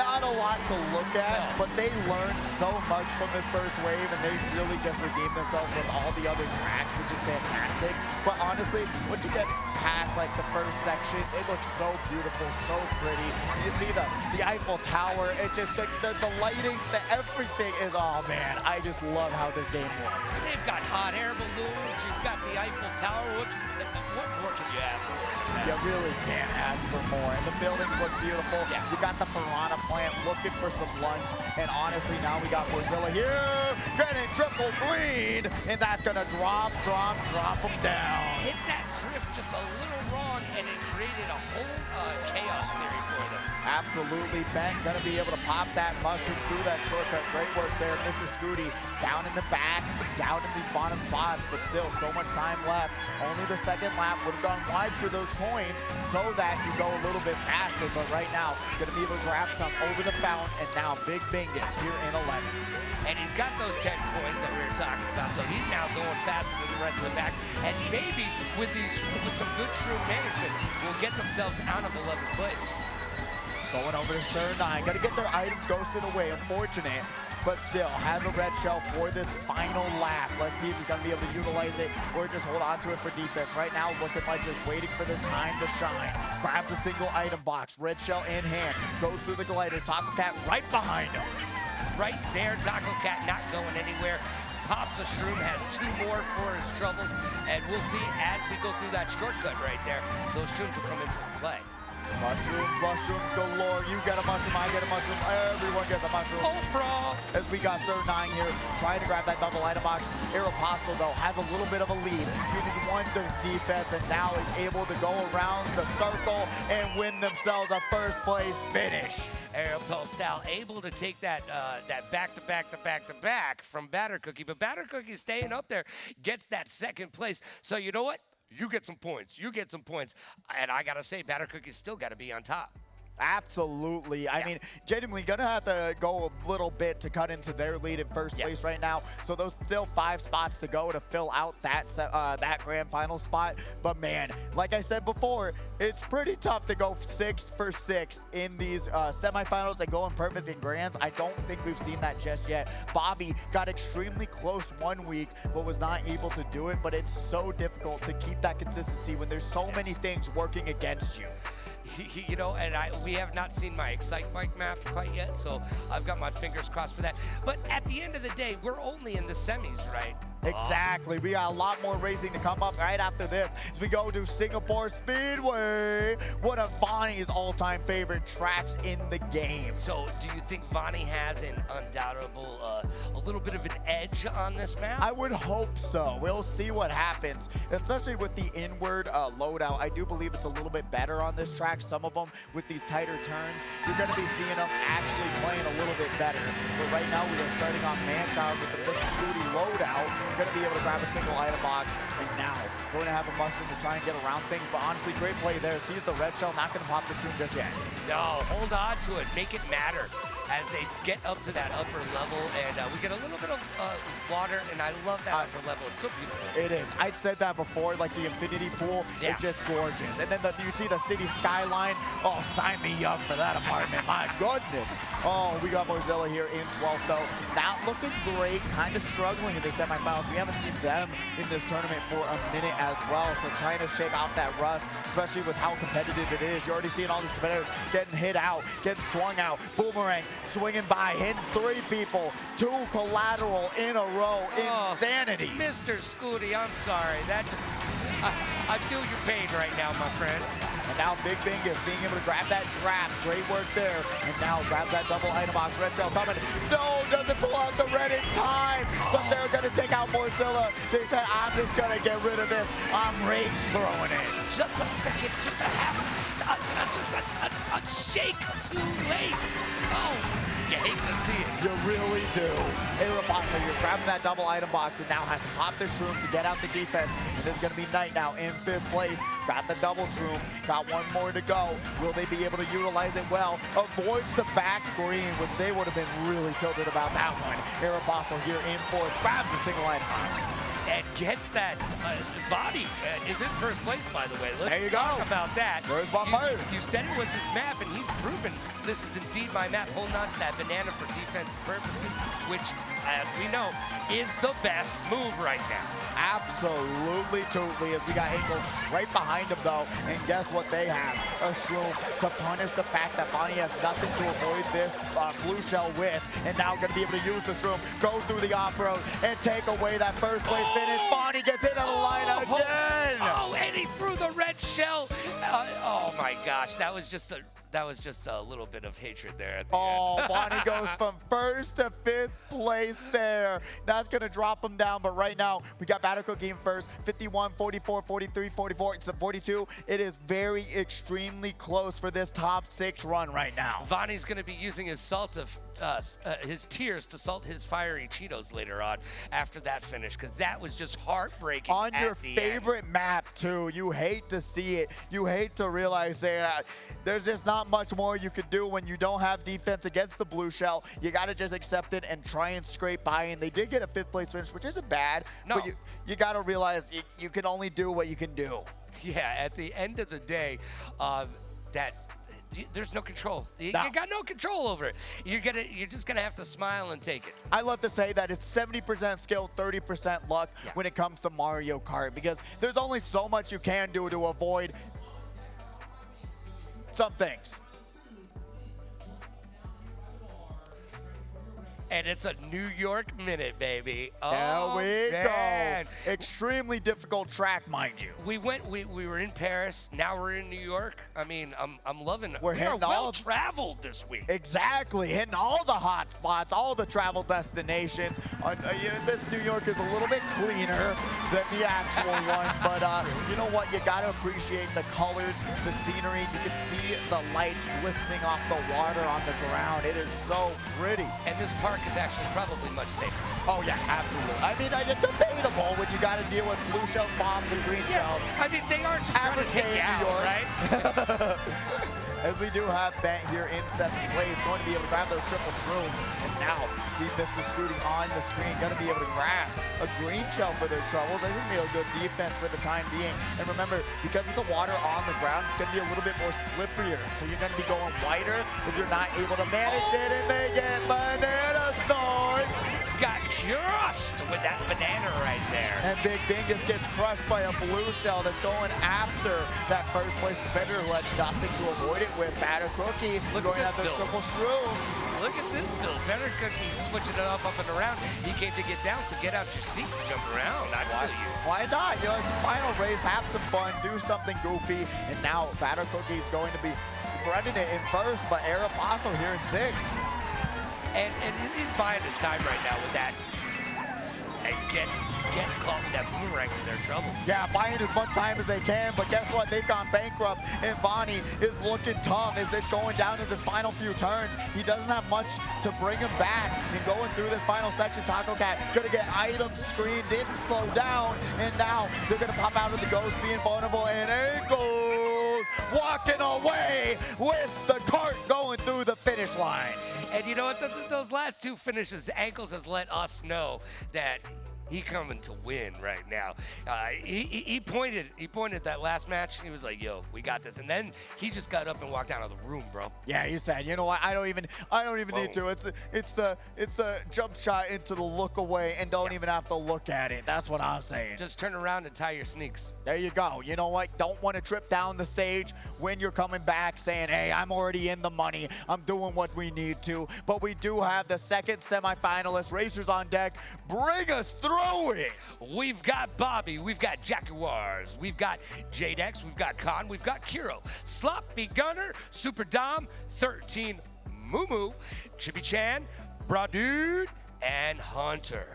not a lot to look at, but they learned so much from this first wave, and they really just redeemed themselves with all the other tracks, which is fantastic. But honestly, once you get past, like, the first sections, it looks so beautiful, so pretty. You see the Eiffel Tower, it just, the lighting, everything is, oh man, I just love how this game works. They've got hot air balloons, you've got the Eiffel Tower. What more can you ask for? You really can't ask for more. And the buildings look beautiful. Yeah. You got the Piranha plant looking for some lunch. And honestly, now we got Borzilla here getting triple green. And that's going to drop them down. Hit that drift just a little wrong, and it created a whole chaos theory for them. Absolutely. Ben going to be able to pop that mushroom through that shortcut. Great work there. Mr. Scooty down in the back, down in these bottom spots, but still so much time left. Only the second lap would have gone wide for those coins so that you go a little bit faster. But right now, going to be able to grab some over the fountain, and now Big Bingus here in 11. And he's got those 10 coins that we were talking about, so he's now going faster than the rest of the pack. And maybe with some good shroom management, will get themselves out of 11th place. Going over to Sir 9. Got to get their items ghosted away. Unfortunate, but still has a red shell for this final lap. Let's see if he's going to be able to utilize it or just hold on to it for defense. Right now, looking like just waiting for their time to shine. Grabs a single item box. Red shell in hand. Goes through the glider. Taco Cat right behind him. Right there, Taco Cat not going anywhere. Pops a shroom, has 2 more for his troubles, and we'll see as we go through that shortcut right there, those shrooms will come into play. Mushrooms galore. You get a mushroom, I get a mushroom, everyone gets a mushroom. Oh, bro! As we got Sir 9 here, trying to grab that double item box. Aeropostale, though, has a little bit of a lead. Uses one defense, and now is able to go around the circle and win themselves a first place finish. Aeropostale able to take that back-to-back from Batter Cookie, but Batter Cookie staying up there, gets that second place. So you know what? You get some points. And I got to say, Batter Cookie's still got to be on top. Absolutely. I mean, genuinely gonna have to go a little bit to cut into their lead in first place right now. So those still 5 spots to go to fill out that grand final spot. But man, like I said before, it's pretty tough to go 6 for 6 in these semifinals and going perfect in grands. I don't think we've seen that just yet. Bobby got extremely close one week, but was not able to do it. But it's so difficult to keep that consistency when there's so many things working against you. You know, and we have not seen my Excite Bike map quite yet, so I've got my fingers crossed for that. But at the end of the day, we're only in the semis, right? Exactly. We got a lot more racing to come up right after this as we go to Singapore Speedway, one of Vonnie's all-time favorite tracks in the game. So do you think Vonnie has an undoubtable, a little bit of an edge on this map? I would hope so. We'll see what happens, especially with the inward loadout. I do believe it's a little bit better on this track. Some of them with these tighter turns, you're going to be seeing them actually playing a little bit better. But right now we are starting on Manchild with the Mr. Scooty loadout. Going to be able to grab a single item box, and now going to have a mushroom to try and get around things. But honestly, great play there. Sees the red shell, not going to pop the shroom just yet. No, hold on to it. Make it matter. as they get up to that upper level, and we get a little bit of water, and I love that upper level. It's so beautiful. It is. I said that before, like the infinity pool, it's just gorgeous. And then you see the city skyline. Oh, sign me up for that apartment. My goodness. Oh, we got Mozilla here in 12th, though. Not looking great, kind of struggling in the semifinals. We haven't seen them in this tournament for a minute as well, so trying to shake off that rust, especially with how competitive it is. You're already seeing all these competitors getting hit out, getting swung out. Boomerang swinging by, hitting 3 people, 2 collateral in a row. Insanity. Mr. Scooty, I'm sorry. That just, I feel your pain right now, my friend. And now Big Bingus being able to grab that trap. Great work there. And now grabs that double item box. Red Shell coming. No, doesn't pull out the red in time. But they're going to take out Morzilla. They said, I'm just going to get rid of this. I'm rage throwing it. Just a second, just a half, a shake too late. Oh, you hate to see it. You really do. Aeroboxer, you're grabbing that double item box and now has to pop their shrooms to get out the defense. And this is going to be Knight now in 5th place. Got the double shroom. Got 1 more to go. Will they be able to utilize it well? Avoids the back screen, which they would have been really tilted about that one. Aeroboxer here in 4th. Grabs the single item box. And gets that body. Is in 1st place, by the way. Let's there you go. Talk about that. There's one first. You said it was his map, and he's proven this is indeed my map. Holding on to that banana for defensive purposes, which, as we know, is the best move right now. Absolutely, totally. As we got Engel right behind him, though. And guess what they have? A shroom to punish the fact that Bonnie has nothing to avoid this blue shell with. And now going to be able to use the shroom, go through the off-road, and take away that 1st place finish. Bonnie gets hit on the line again. Oh, and he threw the red shell. Oh my gosh, that was just a little bit of hatred there at the end. Bonnie goes from 1st to 5th place there. That's going to drop him down, but right now we got Battle Cookie in 1st, 51, 44, 43, 44, it's a 42. It is very extremely close for this top 6 run right now. Vonnie's going to be using his his tears to salt his fiery Cheetos later on after that finish, because that was just heartbreaking. On your favorite map too. You hate to see it. You hate to realize that there's just not much more you could do when you don't have defense against the blue shell. You got to just accept it and try and scrape by. And they did get a 5th place finish, which isn't bad. No. But you got to realize you can only do what you can do. Yeah, at the end of the day, there's no control. You got no control over it. You're just gonna have to smile and take it. I love to say that it's 70% skill, 30% luck when it comes to Mario Kart, because there's only so much you can do to avoid some things. And it's a New York minute, baby. There we man. go. Extremely difficult track, mind you. We were in Paris. Now we're in New York. I mean, I'm loving it. We are well traveled this week. Exactly, hitting all the hot spots, all the travel destinations. This New York is a little bit cleaner than the actual one, but you know what? You gotta appreciate the colors, the scenery. You can see the lights glistening off the water on the ground. It is so pretty. And this park is actually probably much safer. Oh yeah, absolutely. I mean, it's debatable when you got to deal with blue shell bombs and green shells. I mean, they are just trying to take you out, right? As we do have Bent here in 7th place, going to be able to grab those triple shrooms. And now, see Mr. Scooting on the screen, going to be able to grab a green shell for their troubles. They're going to be a good defense for the time being. And remember, because of the water on the ground, it's going to be a little bit more slipperier. So you're going to be going wider if you're not able to manage it. And they get banana snort. Got crushed with that banana right there. And Big Bingus gets crushed by a blue shell. They're going after that 1st place competitor who had nothing to avoid it with. Batter Cookie going after the triple shrooms. Look at this build. Batter Cookie switching it up and around. He came to get down, so get out your seat and jump around. I feel you. Why not? You know, it's a final race. Have some fun. Do something goofy. And now Batter Cookie is going to be running it in 1st, but Aeropossum here in 6th. And he's buying his time right now with that. And gets caught with that boomerang for their troubles. Yeah, buying as much time as they can, but guess what? They've gone bankrupt, and Bonnie is looking tough as it's going down to this final few turns. He doesn't have much to bring him back. And going through this final section, Taco Cat gonna get items screened, didn't slow down, and now they're gonna pop out of the ghost, being vulnerable, and Ankles walking away with the cart going through the finish line. And you know what? Those last two finishes, Ankles has let us know that he coming to win right now. He pointed that last match. He was like, "Yo, we got this." And then he just got up and walked out of the room, bro. Yeah, he said, "You know what? I don't even need to. It's the jump shot into the look away and don't even have to look at it." That's what I'm saying. Just turn around and tie your sneaks. There you go. You know what? Don't want to trip down the stage when you're coming back saying, "Hey, I'm already in the money. I'm doing what we need to." But we do have the second semifinalist. Racers on deck. Bring us through it. We've got Bobby, we've got Jaguars, we've got Jadex, we've got Khan, we've got Kiro, Sloppy Gunner, Super Dom, 13 Mumu, Chippy Chan, Bradude, and Hunter.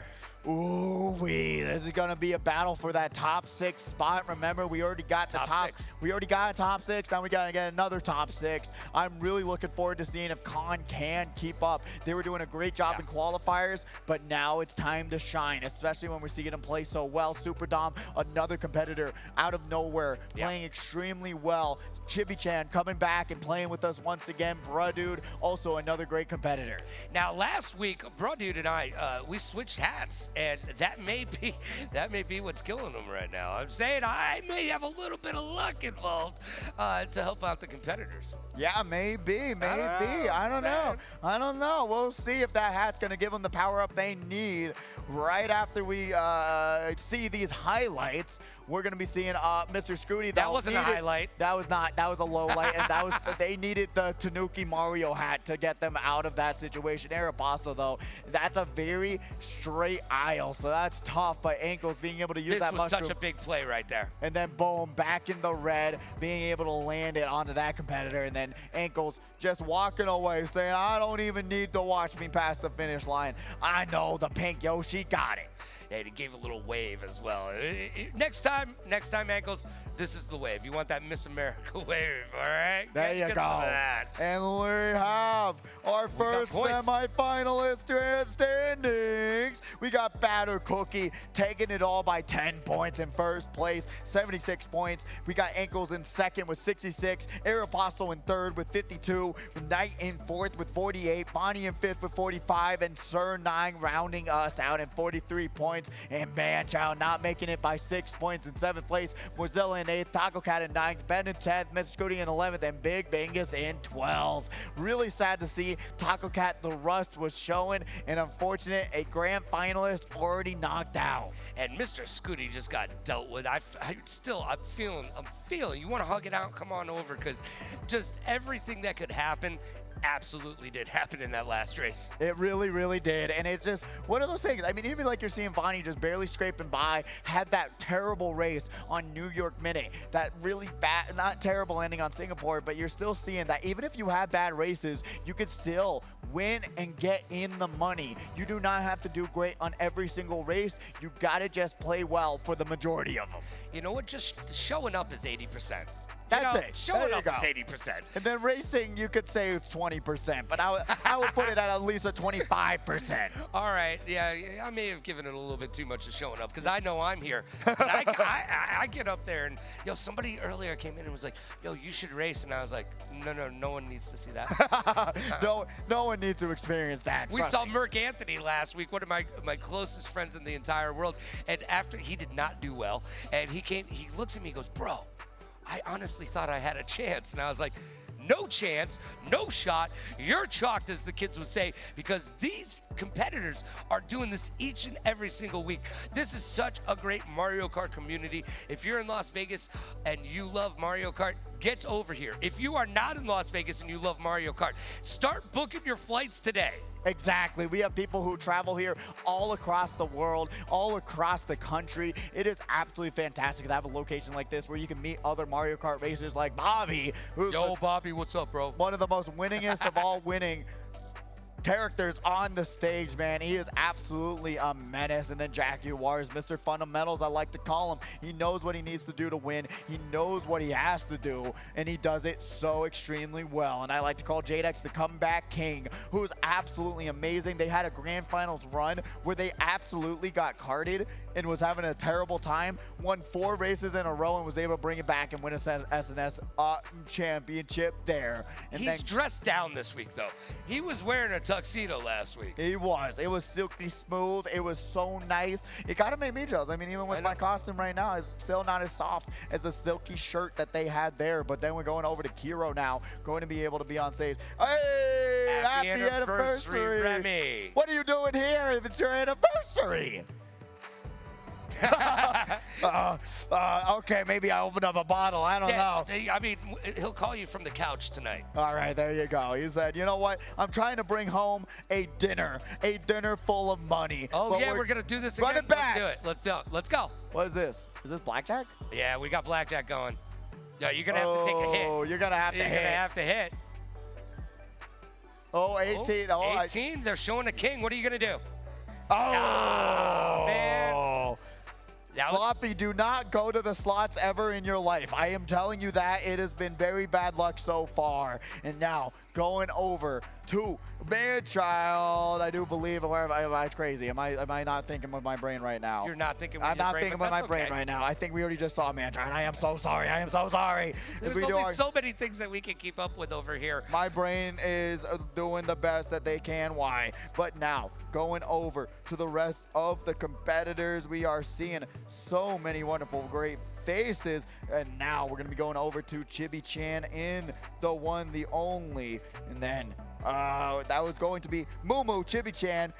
Ooh-wee, this is gonna be a battle for that top 6 spot. Remember, we already got the top 6. We already got a top 6. Now we gotta get another top 6. I'm really looking forward to seeing if Khan can keep up. They were doing a great job in qualifiers, but now it's time to shine, especially when we're seeing him play so well. Super Dom, another competitor out of nowhere, playing extremely well. Chippy Chan coming back and playing with us once again. Bradude, also another great competitor. Now, last week, Bradude and I, we switched hats. And that may be what's killing them right now. I'm saying I may have a little bit of luck involved to help out the competitors. Yeah, maybe. I don't know. We'll see if that hat's going to give them the power up they need. Right after we see these highlights, we're going to be seeing Mr. Scooty. That wasn't a highlight. That was not. That was a low light. And that was they needed the Tanuki Mario hat to get them out of that situation. Aeropasta, though, that's a very straight aisle, so that's tough. But Ankles being able to use that mushroom. This was such a big play right there. And then boom, back in the red, being able to land it onto that competitor. And then Ankles just walking away, saying, "I don't even need to watch me past the finish line. I know the pink Yoshi got it." And he gave a little wave as well. Next time, Ankles, this is the wave. You want that Miss America wave, all right? There you go. And we have our first semifinalist standings. We got Batter Cookie taking it all by 10 points in first place, 76 points. We got Ankles in second with 66, Aeropostale in third with 52, Knight in fourth with 48, Bonnie in fifth with 45, and Sir 9 rounding us out at 43 points. And Manchow not making it by 6 points in 7th place. Mozilla in 8th, Taco Cat in 9th, Ben in 10th, Mr. Scooty in 11th, and Big Bingus in 12th. Really sad to see Taco Cat, the rust was showing, and unfortunate, a grand finalist already knocked out. And Mr. Scooty just got dealt with. I'm feeling. You want to hug it out? Come on over, because just everything that could happen absolutely did happen in that last race. It really, really did. And it's just one of those things. I mean, even like you're seeing Bonnie just barely scraping by, had that terrible race on New York Minute, that really bad, not terrible ending on Singapore, but you're still seeing that even if you have bad races, you could still win and get in the money. You do not have to do great on every single race. You got to just play well for the majority of them. You know what? Just showing up is 80%. That's it. Showing up is 80%. And then racing, you could say it's 20%, but I would put it at least a 25%. All right. Yeah, I may have given it a little bit too much of showing up because I know I'm here. But I get up there and, somebody earlier came in and was like, "Yo, you should race." And I was like, no one needs to see that. No one needs to experience that. We saw Merc Anthony last week, one of my closest friends in the entire world. And after he did not do well, and he looks at me and goes, "Bro, I honestly thought I had a chance." And I was like, no chance, no shot. You're chalked, as the kids would say, because these competitors are doing this each and every single week. This is such a great Mario Kart community. If you're in Las Vegas and you love Mario Kart, get over here. If you are not in Las Vegas and you love Mario Kart, start booking your flights today. Exactly. We have people who travel here all across the world, all across the country. It is absolutely fantastic to have a location like this where you can meet other Mario Kart racers like Bobby. Yo, Bobby, what's up, bro? One of the most winningest of all winning characters on the stage, man. He is absolutely a menace. And then Jaguars, Mr. Fundamentals, I like to call him. He knows what he needs to do to win. He knows what he has to do, and he does it so extremely well. And I like to call Jadex the comeback king, who is absolutely amazing. They had a grand finals run where they absolutely got carded and was having a terrible time, won 4 races in a row and was able to bring it back and win a SNS championship there. And He's dressed down this week, though. He was wearing a tuxedo last week. He was. It was silky smooth. It was so nice. It kind of made me jealous. I mean, even with my costume right now, it's still not as soft as the silky shirt that they had there. But then we're going over to Kiro now, going to be able to be on stage. Hey, happy anniversary, Remy. What are you doing here if it's your anniversary? Okay, maybe I opened up a bottle. I don't know. I mean, he'll call you from the couch tonight. All right, there you go. He said, you know what? I'm trying to bring home a dinner full of money. Oh, yeah, we're going to do this again. Run it back. Let's do it. Let's do it. Let's go. What is this? Is this blackjack? Yeah, we got blackjack going. Yeah, you're going to have to take a hit. Oh, you're going to have to hit. You're going to have to hit. Oh, 18. Oh, 18. They're showing a king. What are you going to do? Oh, man. Sloppy, do not go to the slots ever in your life. I am telling you that. It has been very bad luck so far. And now, going over to Manchild, I do believe, am I crazy? Am I not thinking with my brain right now? You're not thinking with I'm your not brain, thinking but with my that's brain okay. right now. I think we already just saw Manchild. I am so sorry. I am so sorry. There's only so many things that we can keep up with over here. My brain is doing the best that they can. Why? But now, going over to the rest of the competitors, we are seeing so many wonderful, great faces. And now we're going to be going over to Chibi Chan in the one, the only. And then that was going to be Mumu Chibi Chan.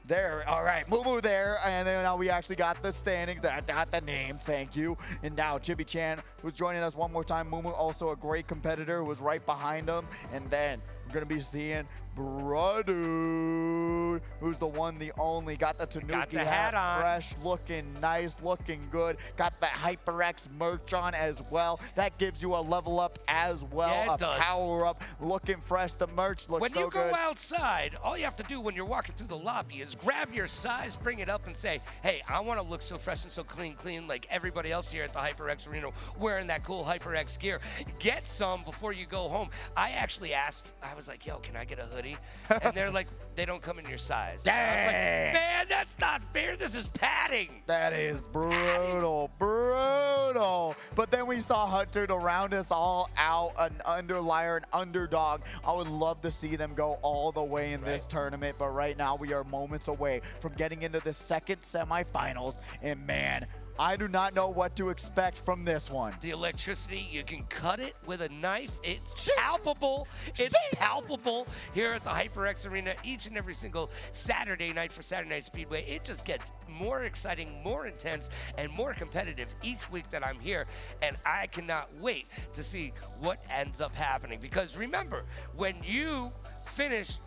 There, all right, Mumu there, and then now we actually got the standings, got the names, thank you. And now Chibi Chan, who's joining us one more time. Mumu, also a great competitor, who was right behind him. And then we're gonna be seeing Bradu, who's the one, the only. Got the Tanuki hat on. Fresh, looking nice, looking good. Got the HyperX merch on as well. That gives you a level up as well. Yeah, it does. Power up, looking fresh. The merch looks so good. When you go outside, all you have to do when you're walking through the lobby is grab your size, bring it up, and say, hey, I want to look so fresh and so clean like everybody else here at the HyperX Arena wearing that cool HyperX gear. Get some before you go home. I actually asked, I was like, yo, can I get a hoodie? And they're like, they don't come in your size. Dang. I was like, man, that's not fair. This is padding. That is brutal, brutal. But then we saw Hunter to round us all out, an underlier, an underdog. I would love to see them go all the way in this tournament, but right now we are moments away from getting into the second semifinals. And man, I do not know what to expect from this one. The electricity, you can cut it with a knife. It's palpable. It's palpable here at the HyperX Arena each and every single Saturday night for Saturday Night Speedway. It just gets more exciting, more intense, and more competitive each week that I'm here. And I cannot wait to see what ends up happening. Because remember, when you finish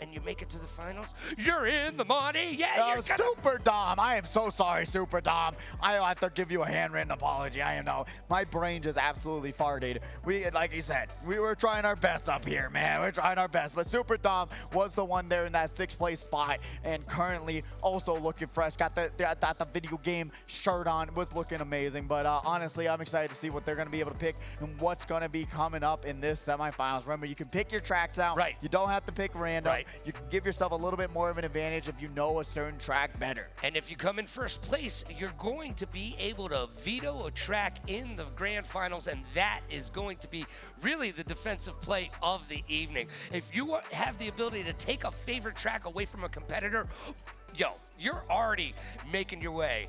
and you make it to the finals, you're in the money. Yeah, you're Super Dom. I am so sorry, Super Dom. I'll have to give you a handwritten apology. My brain just absolutely farted. Like he said, we were trying our best up here, man. We're trying our best. But Super Dom was the one there in that 6th place spot, and currently also looking fresh. Got the video game shirt on. Was looking amazing. But honestly, I'm excited to see what they're going to be able to pick and what's going to be coming up in this semifinals. Remember, you can pick your tracks out. Right. You don't have to pick random. Right. You can give yourself a little bit more of an advantage if you know a certain track better. And if you come in first place, you're going to be able to veto a track in the grand finals, and that is going to be really the defensive play of the evening. If you have the ability to take a favorite track away from a competitor, yo, you're already making your way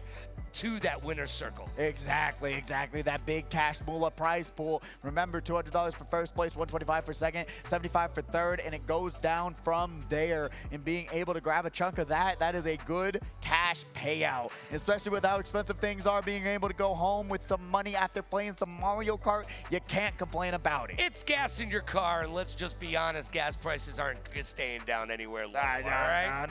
to that winner's circle. Exactly. That big cash moolah prize pool. Remember, $200 for first place, $125 for second, $75 for third, and it goes down from there. And being able to grab a chunk of that is a good cash payout. Especially with how expensive things are, being able to go home with some money after playing some Mario Kart, you can't complain about it. It's gas in your car, and let's just be honest, gas prices aren't staying down anywhere lower, all right?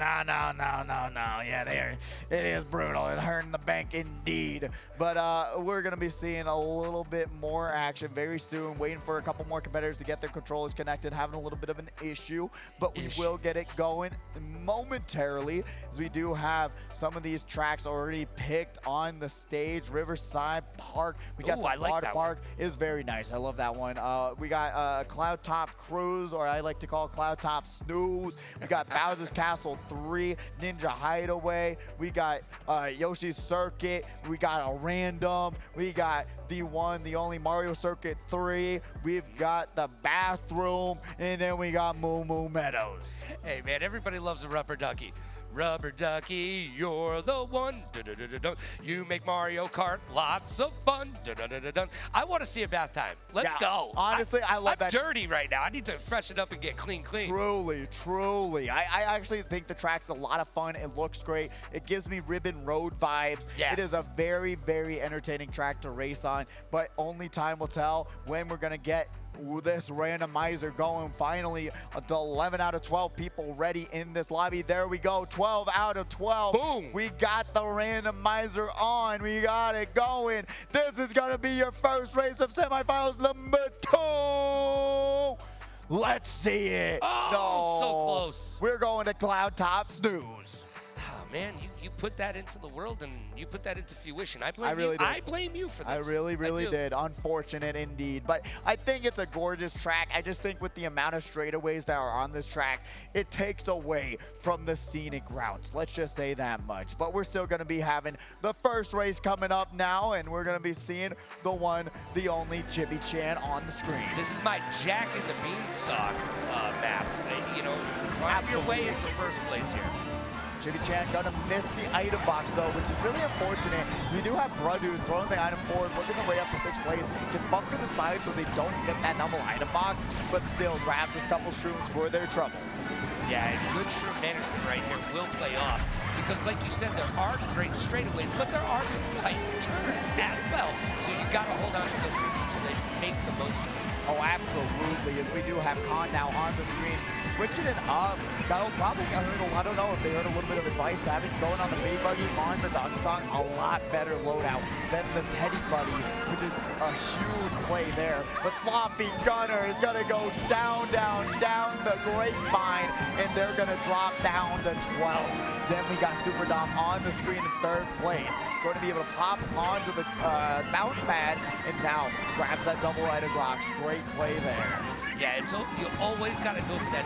No. Yeah, it is brutal. It hurting the bank dynamic indeed. But we're going to be seeing a little bit more action very soon. Waiting for a couple more competitors to get their controllers connected. Having a little bit of an issue, but we will get it going momentarily, as we do have some of these tracks already picked on the stage. Riverside Park. We got some water park. Is very nice. I love that one. We got Cloud Top Cruise, or I like to call Cloud Top Snooze. We got Bowser's Castle 3, Ninja Hideaway. We got Yoshi's Circuit. We got a random. We got the one, the only Mario Circuit 3. We've got the bathroom, and then we got Moo Moo Meadows. Hey man, everybody loves a rubber ducky. Rubber ducky, you're the one. You make Mario Kart lots of fun. I want to see a bath time. Let's go. Honestly, I love that. I'm dirty right now. I need to freshen up and get clean. Truly. I actually think the track's a lot of fun. It looks great. It gives me Ribbon Road vibes. Yes. It is a very, very entertaining track to race on, but only time will tell when we're going to get this randomizer going. Finally, 11 out of 12 people ready in this lobby. There we go, 12 out of 12. Boom. We got the randomizer on. We got it going. This is going to be your first race of semifinals number 2. Let's see it. Oh, no. so close. We're going to Cloud Top Snooze. Oh, man, you put that into the world and you put that into fruition. I blame you for this. I really did. Unfortunate indeed. But I think it's a gorgeous track. I just think with the amount of straightaways that are on this track, it takes away from the scenic routes. Let's just say that much. But we're still going to be having the first race coming up now, and we're going to be seeing the one, the only Chibi Chan on the screen. This is my Jack and the Beanstalk map. You know, climb your way into first place here. Chibi Chan gonna miss the item box though, which is really unfortunate. So we do have Bradu throwing the item forward, working their way up to 6th place, get bumped to the side so they don't get that double item box, but still grabs a couple shrooms for their troubles. Yeah, and good shroom management right here will play off, because like you said, there are great straightaways, but there are some tight turns as well. So you gotta hold on to those shrooms until they make the most of it. Oh, absolutely. And we do have Khan now on the screen, switching it up. That'll probably, I don't know if they heard a little bit of advice, having going on the Big Buggy on the Donkey Kong, a lot better loadout than the Teddy Buddy, which is a huge play there. But Sloppy Gunner is going to go down the grapevine, and they're going to drop down to 12. Then we got Super Dom on the screen in 3rd place. Going to be able to pop onto the bounce pad, and now grabs that double item box. Great play there. Yeah, and so you always got to go for that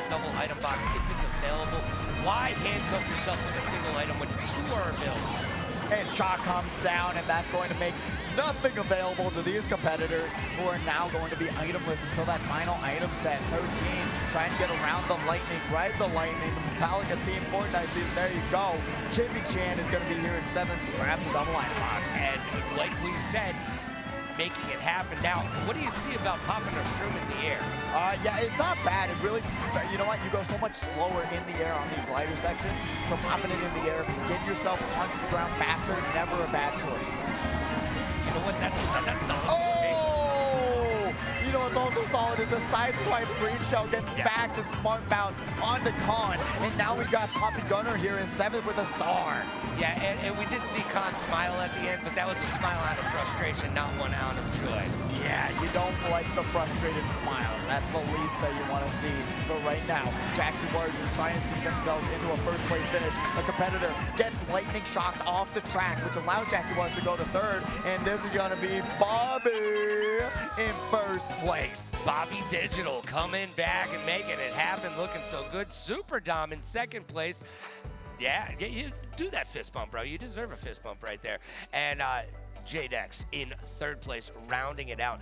double item box if it's available. Why handcuff yourself with a single item when 2 are available? And shot comes down, and that's going to make nothing available to these competitors, who are now going to be itemless until that final item set. 13, trying to get around the lightning, ride the lightning, the Metallica theme Fortnite season. There you go. Chibi Chan is going to be here in 7th, grabs the double item box. And like we said, making it happen. Now, what do you see about popping a shroom in the air? Yeah, it's not bad. It really, you know what? You go so much slower in the air on these glider sections, so popping it in the air, getting yourself onto the ground faster, never a bad choice. You know what? That's solid. Oh! You know what's also solid is the side swipe green shell getting back and smart bounce onto Khan. And now we got Poppy Gunner here in 7th with a star. Yeah, and we did see Khan smile at the end, but that was a smile out of frustration, not one out of joy. Yeah, you don't like the frustrated smile. That's the least that you want to see. But right now, Jack Dubois is trying to see themselves into a 1st place finish. A competitor gets lightning shocked off the track, which allows Jack Dubois to go to 3rd. And this is going to be Bobby in 1st place. Bobby Digital coming back and making it happen, looking so good. Super Dom in 2nd place. Yeah, you do that fist bump, bro. You deserve a fist bump right there. And J-Dex in 3rd place, rounding it out.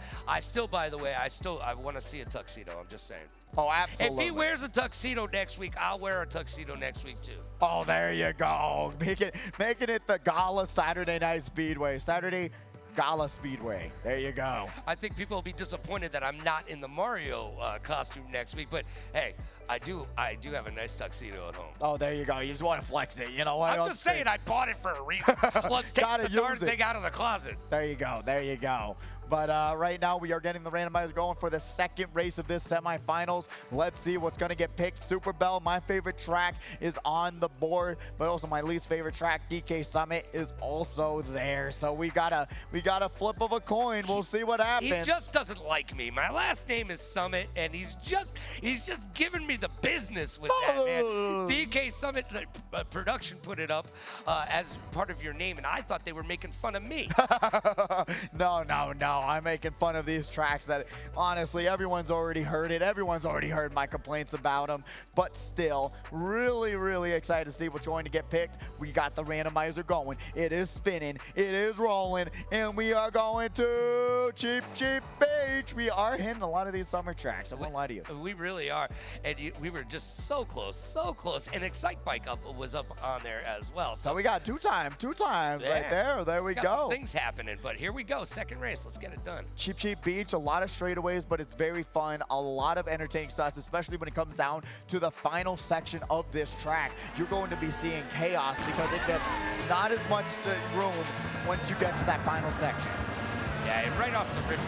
By the way, I want to see a tuxedo. I'm just saying. Oh, absolutely. If he wears a tuxedo next week, I'll wear a tuxedo next week too. Oh, there you go. Making it the Gala Saturday Night Speedway. Saturday Gala Speedway. There you go. I think people will be disappointed that I'm not in the Mario costume next week, but hey, I do have a nice tuxedo at home. Oh, there you go. You just want to flex it. You know what? I'm just saying I bought it for a reason. Let's take the darn thing out of the closet. There you go. There you go. But right now we are getting the randomizer going for the second race of this semifinals. Let's see what's going to get picked. Super Bell, my favorite track, is on the board, but also my least favorite track, DK Summit, is also there. So we got a flip of a coin. We'll see what happens. He just doesn't like me. My last name is Summit, and he's just giving me the business with that, man. DK Summit, the production put it up as part of your name, and I thought they were making fun of me. No. I'm making fun of these tracks that, honestly, everyone's already heard it. Everyone's already heard my complaints about them. But still, really, really excited to see what's going to get picked. We got the randomizer going. It is spinning. It is rolling. And we are going to Cheap Beach. We are hitting a lot of these summer tracks. I won't lie to you. We really are. And we were just so close, so close. And Excite Bike was up on there as well. So we got two times right there. There we got go. Some things happening, but here we go. Second race. Let's get it done. Cheap Beach, a lot of straightaways, but it's very fun. A lot of entertaining stuff, especially when it comes down to the final section of this track. You're going to be seeing chaos because it gets not as much room once you get to that final section. Yeah, and right off the rip,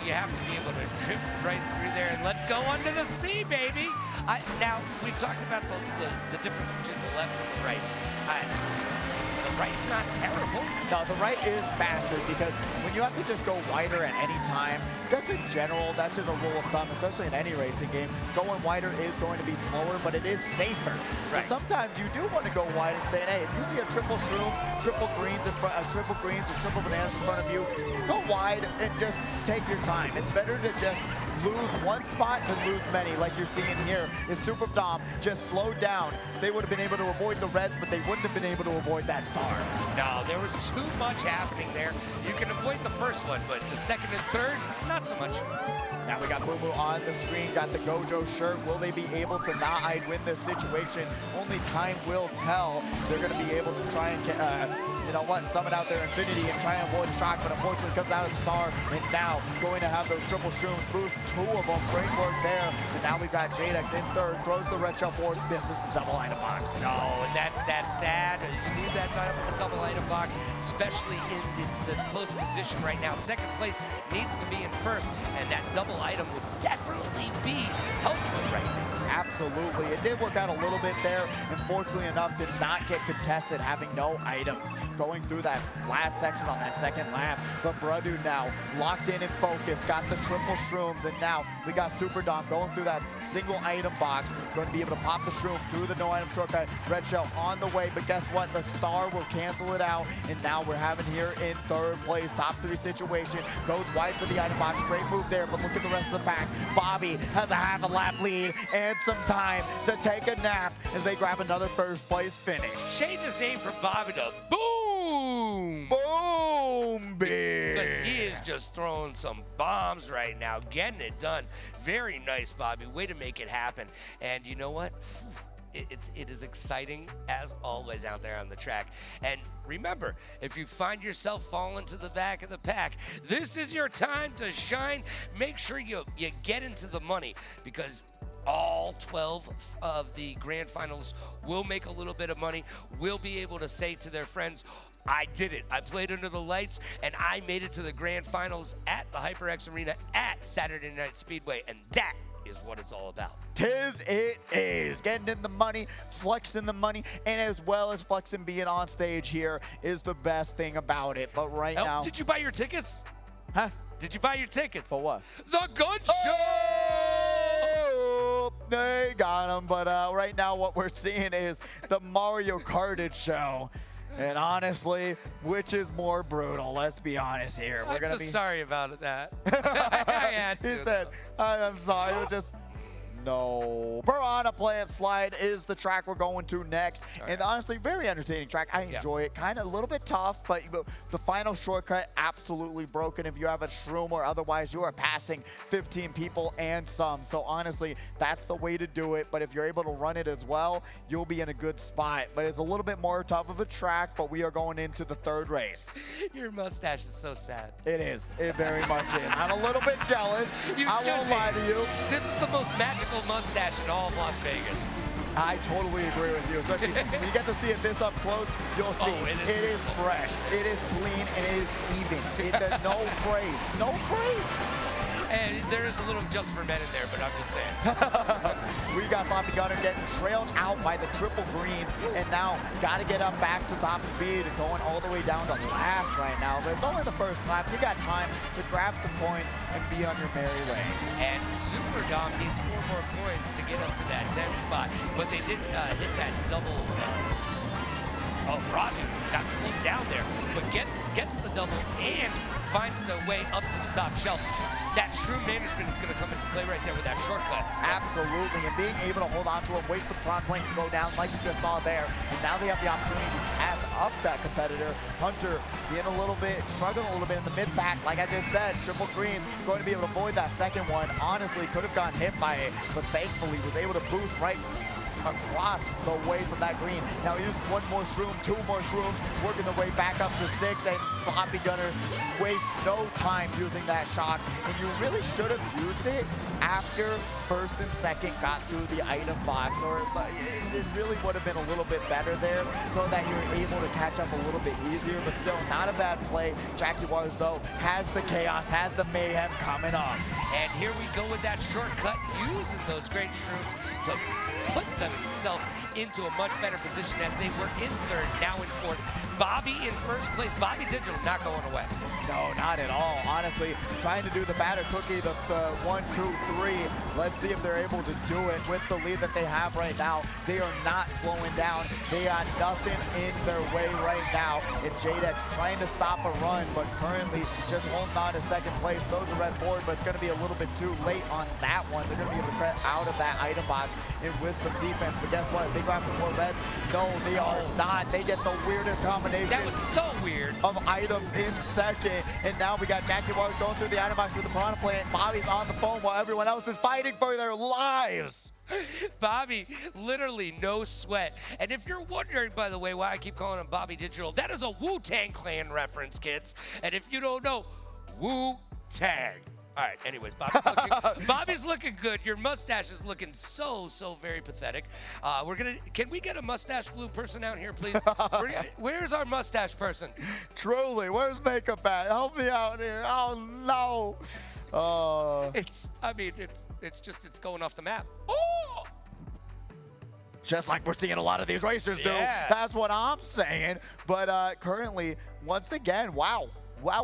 you have to be able to drift right through there, and let's go under the sea, baby. Now, we've talked about the difference between the left and the right. The right's not terrible. No, the right is faster because when you have to just go wider at any time, just in general, that's just a rule of thumb, especially in any racing game. Going wider is going to be slower, but it is safer. Right. So sometimes you do want to go wide and say, hey, if you see a triple shrooms, triple greens in front, triple greens or triple bananas in front of you, go wide and just take your time. It's better to just lose one spot than lose many, like you're seeing here. If Super Dom just slowed down, they would have been able to avoid the reds, but they wouldn't have been able to avoid that star. No, there was too much happening there. You can avoid the first one, but the second and third, not so much. Now we got Boo Boo on the screen, got the Gojo shirt. Will they be able to not win this situation? Only time will tell. They're going to be able to try and, summon out their Infinity and try and avoid the shock, but unfortunately comes out of the star. And now going to have those triple shrooms boost, two of them. Great work there. And now we've got Jadex in third, throws the red shell forward, misses the double item box. No, and that's sad. You need that double item box, especially in this close position right now. Second place needs to be in first, and that double item would definitely be helpful right now. Absolutely. It did work out a little bit there. Unfortunately enough, did not get contested, having no items. Going through that last section on that second lap. But Bradu now locked in and focused, got the triple shrooms, and now we got Super Dom going through that single item box. Going to be able to pop the shroom through the no item shortcut. Red shell on the way, but guess what? The star will cancel it out, and now we're having here in third place, top three situation. Goes wide for the item box. Great move there, but look at the rest of the pack. Bobby has a half a lap lead and some time to take a nap as they grab another first place finish. Change his name from Bobby to Boom! Boom, big! Because he is just throwing some bombs right now, getting it done. Very nice, Bobby. Way to make it happen. And you know what? It is exciting as always out there on the track. And remember, if you find yourself falling to the back of the pack, this is your time to shine. Make sure you get into the money, because all 12 of the grand finals will make a little bit of money, will be able to say to their friends, I did it. I played under the lights, and I made it to the grand finals at the HyperX Arena at Saturday Night Speedway, and that is what it's all about. It is. Getting in the money, flexing the money, and as well as flexing being on stage here is the best thing about it. But right now... Did you buy your tickets? Huh? Did you buy your tickets? For what? The Good Show! Oh, they got them. But right now what we're seeing is the Mario Kartage show. And honestly, which is more brutal? Let's be honest here. I'm just sorry about that. He said, I'm sorry. It was just... No. Piranha Plant Slide is the track we're going to next. And honestly, very entertaining track. I enjoy it. Kind of a little bit tough, but the final shortcut, absolutely broken. If you have a shroom or otherwise, you are passing 15 people and some. So honestly, that's the way to do it. But if you're able to run it as well, you'll be in a good spot. But it's a little bit more tough of a track, but we are going into the third race. Your mustache is so sad. It is. It very much is. I'm a little bit jealous. I won't lie to you. This is the most magical mustache in all of Las Vegas. I totally agree with you, especially when you get to see it this up close, you'll see it is fresh, it is clean, and it is even. No praise, no praise. And there is a little just for men in there, but I'm just saying. We got Sloppy Gunner getting trailed out by the triple greens, and now got to get up back to top speed and going all the way down to last right now. But it's only the first lap. You got time to grab some points and be on your merry way. And Super Dom needs 4 more points to get up to that 10 spot, but they didn't hit that double. Oh, Raju got slowed down there, but gets the double and finds the way up to the top shelf. That true management is going to come into play right there with that shortcut. Absolutely, and being able to hold on to it, wait for the front plane to go down like you just saw there. And now they have the opportunity to pass up that competitor. Hunter being struggling a little bit in the mid-pack. Like I just said, triple greens, going to be able to avoid that second one. Honestly, could have gotten hit by it, but thankfully was able to boost right across the way from that green. Now he uses 1 more shroom, 2 more shrooms, working the way back up to 6, and Sloppy Gunner wastes no time using that shock. And you really should have used it after first and second got through the item box, or it really would have been a little bit better there so that you're able to catch up a little bit easier, but still not a bad play. Jackie Waters, though, has the chaos, has the mayhem coming up. And here we go with that shortcut, using those great shrooms to put themselves into a much better position as they were in 3rd, now in 4th. Bobby in 1st place. Bobby Digital not going away. No, not at all. Honestly, trying to do the batter cookie, the 1, 2, 3. Let's see if they're able to do it with the lead that they have right now. They are not slowing down. They got nothing in their way right now. And Jadex trying to stop a run, but currently just holding on to 2nd place. Those are red forward, but it's going to be a little bit too late on that one. They're going to be able to get out of that item box and with some defense. But guess what? If they grab some more reds, no, they are not. They get the weirdest combination. That was so weird. Of items in 2nd. And now we got Jackie Waters going through the item box with the piranha plant. Bobby's on the phone while everyone else is fighting for their lives. Bobby, literally no sweat. And if you're wondering, by the way, why I keep calling him Bobby Digital, that is a Wu-Tang Clan reference, kids. And if you don't know, Wu-Tang. All right, anyways, Bobby's looking good. Your mustache is looking so very pathetic. Can we get a mustache glue person out here, please? Where's our mustache person? Truly, where's makeup at? Help me out here. Oh, no. It's going off the map. Oh! Just like we're seeing a lot of these racers do. That's what I'm saying. But currently, once again, wow,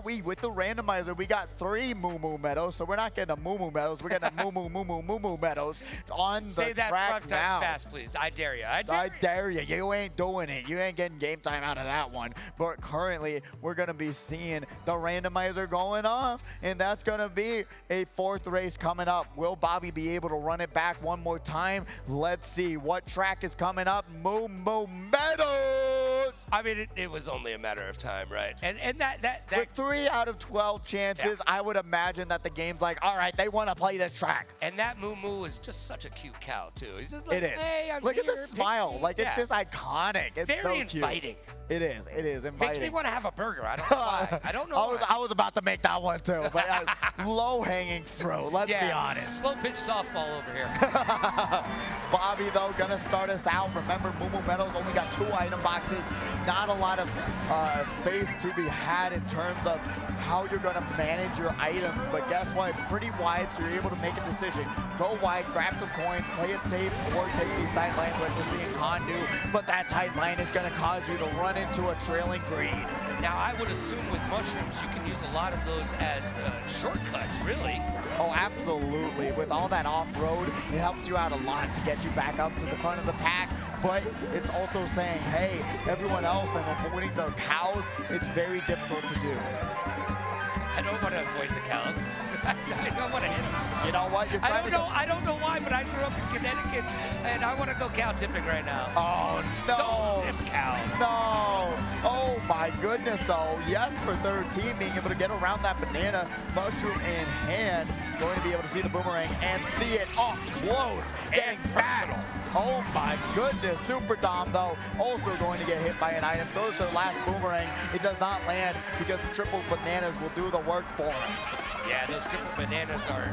with the randomizer, we got 3 Moo medals, so we're not getting a Moo medals, we're getting a Moo medals on the Say that track 5 now. times fast, please. I dare you. I dare you. You ain't doing it. You ain't getting game time out of that one. But currently, we're going to be seeing the randomizer going off, and that's going to be a 4th race coming up. Will Bobby be able to run it back one more time? Let's see what track is coming up. Moo medals! I mean, it was only a matter of time, right? And that with 3 out of 12 chances, I would imagine that the game's like, all right, they want to play this track. And that Moo is just such a cute cow, too. He's just like, it is. Hey, I'm Look here, at the smile. Like, it's just iconic. It's very so cute. inviting. It is inviting. Makes me want to have a burger. I don't know why. I don't know why. I was about to make that one, too. But low-hanging fruit, let's be honest. Slow pitch softball over here. Bobby, though, going to start us out. Remember, Moo Medals only got 2 item boxes. Not a lot of space to be had in terms of how you're going to manage your items. But guess what? It's pretty wide, so you're able to make a decision. Go wide, grab some coins, play it safe, or take these tight lines like we're seeing Khan do. But that tight line is going to cause you to run into a trailing green. Now, I would assume with mushrooms, you can use a lot of those as shortcuts, really. Oh, absolutely. With all that off-road, it helps you out a lot to get you back up to the front of the pack. But it's also saying, hey, everyone else, and avoiding the cows, it's very difficult to do. I don't want to avoid the cows. I don't want to hit them. You know what? I don't know why, but I grew up in Connecticut, and I want to go cow tipping right now. Oh, no. Don't tip cows. No. Oh, my goodness, though. Yes, for 13, being able to get around that banana mushroom in hand. going to be able to see the boomerang and see it up close, getting backed. Oh my goodness, Super Dom though, also going to get hit by an item. Throws the last boomerang. It does not land because the triple bananas will do the work for him. Yeah, those triple bananas are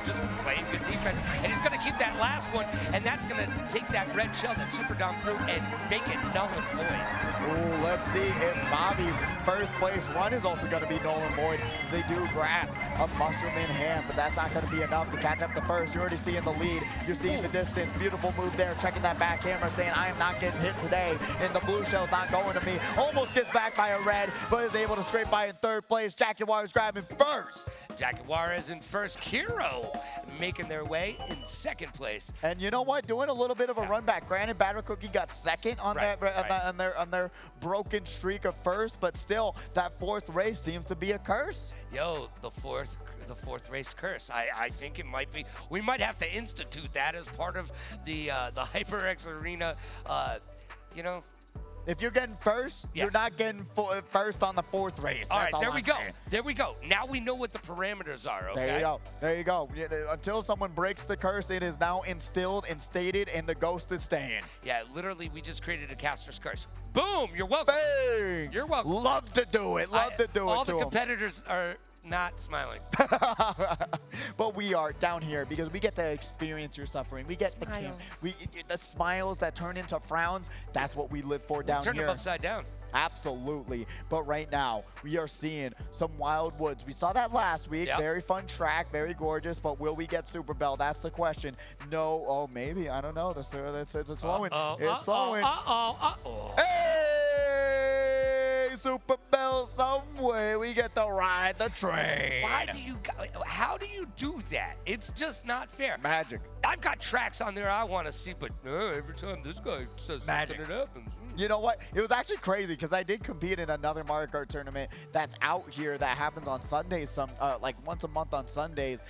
just playing good defense. And he's going to keep that last one, and that's going to take that red shell that Super Dom threw and make it null and void. Ooh, let's see if Bobby's first place run is also going to be null and void. They do grab a mushroom in hand, but that's not going to be enough to catch up the first. You're already seeing the lead. You're seeing the distance. Beautiful move there. Checking that back camera, saying, I am not getting hit today, and the blue shell's not going to me. Almost gets back by a red, but is able to scrape by in third place. Jaguars grabbing first. Jaguars in first. Kiro making their way in second place. And you know what? Doing a little bit of a run back. Granted, Batter Cookie got second on on their broken streak of first, but still, that fourth race seems to be a curse. Yo, the fourth race curse. I think it might be. We might have to institute that as part of the HyperX Arena. You know. If you're getting first, you're not getting first on the fourth race. All right, there we go. There we go. Now we know what the parameters are, okay? There you go. There you go. Until someone breaks the curse, it is now instilled and stated, and the ghost is staying. Yeah, literally, we just created a caster's curse. Boom! You're welcome. Bang! You're welcome. Love to do it. Love to do it all to the them. competitors are not smiling. But we are down here because we get to experience your suffering. We get the smiles that turn into frowns. That's what we live for down here. Turn them upside down. Absolutely. But right now, we are seeing some wild woods. We saw that last week. Yep. Very fun track, very gorgeous. But will we get Super Bell? That's the question. No. Oh, maybe. I don't know. It's slowing. It's slowing. Hey! Super Bell somewhere. We get to ride the train. How do you do that? It's just not fair. Magic. I've got tracks on there I want to see, but every time this guy says something, it happens. You know what? It was actually crazy because I did compete in another Mario Kart tournament that's out here that happens on Sundays, like once a month on Sundays.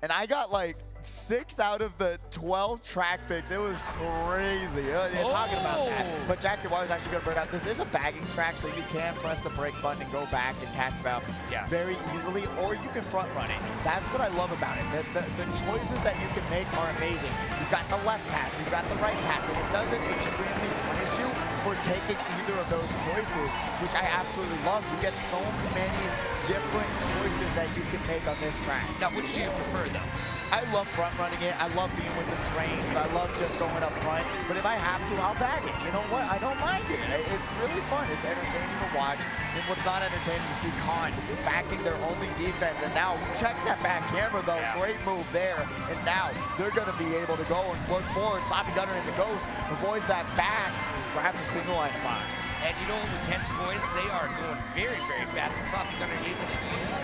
And I got like 6 out of the 12 track picks. It was crazy. Talking about that. But Jaguar is actually going to burn out. This is a bagging track, so you can press the brake button and go back and catch Bell very easily, or you can front run it. That's what I love about it. The choices that you can make are amazing. You've got the left path, you've got the right path, and it doesn't extremely punish you for taking either of those choices, which I absolutely love. You get so many different choices that you can make on this track. Now, which do you prefer, though? I love front running it. I love being with the trains. I love just going up front. But if I have to, I'll bag it. You know what? I don't mind it. It's really fun. It's entertaining to watch. And what's not entertaining to see Khan backing their only defense. And now, check that back camera, though. Great move there. And now, they're going to be able to go and look forward. Sloppy Gunner and the Ghost avoids that back. Grabs a single item box. And you know, with 10 points, they are going very, very fast. And Sloppy Gunner able to use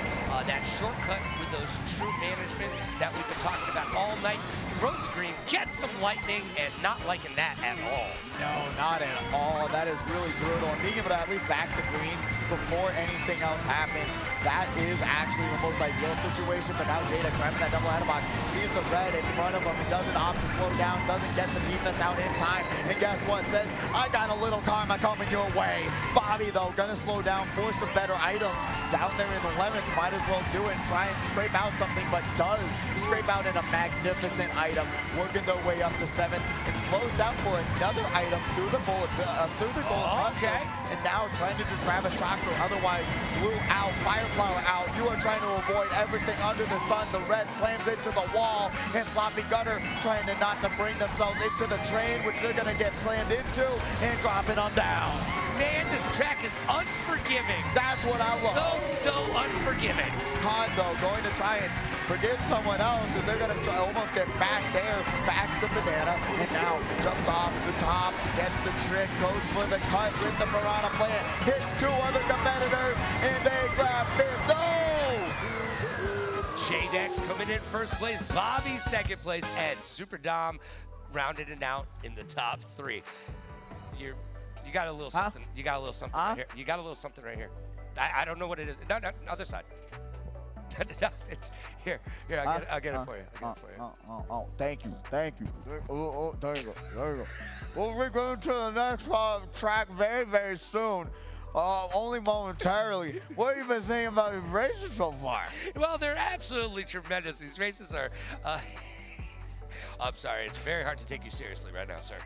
that shortcut with those true management that we've been talking about all night. Throws green, gets some lightning, and not liking that at all. No, not at all. That is really brutal. And being able to at least back the green before anything else happens, that is actually the most ideal situation. But now Jada trying that double out of box, sees the red in front of him and doesn't opt to slow down, doesn't get the defense out in time. And guess what? Says, I got a little karma coming your way. Bobby, though, gonna slow down, force some better items. Down there in the 11th, might as well do it and try and scrape out something, but does scrape out in a magnificent item, working their way up to 7th, and slows down for another item through the bullet, through the gold. Okay. And now trying to just grab a shocker, otherwise blue out, fire flower out. You are trying to avoid everything under the sun. The red slams into the wall, and Sloppy Gunner trying to not to bring themselves into the train, which they're gonna get slammed into and dropping them down. Man, this track is unforgiving. That's what I love. So unforgiving. Khan, though, going to try and forgive someone else, and they're going to try almost get back there, back to Banana, and now jumps off the top, gets the trick, goes for the cut with the Piranha Plant, hits 2 other competitors, and they grab 5th. No! J-Dex coming in first place, Bobby second place, and Super Dom rounded it out in the top 3. You got a little something. You got a little something right here. You got a little something right here. I don't know what it is. No, other side. It's here. I'll get it for you. Thank you. There you go. Well, we're going to the next track very, very soon. Only momentarily. What have you been saying about these races so far? Well, they're absolutely tremendous. These races are. I'm sorry, it's very hard to take you seriously right now, sir.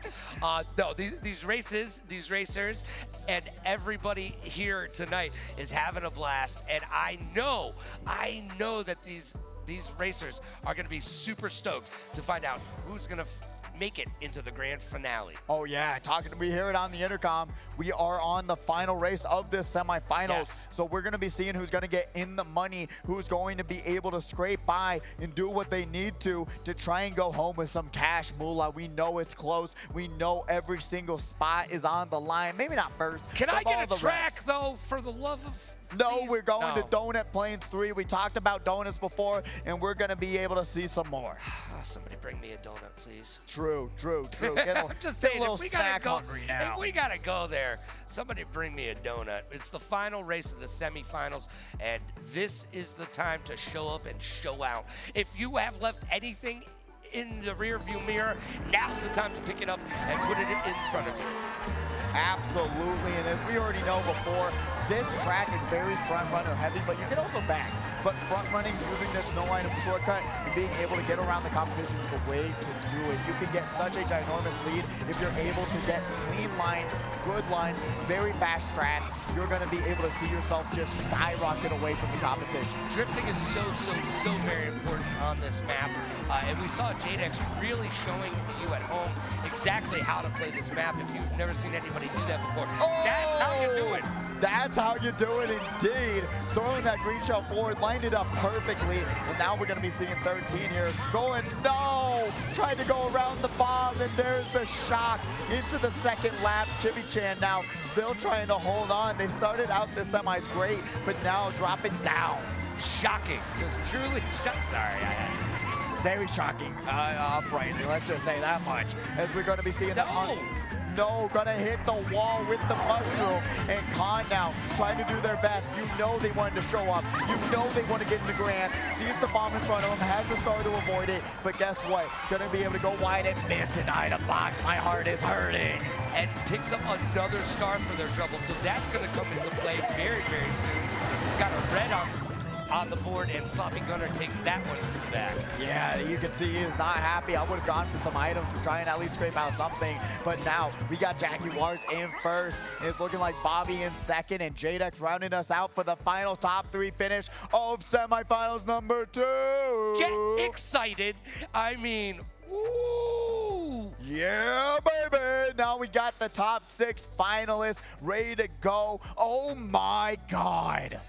No, these racers, and everybody here tonight is having a blast. And I know that these racers are going to be super stoked to find out who's going to make it into the grand finale. Oh yeah, we hear it on the intercom. We are on the final race of this semifinals. Yes. So we're gonna be seeing who's gonna get in the money, who's going to be able to scrape by and do what they need to try and go home with some cash moolah. We know it's close. We know every single spot is on the line. Maybe not first. Can I get a track rest. though, for the love of? No, please? we're going to No. Donut Plains 3. We talked about donuts before, and we're going to be able to see some more. Somebody bring me a donut, please. True. I'm just saying, a little if we gotta snack go, hungry now. if we gotta go there, somebody bring me a donut. It's the final race of the semifinals, and this is the time to show up and show out. If you have left anything in the rear view mirror, now's the time to pick it up and put it in front of you. Absolutely, and as we already know before, this track is very front runner heavy, but you can also back. But front running using this no item shortcut and being able to get around the competition is the way to do it. You can get such a ginormous lead if you're able to get clean lines, good lines, very fast strats. You're going to be able to see yourself just skyrocket away from the competition. Drifting is so very important on this map. And we saw Jadex really showing you at home exactly how to play this map if you've never seen anybody do that before. Oh! That's how you do it. That's how you do it indeed. Throwing that green shell forward, lined it up perfectly. And now we're going to be seeing 13 here. Going, no! Tried to go around the bomb, and there's the shock into the second lap. Chibi Chan now still trying to hold on. They started out the semis great, but now dropping down. Shocking. Just truly sorry. Very shocking. Uprising, let's just say that much. As we're going to be seeing No, gonna hit the wall with the mushroom. And Khan now trying to do their best. You know they wanted to show up. You know they want to get in the grand. Sees the bomb in front of him, has the star to avoid it. But guess what? Gonna be able to go wide and miss an item box. My heart is hurting. And picks up another star for their trouble. So that's gonna come into play very soon. Got a red on the board, and Sloppy Gunner takes that one to the back. Yeah, you can see he is not happy. I would have gone for some items to try and at least scrape out something. But now we got Jackie Wars in first. It's looking like Bobby in second, and Jadex rounding us out for the final top 3 finish of semifinals number 2. Get excited. I mean, woo! Yeah, baby. Now we got the top 6 finalists ready to go. Oh my God.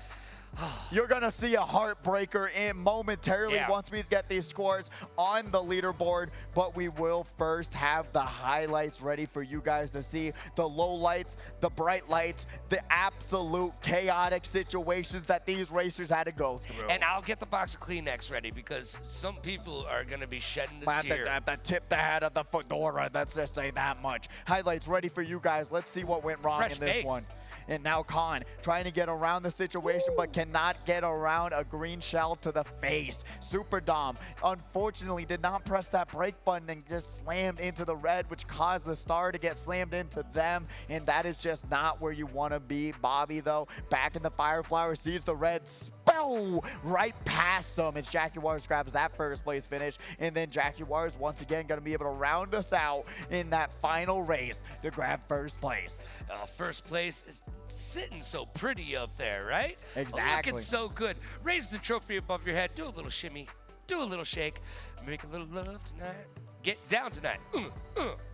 You're going to see a heartbreaker in momentarily once we get these scores on the leaderboard. But we will first have the highlights ready for you guys to see. The low lights, the bright lights, the absolute chaotic situations that these racers had to go through. And I'll get the box of Kleenex ready because some people are going to be shedding a tear. At the tip the head of the fedora, let's just say that much. Highlights ready for you guys. Let's see what went wrong in this one. And now Khan trying to get around the situation, but cannot get around a green shell to the face. Super Dom, unfortunately, did not press that brake button and just slammed into the red, which caused the star to get slammed into them. And that is just not where you want to be. Bobby, though, back in the Fire Flower, sees the red spell right past him. And Jackie Wars grabs that first place finish. And then Jackie Wars, once again, going to be able to round us out in that final race to grab first place. First place is sitting so pretty up there, right? Exactly. Looking so good. Raise the trophy above your head. Do a little shimmy. Do a little shake. Make a little love tonight. Get down tonight.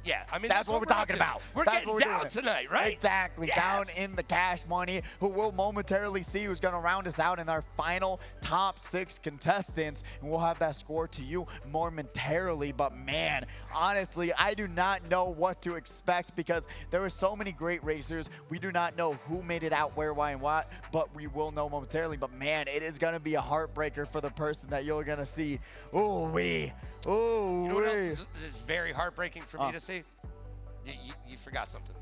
Yeah, I mean, that's what we're talking about. We're getting down tonight, right? Exactly. Yes. Down in the cash money, who will momentarily see who's going to round us out in our final top 6 contestants. And we'll have that score to you momentarily. But man, honestly, I do not know what to expect because there were so many great racers. We do not know who made it out, where, why, and what, but we will know momentarily. But man, it is going to be a heartbreaker for the person that you're going to see. Ooh-wee. Ooh, you know what else is very heartbreaking for me to see? You forgot something.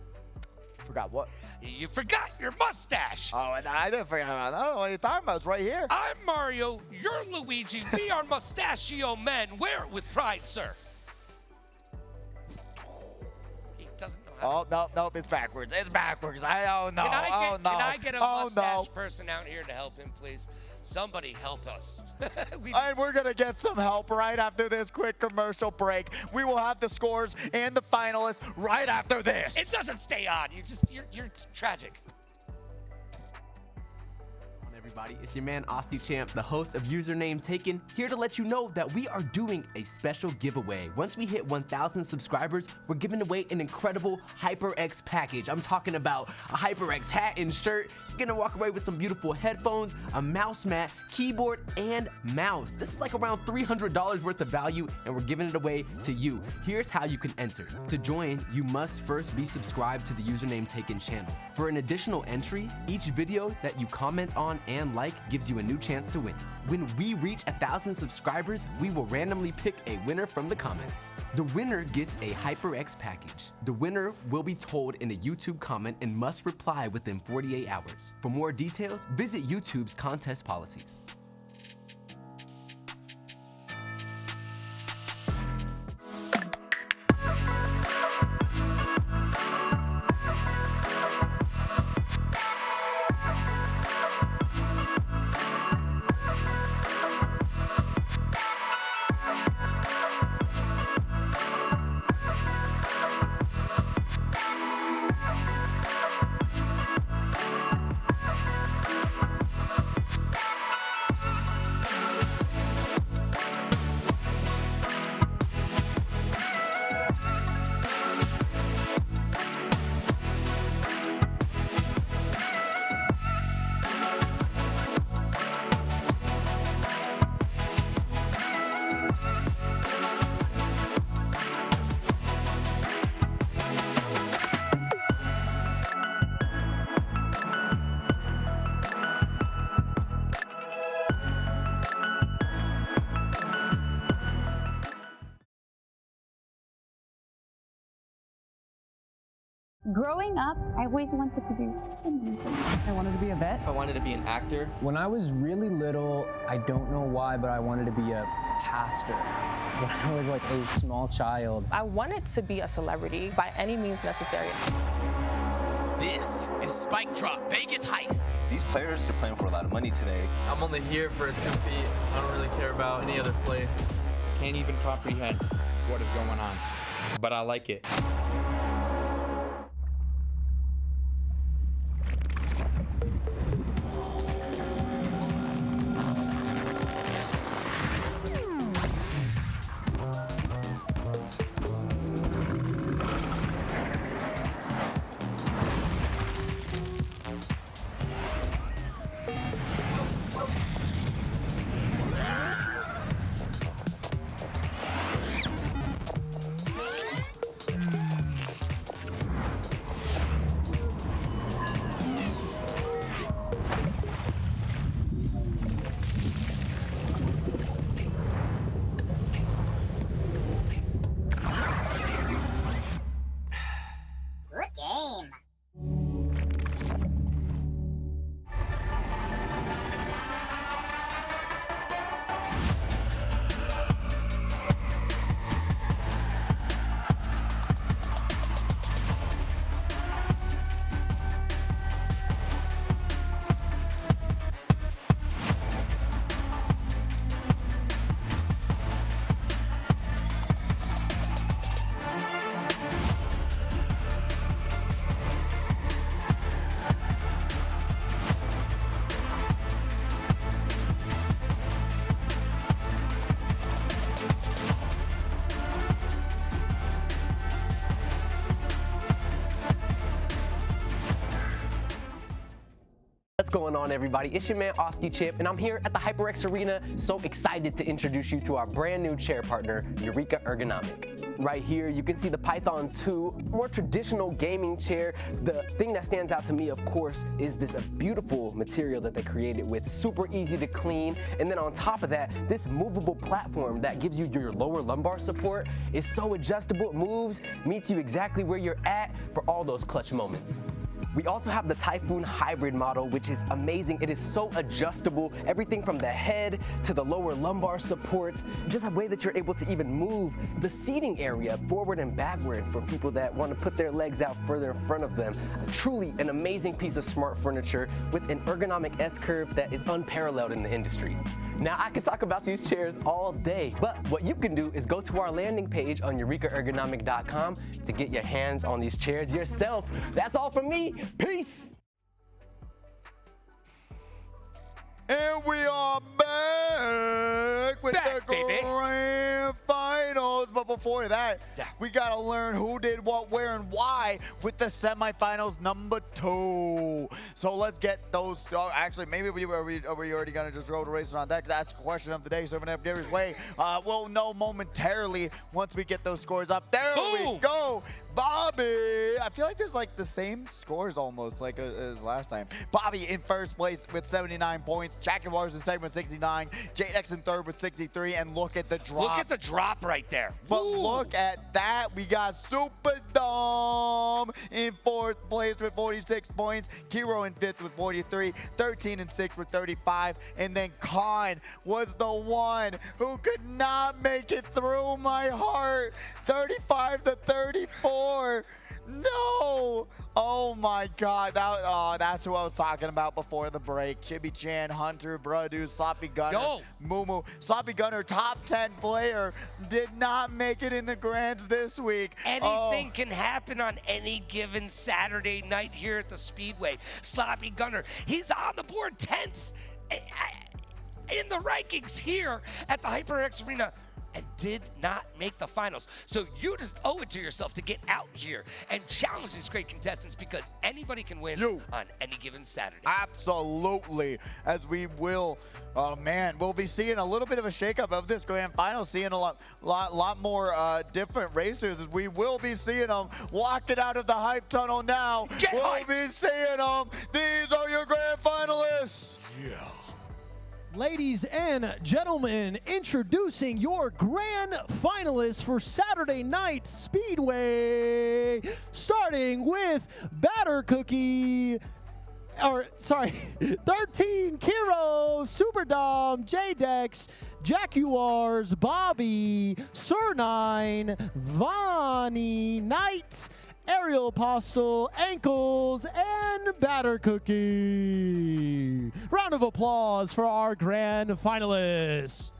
Forgot what? You forgot your mustache. Oh, and I didn't forget about that. I don't know what you're talking about. It's right here. I'm Mario. You're Luigi. We are mustachio men. Wear it with pride, sir. He doesn't know Oh, no, it's backwards. It's backwards. Oh, no. Can I get a mustache no. person out here to help him, please? Somebody help us. And we're going to get some help right after this quick commercial break. We will have the scores and the finalists right after this. It doesn't stay on. You're tragic. Everybody, it's your man Austin Champ, the host of Username Taken, here to let you know that we are doing a special giveaway. Once we hit 1,000 subscribers, we're giving away an incredible HyperX package. I'm talking about a HyperX hat and shirt. You're gonna walk away with some beautiful headphones, a mouse mat, keyboard, and mouse. This is like around $300 worth of value, and we're giving it away to you. Here's how you can enter. To join, you must first be subscribed to the Username Taken channel. For an additional entry, each video that you comment on and like gives you a new chance to win. When we reach 1,000 subscribers, we will randomly pick a winner from the comments. The winner gets a HyperX package. The winner will be told in a YouTube comment and must reply within 48 hours. For more details, visit YouTube's contest policies. Growing up, I always wanted to do so many things. I wanted to be a vet. I wanted to be an actor. When I was really little, I don't know why, but I wanted to be a pastor. When I was like a small child. I wanted to be a celebrity by any means necessary. This is Spike Drop Vegas Heist. These players are playing for a lot of money today. I'm only here for 2 feet. I don't really care about any other place. Can't even comprehend what is going on, but I like it. What's going on, everybody? It's your man Austin Champ, and I'm here at the HyperX Arena, so excited to introduce you to our brand new chair partner, Eureka Ergonomic. Right here, you can see the Python 2, more traditional gaming chair. The thing that stands out to me, of course, is this beautiful material that they created with, super easy to clean. And then on top of that, this movable platform that gives you your lower lumbar support is so adjustable. It moves, meets you exactly where you're at for all those clutch moments. We also have the Typhoon Hybrid model, which is amazing. It is so adjustable, everything from the head to the lower lumbar supports, just a way that you're able to even move the seating area forward and backward for people that want to put their legs out further in front of them. Truly an amazing piece of smart furniture with an ergonomic S-curve that is unparalleled in the industry. Now, I could talk about these chairs all day, but what you can do is go to our landing page on eurekaergonomic.com to get your hands on these chairs yourself. That's all from me. Peace. And we are back with the grand finals. But before that, we got to learn who did what, where, and why with the semifinals number 2. So let's get those. Oh, actually, maybe are we already going to just roll the races on deck? That's the question of the day. Serving up Gary's way. We'll know momentarily once we get those scores up. There we go. Bobby. I feel like there's like the same scores almost like as last time. Bobby in first place with 79 points. Jackie Waters in second with 69. Jadex in third with 63. And look at the drop. Look at the drop right there. But look at that. We got Super Dom in fourth place with 46 points. Kiro in fifth with 43. 13 and 6 with 35. And then Khan was the one who could not make it through my heart. 35 to 34. No! Oh my God! That's who I was talking about before the break. Chibi Chan, Hunter, Bradu, Sloppy Gunner, Mumu. Sloppy Gunner, top 10 player, did not make it in the grands this week. Anything can happen on any given Saturday night here at the Speedway. Sloppy Gunner, he's on the board 10th in the rankings here at the HyperX Arena, and did not make the finals. So you just owe it to yourself to get out here and challenge these great contestants, because anybody can win on any given Saturday. Absolutely, as we will. Oh man, we'll be seeing a little bit of a shakeup of this grand final, seeing a lot more different racers, as we will be seeing them walk it out of the hype tunnel now. We'll be seeing them. These are your grand finalists. Yeah. Ladies and gentlemen, introducing your grand finalists for Saturday Night Speedway, starting with Batter Cookie, 13 Kiro, Super Dom, Jadex, Jaguars, Bobby, Sir9, Vonnie, Knight, Aerial Apostle, Ankles, and Batter Cookie. Round of applause for our grand finalists.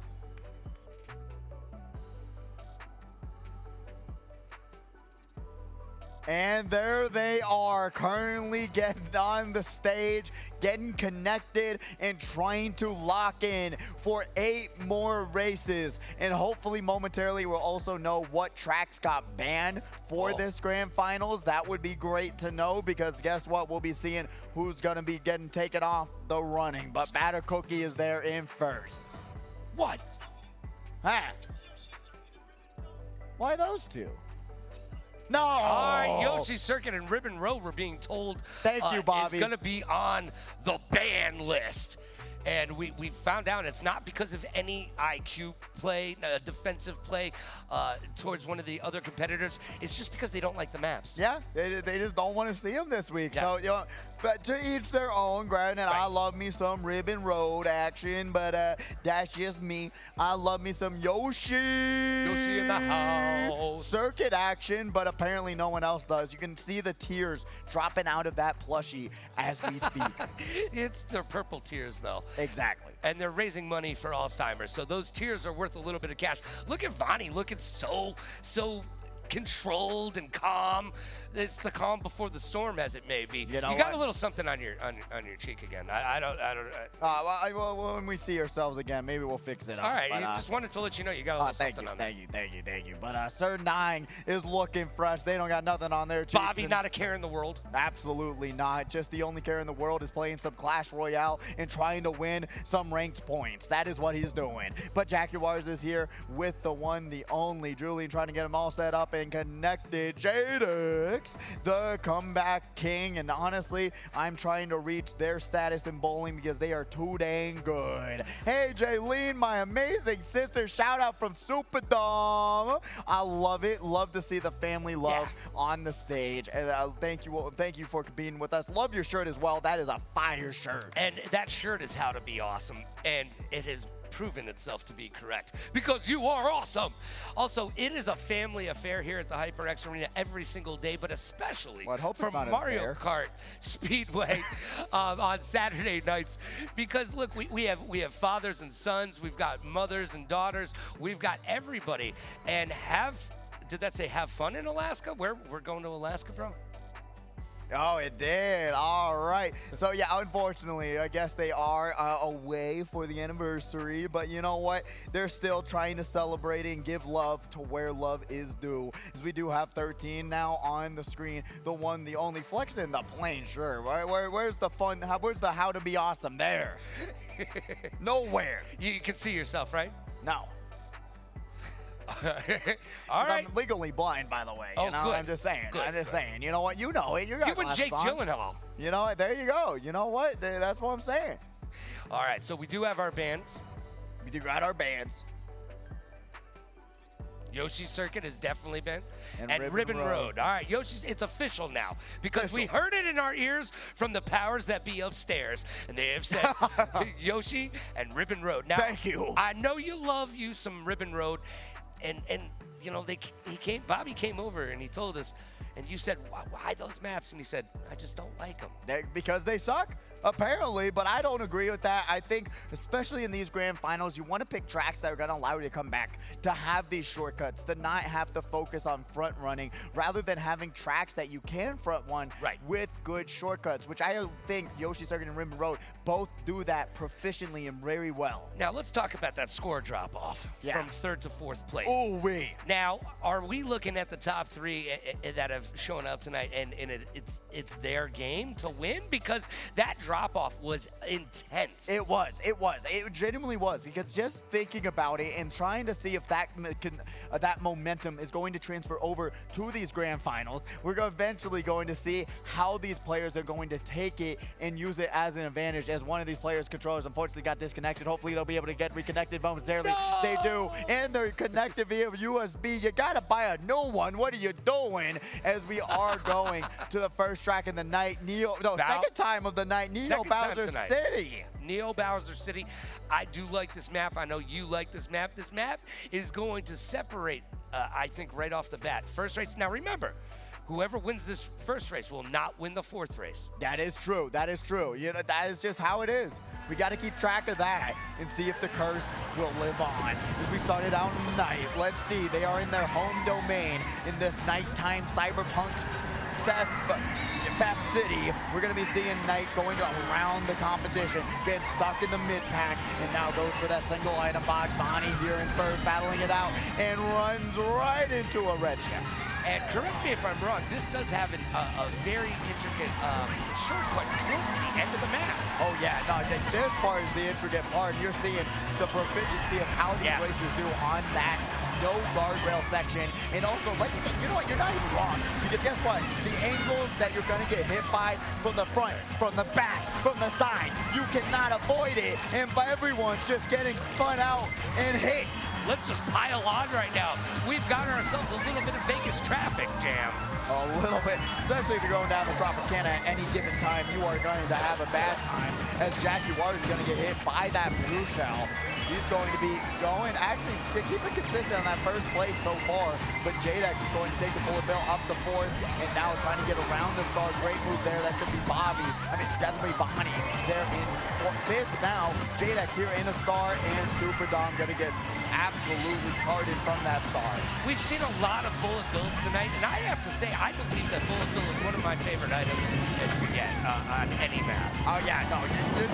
And there they are, currently getting on the stage, getting connected, and trying to lock in for 8 more races. And hopefully momentarily we'll also know what tracks got banned for this grand finals. That would be great to know, because guess what? We'll be seeing who's going to be getting taken off the running. But Batter Cookie is there in first. What? Huh? Why those two? No! All right, Yoshi Circuit and Ribbon Road, we're being told Thank you, Bobby. It's going to be on the ban list. And we found out it's not because of any IQ play, defensive play towards one of the other competitors. It's just because they don't like the maps. Yeah, they just don't want to see them this week. Yeah. So, you know, but to each their own. Granted, I love me some Ribbon Road action, but that's just me. I love me some Yoshi in the house. Circuit action, but apparently no one else does. You can see the tears dropping out of that plushie as we speak. It's the purple tears, though. Exactly. And they're raising money for Alzheimer's, so those tears are worth a little bit of cash. Look at Vonnie, looking so controlled and calm. It's the calm before the storm, as it may be. You got a little something on your cheek again. I don't. Well, when we see ourselves again, maybe we'll fix it up. All right, but, just wanted to let you know you got a little something on there. Thank you. But Sir9 is looking fresh. They don't got nothing on their cheeks. Bobby, not a care in the world. Absolutely not. Just the only care in the world is playing some Clash Royale and trying to win some ranked points. That is what he's doing. But Jaguars is here with the one, the only Julian, trying to get them all set up up and connected. Jadex, the comeback king. And honestly, I'm trying to reach their status in bowling because they are too dang good. Hey, Jaylene, my amazing sister. Shout out from Superdome. I love it. Love to see the family love on the stage. And thank you for being with us. Love your shirt as well. That is a fire shirt. And that shirt is how to be awesome. And it has proven itself to be correct because you are awesome. Also, it is a family affair here at the HyperX Arena every single day, but especially for Mario Kart Speedway on Saturday nights. Because look, we have fathers and sons, we've got mothers and daughters, we've got everybody. And did that say have fun in Alaska? We're going to Alaska, bro? Oh, it did. All right. So, yeah, unfortunately, I guess they are away for the anniversary. But you know what? They're still trying to celebrate and give love to where love is due. As we do have 13 now on the screen. The one, the only Flex in the plain, sure. Where's the fun? Where's the how to be awesome there? Nowhere. You can see yourself, right? No. All right. I'm legally blind, by the way. Oh, you know, good. I'm just saying. Good, I'm just saying. You know what? You know it. You got and glasses Jake on. Gyllenhaal. You know what? There you go. You know what? That's what I'm saying. All right. So we do have our bands. We do got our bands. Yoshi's Circuit has definitely been. And Ribbon Road. All right, Yoshi's, it's official now because we heard it in our ears from the powers that be upstairs. And they have said Yoshi and Ribbon Road. Now, thank you. I know you love you some Ribbon Road. And you know, Bobby came over and he told us, and you said, why those maps? And he said, I just don't like them. Because they suck? Apparently, but I don't agree with that. I think, especially in these grand finals, you want to pick tracks that are going to allow you to come back, to have these shortcuts, to not have to focus on front running, rather than having tracks that you can front run with good shortcuts, which I think Yoshi Circuit and Ribbon Road both do that proficiently and very well. Now, let's talk about that score drop-off from 3rd to 4th place. Oh, wait. Now, are we looking at the top 3 that have shown up tonight, and it's their game to win? Because that drop-off was intense. It was. It genuinely was, because just thinking about it and trying to see if that momentum is going to transfer over to these grand finals, we're eventually going to see how these players are going to take it and use it as an advantage, as one of these players' controllers unfortunately got disconnected. Hopefully they'll be able to get reconnected momentarily. No! They do, and they're connected via USB. You gotta buy a new one. What are you doing? As we are going to the first track in the night, second time of the night, Neo Bowser City. Neo Bowser City. I do like this map. I know you like this map. This map is going to separate, I think, right off the bat. First race. Now remember, whoever wins this first race will not win the 4th race. That is true. That is true. You know, that is just how it is. We got to keep track of that and see if the curse will live on. As we started out night, let's see. They are in their home domain in this nighttime cyberpunk Fast City. We're going to be seeing Knight going around the competition, get stuck in the mid-pack, and now goes for that single item box. Bonnie here in first, battling it out, and runs right into a red shell. And correct me if I'm wrong, this does have a very intricate shortcut towards the end of the map. Oh yeah, no, this part is the intricate part. You're seeing the proficiency of how these racers do on that no guardrail section. And also, you know what, you're not even wrong. Because guess what? The angles that you're gonna get hit by from the front, from the back, from the side, you cannot avoid it. And everyone's just getting spun out and hit. Let's just pile on right now. We've got ourselves a little bit of Vegas traffic jam. A little bit, especially if you're going down the Tropicana at any given time, you are going to have a bad time, as Jackie Ward is going to get hit by that blue shell. He's going to be going, actually, keep it consistent on that first place so far, but Jadex is going to take the bullet bill up to 4th, and now trying to get around the star. Great move there. That's going to be Bobby. That's going to be Bonnie there in 5th now. Jadex here in a star, and Superdome going to get absolutely carded from that star. We've seen a lot of bullet bills tonight, and I have to say, I believe that bullet bill is one of my favorite items to get on any map. Oh yeah, no,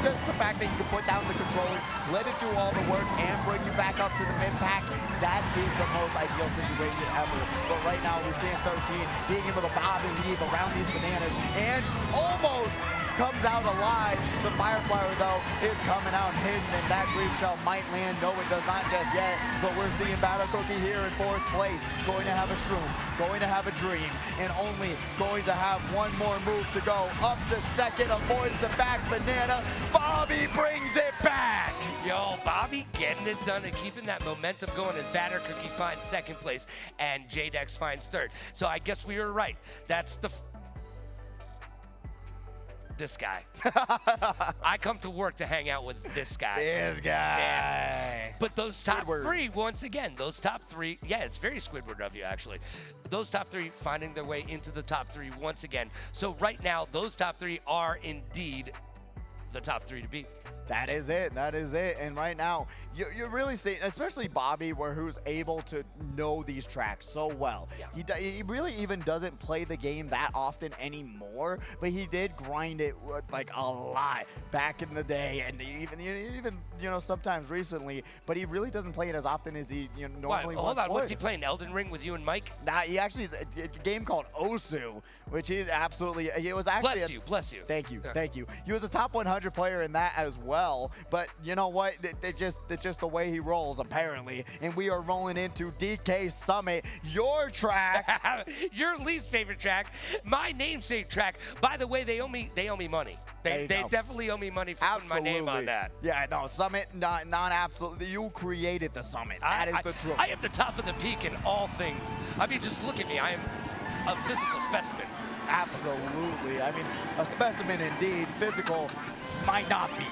just the fact that you can put down the controller, let it do all the work, and bring you back up to the mid-pack, that is the most ideal situation ever. But right now, we're seeing 13 being able to bob and weave around these bananas, and almost comes out alive. The Fire Flower, though, is coming out hidden, and that Grief Shell might land. No, it does not just yet, but we're seeing Battle Cookie here in 4th place. Going to have a Shroom, going to have a Dream, and only going to have one more move to go. Up the second, avoids the back banana. Bobby brings it back. Yo, Bobby getting it done and keeping that momentum going as Batter Cookie finds 2nd place and J-Dex finds 3rd. So I guess we were right. That's this guy. I come to work to hang out with this guy. This guy. Yeah. But those top 3, once again, those top 3, yeah, it's very Squidward of you, actually. Those top 3 finding their way into the top 3 once again. So right now, those top 3 are indeed the top 3 to beat. That is it. That is it. And right now, you're really seeing, especially Bobby, who's able to know these tracks so well. Yeah. He really even doesn't play the game that often anymore, but he did grind it like a lot back in the day, and even sometimes recently. But he really doesn't play it as often as he normally. Hold on, what's he playing? Elden Ring with you and Mike? Nah, he actually a game called Osu, which is absolutely. It was actually. Bless you. Thank you. Thank you. He was a top 100 player in that as well. But you know what? It's just the way he rolls, apparently. And we are rolling into DK Summit, your track. Your least favorite track. My namesake track. By the way, they owe me money. They definitely owe me money for putting my name on that. Yeah, no, Summit, not absolutely. You created the Summit. That is the truth. I am the top of the peak in all things. I mean, just look at me. I am a physical specimen. Absolutely. I mean, a specimen indeed. Physical might not be.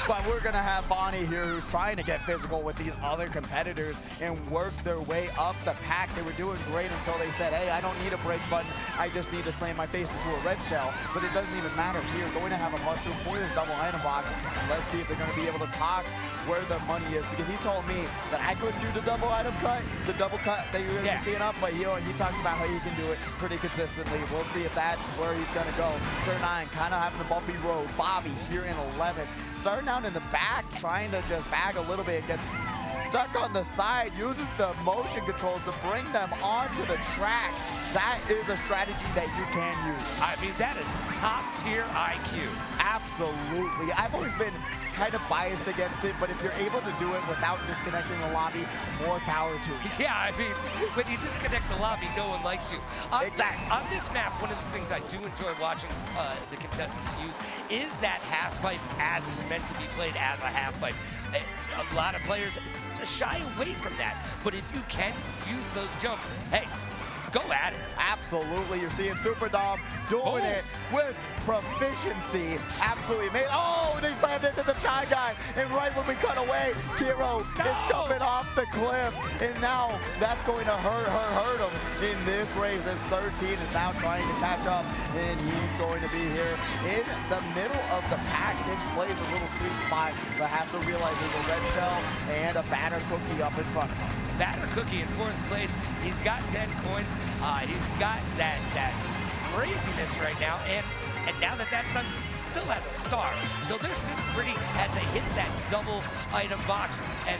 But we're going to have Bonnie here who's trying to get physical with these other competitors and work their way up the pack. They were doing great until they said, hey, I don't need a break button. I just need to slam my face into a red shell. But it doesn't even matter here. Going to have a mushroom for this double item box. Let's see if they're going to be able to talk where the money is, because he told me that I couldn't do the double item cut, the double cut that you're going to be seeing up, but he talks about how he can do it pretty consistently. We'll see if that's where he's going to go. Sir 9 kind of having a bumpy road. Bobby here in 11th. Starting out in the back, trying to just bag a little bit, gets stuck on the side, uses the motion controls to bring them onto the track. That is a strategy that you can use. I mean, that is top tier IQ. Absolutely. I've always been kind of biased against it, but if you're able to do it without disconnecting the lobby, more power to you. Yeah, I mean, when you disconnect the lobby, no one likes you. Exactly. On this map, one of the things I do enjoy watching the contestants use is that half pipe as it's meant to be played as a half pipe. A lot of players shy away from that, but if you can use those jumps, hey, go at it. Absolutely. You're seeing Super Dom doing it with proficiency. Absolutely amazing. Oh, they slammed into the Shy Guy. And right when we cut away, Kiro is jumping off the cliff. And now that's going to hurt him in this race. As 13 is now trying to catch up. And he's going to be here in the middle of the pack. 6th place, a little sweet spot, but has to realize there's a red shell and a Batter Cookie up in front of him. Batter Cookie in 4th place. He's got 10 coins. He's got that craziness right now, and now that that's done, still has a star. So they're sitting pretty as they hit that double item box, and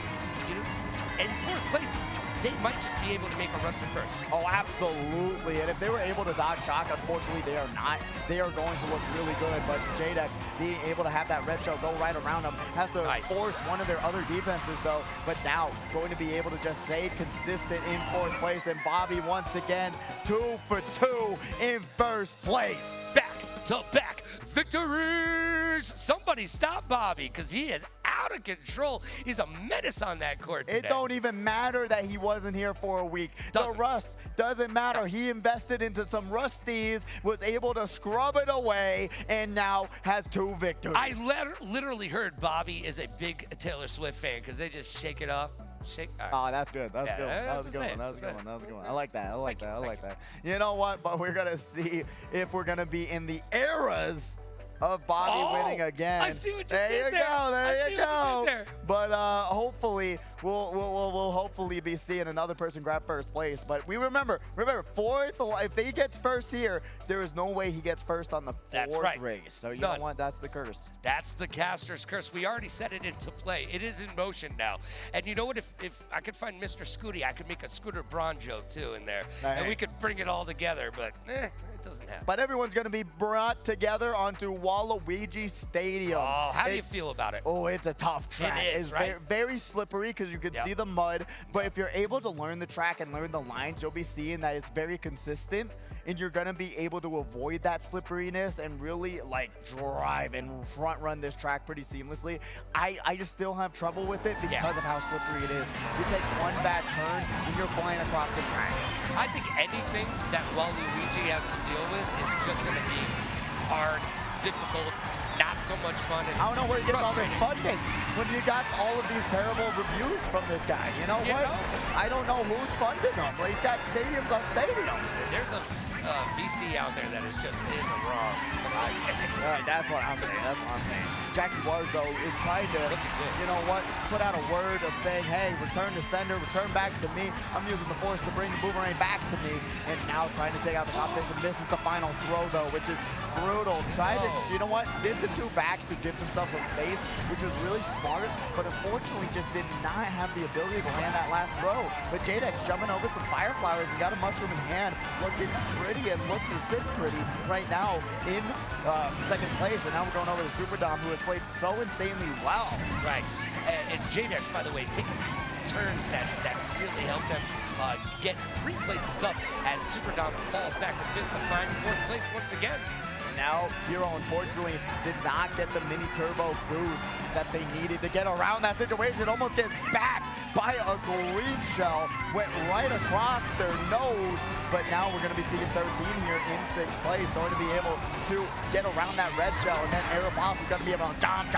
in 4th place, they might just be able to make a run for 1st. Oh, absolutely. And if they were able to dodge shock, unfortunately, they are not. They are going to look really good. But J-Dex being able to have that red shell go right around them has to force one of their other defenses, though. But now going to be able to just stay consistent in 4th place. And Bobby, once again, 2 for 2 in 1st place. Back to back victories. Somebody stop Bobby, because he is out of control. He's a menace on that court today. It don't even matter that he wasn't here for a week. The rust doesn't matter. He invested into some rusties, was able to scrub it away, and now has 2 victories. I literally heard Bobby is a big Taylor Swift fan, because they just shake it off. Oh, that's good. That's good. That was a good one. That was a good one. That was a good one. I like that. I like that. I like that. You know what? But we're going to see if we're going to be in the eras of Bobby winning again. I see what you there did you there. go. There you go. There. But hopefully we'll hopefully be seeing another person grab 1st place. But we remember 4th. If he gets 1st here, there is no way he gets 1st on the 4th race. So you know what? That's the curse. That's the caster's curse. We already set it into play. It is in motion now. And you know what? If I could find Mr. Scooty, I could make a Scooter Braun joke too in there, and we could bring it all together. But doesn't happen. But everyone's going to be brought together onto Waluigi Stadium. Oh, how do you feel about it? Oh, it's a tough track. It is, right? Very slippery because you can see the mud. But if you're able to learn the track and learn the lines, you'll be seeing that it's very consistent. And you're going to be able to avoid that slipperiness and really like drive and front run this track pretty seamlessly. I just still have trouble with it because of how slippery it is. You take one bad turn and you're flying across the track. I think anything that Waluigi has to deal with is just going to be hard, difficult, not so much fun. And I don't know where you get all this funding when you got all of these terrible reviews from this guy. You know what? I don't know who's funding him. Like, he's got stadiums on stadiums. There's a VC out there that is just in the wrong. That's what I'm saying. That's what I'm saying. Jackie Wars, though, is trying to, you know what, put out a word of saying, hey, return to sender, return back to me. I'm using the force to bring the boomerang back to me. And now trying to take out the competition. Misses the final throw, though, which is brutal. Tried to, you know what, did the two backs to give themselves some space, which was really smart, but unfortunately just did not have the ability to land that last throw. But J-Dex jumping over some fire flowers and got a mushroom in hand, looking pretty and looking to sit pretty right now in second place. And now we're going over to Super Dom, who has played so insanely well. Right. And J-Dex, by the way, taking turns that really helped them get 3 places up as Super Dom falls back to 5th and finds 4th place once again. Now, Hero unfortunately did not get the mini turbo boost that they needed to get around that situation. Almost gets backed by a green shell, went right across their nose. But now we're going to be seeing 13 here in 6th place, going to be able to get around that red shell. And then Aeroboss is going to be able to domp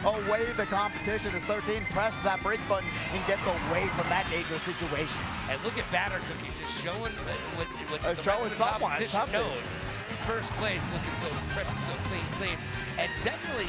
away the competition as 13 presses that brake button and gets away from that dangerous situation. And look at Batter Cookie just showing what the showing rest of the competition something. knows. First place, looking so fresh and so clean, and definitely,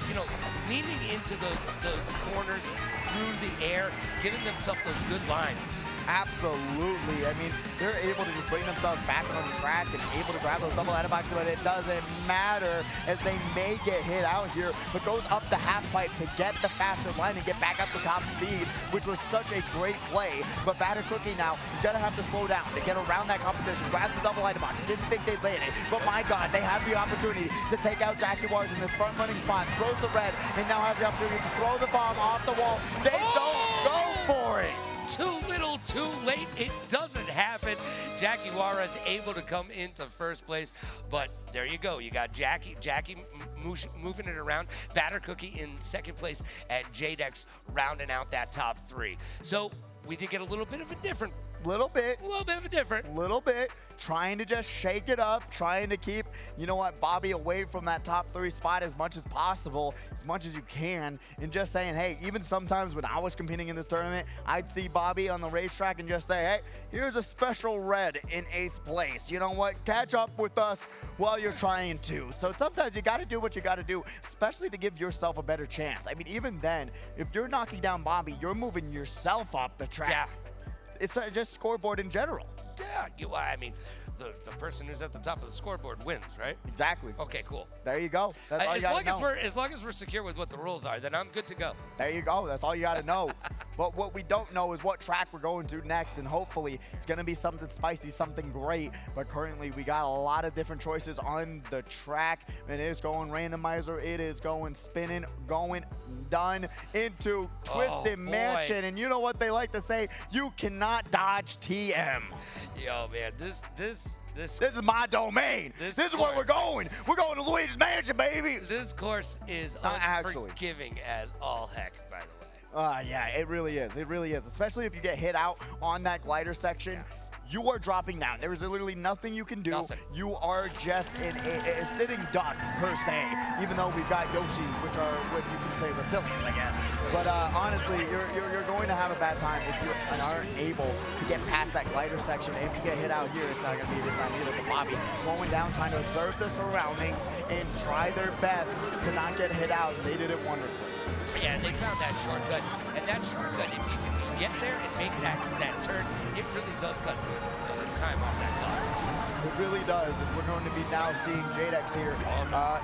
you know, leaning into those corners through the air, giving themselves those good lines. Absolutely. I mean, they're able to just bring themselves back on track and able to grab those double ladder boxes, but it doesn't matter as they may get hit out here, but goes up the half pipe to get the faster line and get back up to top speed, which was such a great play. But Batter Cookie now is going to have to slow down to get around that competition. Grabs the double ladder box. Didn't think they'd land it, but my God, they have the opportunity to take out Jaguars in this front running spot. Throws the red and now has the opportunity to throw the bomb off the wall. They don't go for it. Too little, too late. It doesn't happen. Jackie Juarez able to come into first place, but there you go. You got Jackie moving it around, Batter Cookie in second place, and J-Dex rounding out that top 3. So we did get a little bit of a different. Little bit trying to just shake it up, trying to keep, you know what, Bobby away from that top 3 spot as much as possible, as much as you can, and just saying, hey, even sometimes when I was competing in this tournament, I'd see Bobby on the racetrack and just say, hey, here's a special red in 8th place. You know what, catch up with us while you're trying to. So sometimes you got to do what you got to do, especially to give yourself a better chance. I mean, even then, if you're knocking down Bobby, you're moving yourself up the track. Yeah. It's just scoreboard in general. Yeah, I mean, the person who's at the top of the scoreboard wins, right? Exactly. Okay, cool. There you go. That's all you gotta know. As long as we're secure with what the rules are, then I'm good to go. There you go. That's all you gotta know. But what we don't know is what track we're going to next, and hopefully it's gonna be something spicy, something great. But currently we got a lot of different choices on the track. It is going randomizer. It is going spinning, going done into Twisted Mansion. And you know what they like to say? You cannot dodge TM. Yo, man, this is my domain. This is where we're going. We're going to Luigi's Mansion, baby. This course is unforgiving as all heck, by the way. Yeah, it really is. It really is. Especially if you get hit out on that glider section. Yeah. You are dropping down. There is literally nothing you can do. Nothing. You are just in a sitting duck, per se, even though we've got Yoshis, which are what you can say reptilians, I guess. But honestly, you're going to have a bad time if you aren't able to get past that glider section. If you get hit out here, it's not going to be a good time either. But Bobby slowing down, trying to observe the surroundings and try their best to not get hit out. They did it wonderfully. Yeah, they found that shortcut. And that shortcut, if you can get there and make that turn, it really does cut some time off that clock. It really does. And we're going to be now seeing Jadex here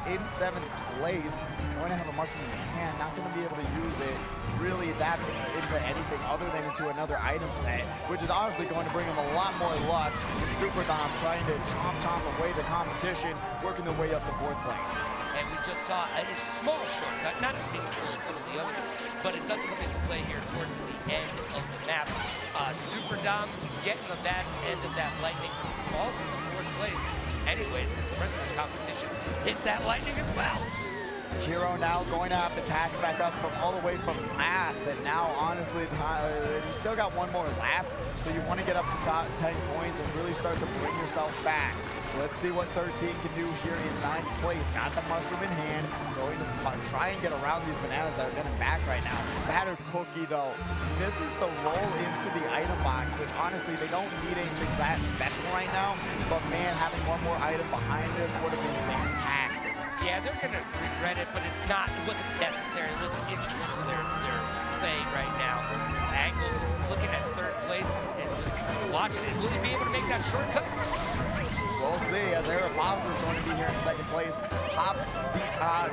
in 7th place. Going to have a mushroom in hand, not going to be able to use it really that into anything other than into another item set, which is honestly going to bring him a lot more luck. Super Dom trying to chomp away the competition, working their way up to 4th place. And we just saw a small shortcut, not as meaningful as some of the others, but it does come into play here towards the end of the map. Super Dom getting the back end of that lightning, falls into 4th place anyways, because the rest of the competition hit that lightning as well. Kiro now going to have to catch back up from all the way from last, and now honestly, you still got one more lap, so you want to get up to top 10 points and really start to bring yourself back. Let's see what 13 can do here in 9th place. Got the mushroom in hand, going to try and get around these bananas that are getting back right now. Batter Cookie though, this is the roll into the item box, which honestly, they don't need anything that special right now, but man, having one more item behind this would have been fantastic. Yeah, they're going to regret it, but it wasn't necessary. It wasn't integral to their play right now. Angles looking at 3rd place and just watching it. Will he be able to make that shortcut? We'll see. Their Bowser is going to be here in 2nd place. Hops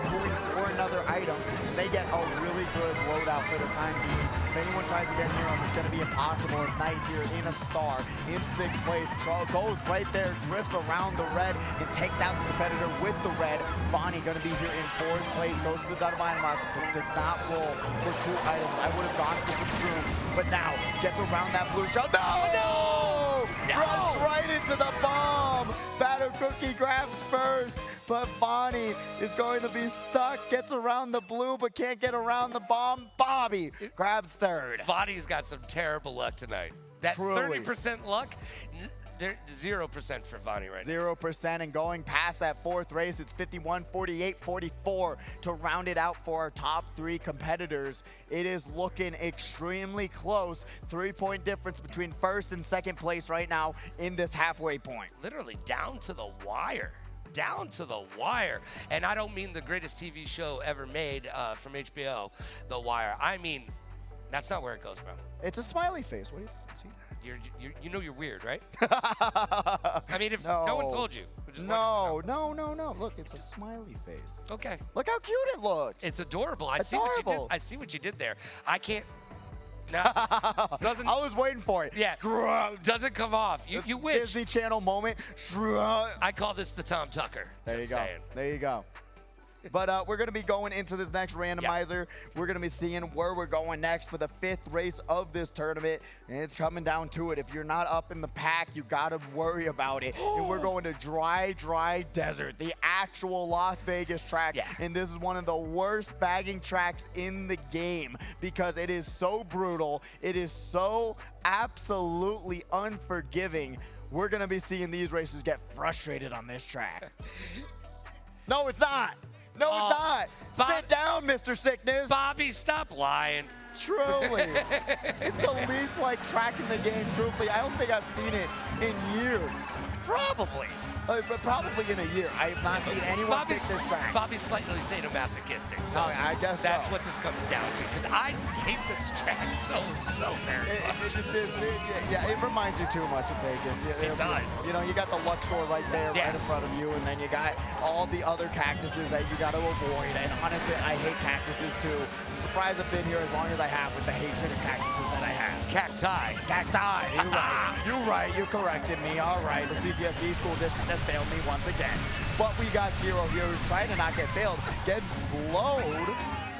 going for another item. They get a really good loadout for the time being. If anyone tries to get near him, it's going to be impossible. As Knight's here in a star in 6th place. Goes right there, drifts around the red, and takes out the competitor with the red. Bonnie going to be here in 4th place. Goes to the Dynamite box, but does not roll for 2 items. I would have gone for some shrooms, but now gets around that blue shell. No! Runs right into the bomb. Batter Cookie grabs first, but Bonnie is going to be stuck. Gets around the blue, but can't get around the bomb. Bobby grabs 3rd. Bonnie's got some terrible luck tonight. That 30% luck, 0% for Vonnie right now. 0%, and going past that 4th race, it's 51, 48, 44 to round it out for our top 3 competitors. It is looking extremely close. 3-point difference between 1st and 2nd place right now in this halfway point. Literally down to the wire. Down to the wire. And I don't mean the greatest TV show ever made from HBO, The Wire. I mean, that's not where it goes, bro. It's a smiley face. What do you see? You know you're weird, right? I mean, if no one told you. No. Look, it's a smiley face. Okay. Look how cute it looks. It's adorable. I see what you did there. I can't. No, doesn't. I was waiting for it. Yeah. Doesn't come off. You wish. Disney Channel moment. I call this the Tom Tucker. There you go. There you go. But we're going to be going into this next randomizer. We're going to be seeing where we're going next for the 5th race of this tournament. And it's coming down to it. If you're not up in the pack, you got to worry about it. And we're going to Dry Desert, the actual Las Vegas track. Yeah. And this is one of the worst bagging tracks in the game because it is so brutal. It is so absolutely unforgiving. We're going to be seeing these racers get frustrated on this track. No, it's not. No, it's not. Sit down, Mr. Sickness. Bobby, stop lying. Truly. It's the least like track in the game, truthfully. I don't think I've seen it in years. Probably. But probably in a year. I have not seen anyone pick this track. Bobby's slightly sadomasochistic, so I guess that's what this comes down to. Because I hate this track so very much. It reminds you too much of Vegas. It does. You know, you got the Luxor right there, right in front of you, and then you got all the other cactuses that you got to avoid. And honestly, I hate cactuses too. I'm surprised I've been here as long as I have with the hatred of cactuses that I have. Cacti. You're right. You're right. You corrected me. All right. The CCSD school district has failed me once again. But we got Kiro here who's trying to not get failed. Gets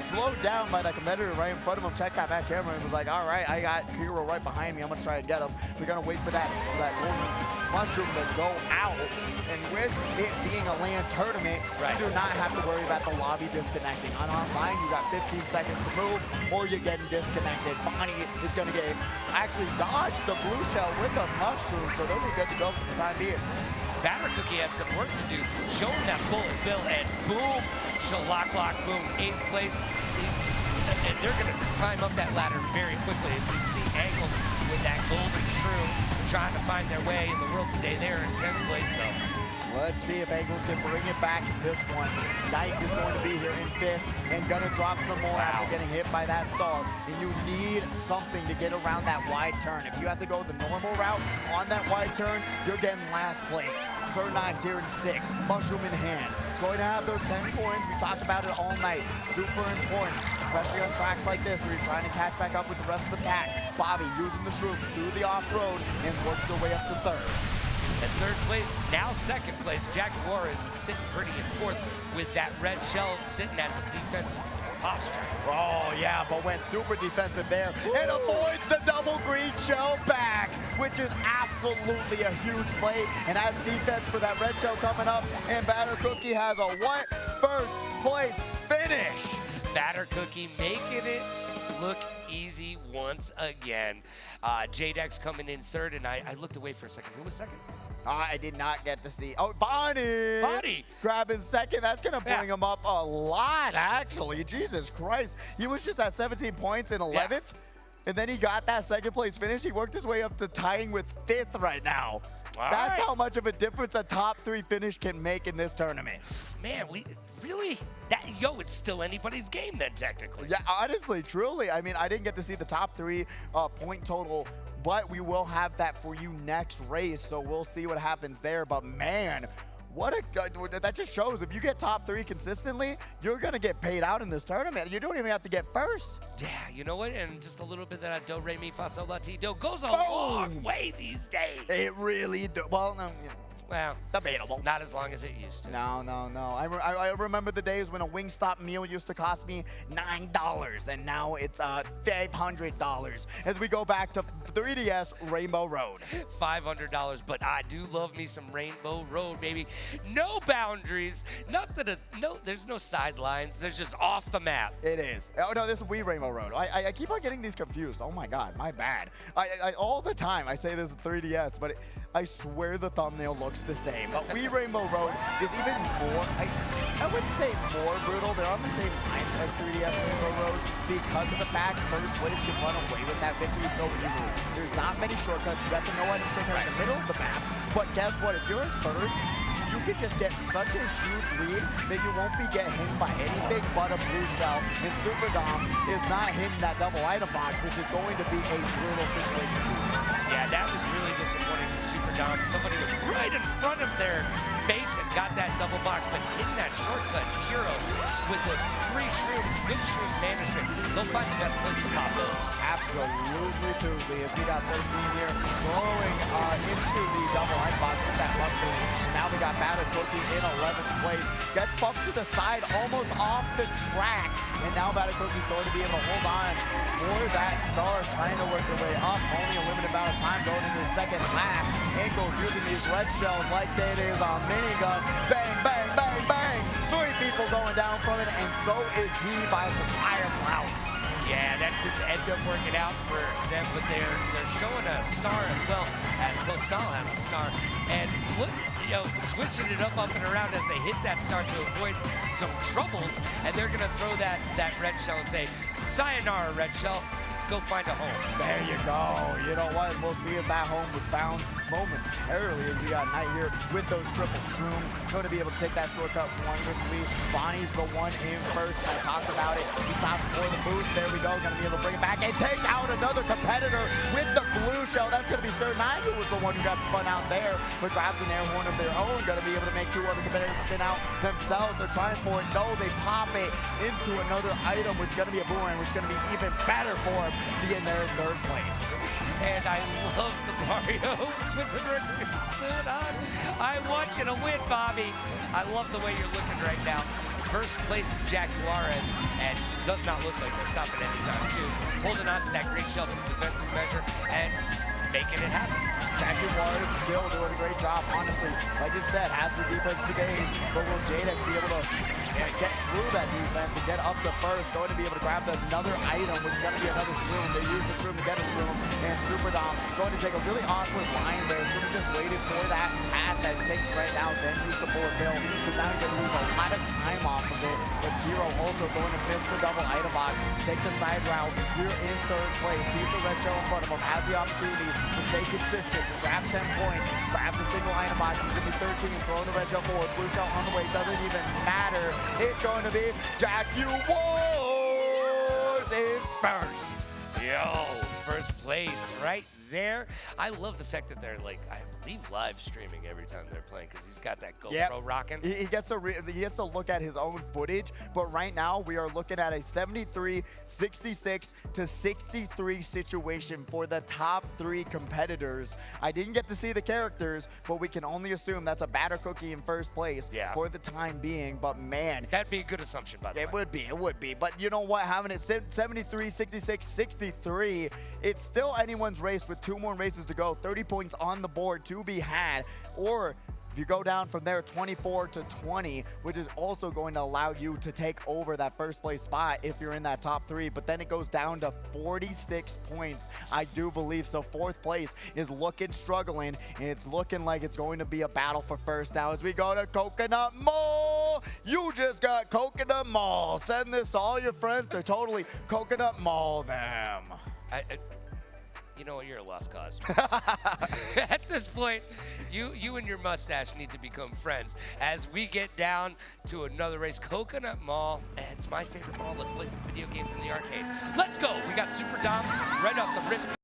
slowed down by that competitor right in front of him. Checked that back camera and was like, all right, I got Kiro right behind me. I'm going to try and get him. We're going to wait for that golden mushroom to go out. And with it being a LAN tournament, you do not have to worry about the lobby disconnecting. On online, you got 15 seconds to move or you're getting disconnected. Bonnie is going to actually dodge the blue shell with a mushroom, so they'll be good to go for the time being. Batter Cookie has some work to do, showing that bullet bill, and boom, lock, boom, 8th place. And they're going to climb up that ladder very quickly. If we see Angles with that golden shroom trying to find their way in the world today, they're in 10th place, though. Let's see if Eagles can bring it back in this one. Knight is going to be here in 5th and gonna drop some more after getting hit by that star. And you need something to get around that wide turn. If you have to go the normal route on that wide turn, you're getting last place. Sir9's here in 6th, mushroom in hand. Going to have those 10 coins. We talked about it all night. Super important, especially on tracks like this where you're trying to catch back up with the rest of the pack. Bobby using the shrooms through the off-road and works their way up to 3rd. At 3rd place, now 2nd place, Jack Juarez is sitting pretty in 4th with that red shell sitting as a defensive posture. Oh yeah, but went super defensive there and avoids the double green shell back, which is absolutely a huge play and has defense for that red shell coming up. And Batter Cookie has a what? 1st place finish. Batter Cookie making it look easy once again. J-Dex coming in 3rd, and I looked away for a second. Who was 2nd? I did not get to see. Oh, Bonnie! Bonnie! Grabbing 2nd. That's going to bring him up a lot, actually. Jesus Christ. He was just at 17 points in 11th, and then he got that 2nd place finish. He worked his way up to tying with 5th right now. That's how much of a difference a top 3 finish can make in this tournament. Man, it's still anybody's game then, technically. Yeah, honestly, truly. I mean, I didn't get to see the top 3 point total, but we will have that for you next race, so we'll see what happens there. But man, that just shows if you get top 3 consistently, you're gonna get paid out in this tournament. You don't even have to get 1st. Yeah, you know what? And just a little bit of that do, re, mi, fa, sol, la, ti, do goes a long way these days. It really does. Well, no, well, debatable. Not as long as it used to. No. I remember the days when a Wingstop meal used to cost me $9, and now it's $500 as we go back to 3DS Rainbow Road. $500, but I do love me some Rainbow Road, baby. No boundaries, there's no sidelines. There's just off the map. It is. Oh no, this is Wii Rainbow Road. I keep on getting these confused. Oh my God, my bad. I all the time I say this is 3DS, but I swear the thumbnail looks the same. But Wii Rainbow Road is even more, I wouldn't say more brutal. They're on the same line as 3DS Rainbow Road because of the fact 1st place can run away with that victory so easily. There's not many shortcuts. You have to know when to stick in the middle of the map. But guess what? If you're in 1st, you can just get such a huge lead that you won't be getting hit by anything but a blue shell. And Super Dom is not hitting that double item box, which is going to be a brutal situation. Yeah, that was really disappointing for Super Dom. Somebody was right in front of their face and got that double box, but hitting that shortcut hero with the 3 shrooms, good shroom management, they'll find the best place to pop those. Absolutely, Tuesday, as we got 13 here throwing into the double item box with that luxury. Now we got Batter Cookie in 11th place. Gets bumped to the side, almost off the track. And now Batter Cookie's going to be able to hold on for that star, trying to work their way up. Only a limited amount of time going into the 2nd lap. Ankles using these red shells like it is a minigun. Bang, bang, bang, bang. 3 people going down from it, and so is he by some fire cloud. Yeah, that didn't end up working out for them, but they're showing a star as well as Postal has a star. And look, switching it up and around as they hit that star to avoid some troubles. And they're gonna throw that red shell and say, sayonara, red shell. Go find a home. There you go. You know what? We'll see if that home was found momentarily as we got Knight here with those triple shrooms. Going to be able to take that shortcut wonderfully. Bonnie's the one in 1st. I talked about it. He stopped for the boost. There we go. Going to be able to bring it back and takes out another competitor with the blue shell. That's going to be Sir9, who was the one who got spun out there, but grabs an air horn of their own. Going to be able to make 2 other competitors spin out themselves. They're trying for it. No, they pop it into another item, which is going to be a boomerang, which is going to be even better for him. Be in there in 3rd place. And I love the Mario with the suit on. I want you to win, Bobby. I love the way you're looking right now. 1st place is Jack Juarez, and does not look like they're stopping anytime soon. Holding on to that great shell from defensive measure and making it happen. Jack Juarez still doing a great job, honestly. Like you said, has the defense for days, but will J-Dex be able to and get through that defense and get up to first. Going to be able to grab another item, which is going to be another shroom. They use the shroom to get a shroom, and Super Dom going to take a really awkward line there. Should have just waited for that pass that he takes right now, then use the bullet bill, because now he's going to lose a lot of time off of it. But Kiro also going to miss the double item box, take the side route. You're in third place. See if the red shell in front of him has the opportunity to stay consistent, to grab 10 points, grab the single item box. He's going to be 13, throwing the red shell forward. Blue shell on the way, doesn't even matter. It's going to be Jaguars in first. Yo, first place right there. I love the fact that they're like, I believe live streaming every time they're playing because he's got that GoPro rocking. He gets to look at his own footage, but right now we are looking at a 73, 66 to 63 situation for the top 3 competitors. I didn't get to see the characters, but we can only assume that's a batter cookie in first place for the time being. But man, that'd be a good assumption, by the way. It would be. But you know what? Having it 73, 66, 63, it's still anyone's race with 2 more races to go. 30 points on the board to be had, or if you go down from there 24 to 20, which is also going to allow you to take over that first place spot if you're in that top 3, but then it goes down to 46 points, I do believe. So fourth place is looking struggling, and it's looking like it's going to be a battle for first now as we go to Coconut Mall. You just got Coconut Mall. Send this to all your friends to totally Coconut Mall them. You know what? You're a lost cause. At this point, you and your mustache need to become friends as we get down to another race. Coconut Mall. It's my favorite mall. Let's play some video games in the arcade. Let's go. We got Super Dom right off the rip.